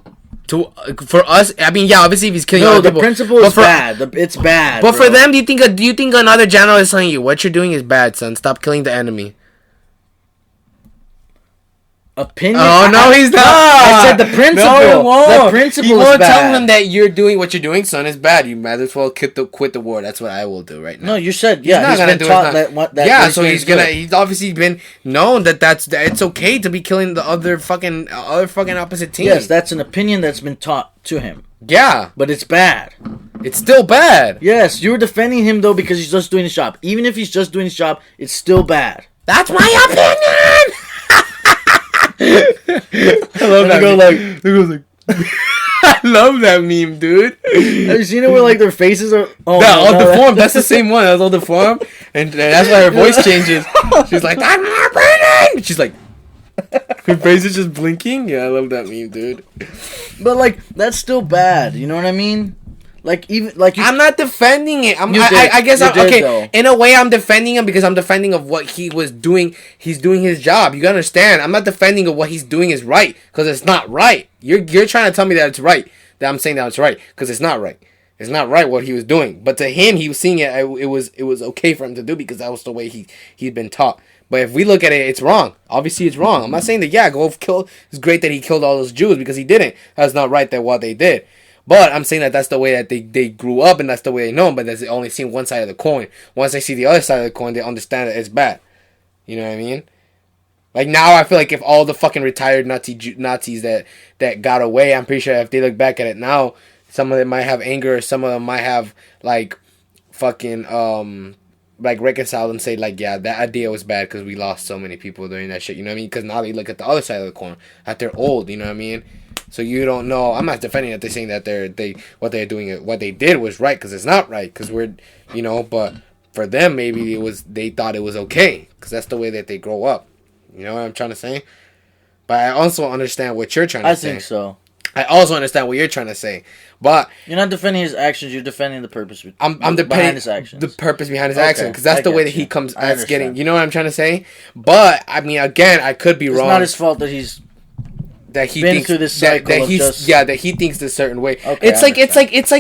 For us, I mean, yeah, obviously if he's killing other people. The principle is bad. It's bad. But bro. for them, do you think another general is telling you what you're doing is bad, son? Stop killing the enemy. Opinion? Oh no, he's not. I said the principle. No, he won't. The principle he won't is bad. tell him that you're doing what you're doing, son, is bad. You might as well quit the war. That's what I will do right now. No, you said he's been taught that. Yeah, so he's obviously been known that it's okay to be killing the other fucking opposite team. Yes, that's an opinion that's been taught to him. Yeah, but it's bad. It's still bad. Yes, you were defending him though because he's just doing his job. Even if he's just doing his job, it's still bad. That's my opinion. I love that. I love that meme, dude. Have you seen it where like their faces are? The form. That's the same one. That's all the form, and that's why her voice changes. She's like, "I'm not burning." She's like, her face is just blinking. Yeah, I love that meme, dude. But like, that's still bad. You know what I mean? Like I'm not defending it. I guess okay. Though. In a way, I'm defending him because I'm defending of what he was doing. He's doing his job. You gotta understand. I'm not defending of what he's doing is right because it's not right. You're trying to tell me that it's right. That I'm saying that it's right because it's not right. It's not right what he was doing. But to him, he was seeing it. It was okay for him to do because that was the way he'd been taught. But if we look at it, it's wrong. Obviously, it's wrong. I'm not saying that go kill. It's great that he killed all those Jews because he didn't. That's not right. That what they did. But I'm saying that's the way that they grew up and that's the way they know him, but they only seen one side of the coin. Once they see the other side of the coin, they understand that it's bad. You know what I mean? Like now I feel like if all the fucking retired Nazis that got away, I'm pretty sure if they look back at it now, some of them might have anger, some of them might have like fucking like reconcile and say like, yeah, that idea was bad because we lost so many people during that shit. You know what I mean? Because now they look at the other side of the coin, that they're old. You know what I mean? So you don't know. I'm not defending that they're saying that what they're doing, what they did was right because it's not right because we're, you know. But for them, maybe they thought it was okay because that's the way that they grow up. You know what I'm trying to say? But I also understand what you're trying to say. I think so. I also understand what you're trying to say, but you're not defending his actions. You're defending the purpose. I'm behind his actions. The purpose behind his actions, because that's the way that he comes as getting. You know what I'm trying to say? But I mean, again, I could be wrong. It's not his fault that he thinks through this cycle that he thinks this certain way. Okay, it's like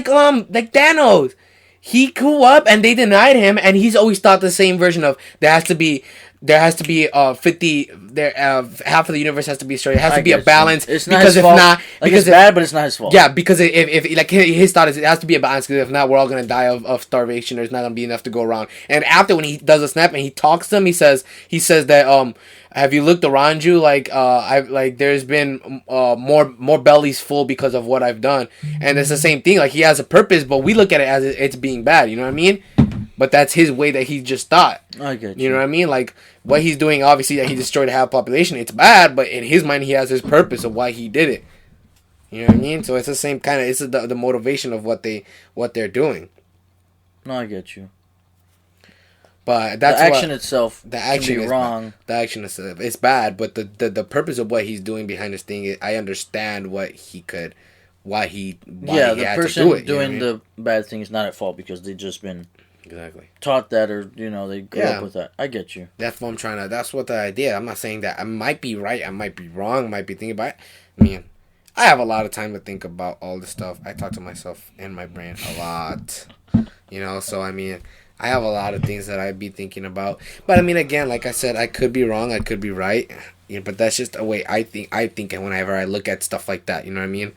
Thanos. He grew up and they denied him, and he's always thought the same version of there has to be 50 there half of the universe has to be destroyed. It has to be a balance. It's not because his fault. It's bad, but it's not his fault. Yeah, because if like his thought is it has to be a balance because if not we're all gonna die of starvation. There's not gonna be enough to go around. And after when he does a snap and he talks to them, he says that have you looked around you there's been more bellies full because of what I've done. And it's the same thing. Like he has a purpose, but we look at it as it's being bad. You know what I mean? But that's his way that he just thought. I get you. You know what I mean? Like, what he's doing, obviously, that he destroyed half the population, it's bad, but in his mind, he has his purpose of why he did it. You know what I mean? So it's the same kind of, it's the motivation of what they're doing. No, I get you. But that's the action itself the action can be wrong. The action is it's bad, but the purpose of what he's doing behind this thing, I understand why he had the person to do it, doing the bad thing is not at fault because they've just been exactly taught that, or they grew up with that. I get you. That's what I'm trying to. That's what the idea. I'm not saying that I might be right. I might be wrong. I might be thinking about it. I mean, I have a lot of time to think about all this stuff. I talk to myself in my brain a lot. So I mean, I have a lot of things that I'd be thinking about. But I mean, again, like I said, I could be wrong. I could be right. But that's just a way I think. Whenever I look at stuff like that, you know what I mean?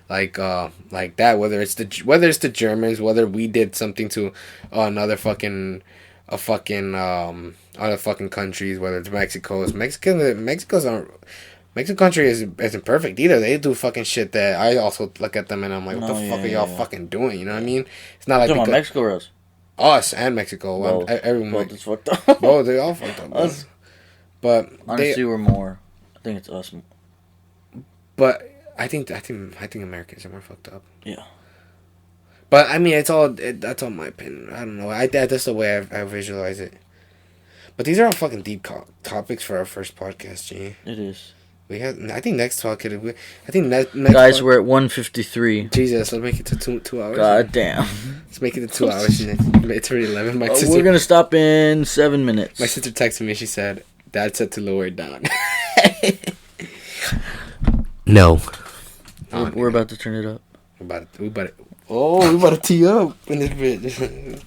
Like that, whether it's the Germans, whether we did something to other fucking countries, whether it's Mexican country isn't perfect either. They do fucking shit that I also look at them and I'm like, what the fuck are y'all fucking doing? You know what I mean? It's not like Mexico or us? Us and Mexico. Both. Everyone. Both is fucked up. Both, they all fucked up. Us. But Honestly, we're more. I think it's us. But I think Americans are more fucked up. Yeah. But I mean, that's all my opinion. I don't know. That's the way I visualize it. But these are all fucking deep topics for our first podcast, G. It is. We have. I think next talk could. I think next. Guys, we're at 1:53. Jesus, let's make it to 2 hours. God damn. Let's make it to 2 hours. It's already 11. We're gonna stop in 7 minutes. My sister texted me. She said, "Dad said to lower it down." No. We're about to turn it up. We about to tee up in this bitch.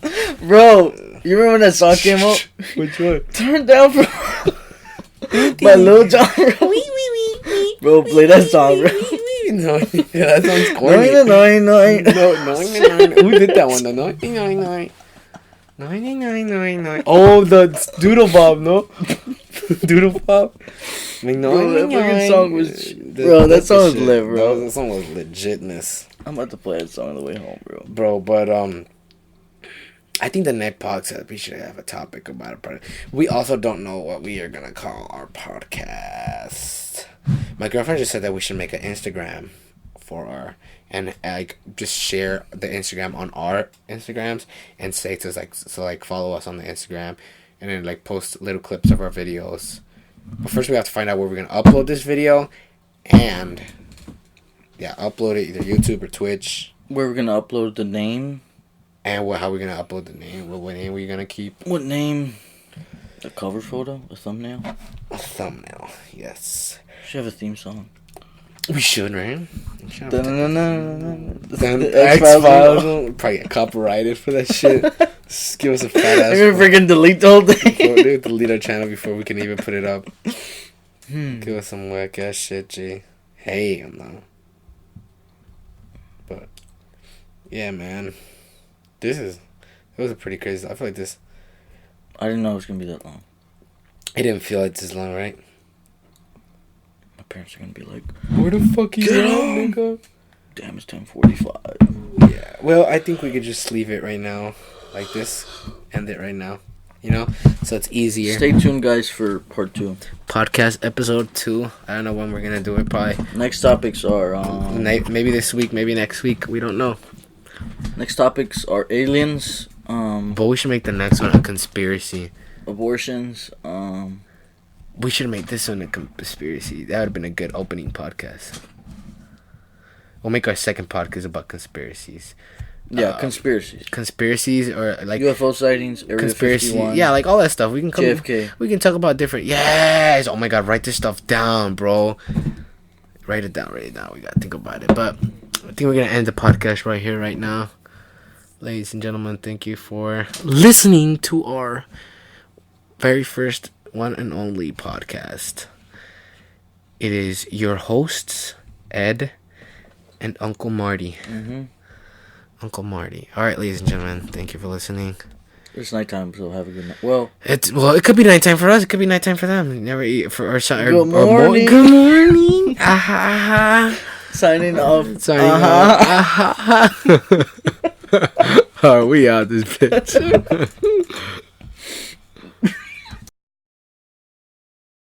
Bro, you remember when that song came out? Which one? Turn down for by Lil Jon, bro. Bro, play that song, bro. No, yeah, that sounds corny. No. Who did that one? The 99. Oh, the Doodle Bob, no? Doodle Bob? Bro, that fucking song was... Bro, that song was lit, bro. That song was legitness. I'm about to play that song on the way home, bro. Bro, but, I think the next podcast, we should have a topic about it. We also don't know what we are going to call our podcast. My girlfriend just said that we should make an Instagram for our... And, like, just share the Instagram on our Instagrams and say to us, like, follow us on the Instagram. And then, like, post little clips of our videos. But first we have to find out where we're going to upload this video. And, yeah, upload it either YouTube or Twitch. Where we're going to upload the name. And how we're going to upload the name. What name we're going to keep. What name? A cover photo? A thumbnail? A thumbnail, yes. Should have a theme song. We should, right? The X-Files. Probably get copyrighted for that shit. Just give us a fat ass. I'm gonna freaking delete the whole thing. They delete our channel before we can even put it up. Give us some whack ass shit, G. Hey, I'm not. But yeah, man. It was a pretty crazy. I feel like this. I didn't know it was gonna be that long. It didn't feel like this long, right? My parents are gonna be like, "Where the fuck you get at, on, nigga?" Damn, it's 10:45. Yeah. Well, I think we could just leave it right now, like this. End it right now. You know, so it's easier. Stay tuned, guys, for part 2. Podcast episode 2. I don't know when we're gonna do it. Probably Next topics are maybe this week, maybe next week. We don't know. Next topics are aliens. But we should make the next one a conspiracy. Abortions. We should make this one a conspiracy. That would have been a good opening podcast. We'll make our second podcast about conspiracies. Yeah, conspiracies. Conspiracies or like UFO sightings, Area conspiracy. 51. Yeah, like all that stuff. We can come. JFK. We can talk about different. Yes. Oh my God, write this stuff down, bro. Write it down. We gotta think about it. But I think we're gonna end the podcast right here, right now. Ladies and gentlemen, thank you for listening to our very first one and only podcast. It is your hosts, Ed and Uncle Marty. Mm-hmm. Uncle Marty. All right, ladies and gentlemen, thank you for listening. It's nighttime, so have a good night. Well, it could be nighttime for us. It could be nighttime for them. You never eat for our son. Good morning. Good morning. Aha. signing off. Signing off. Aha. Oh, we out this bitch.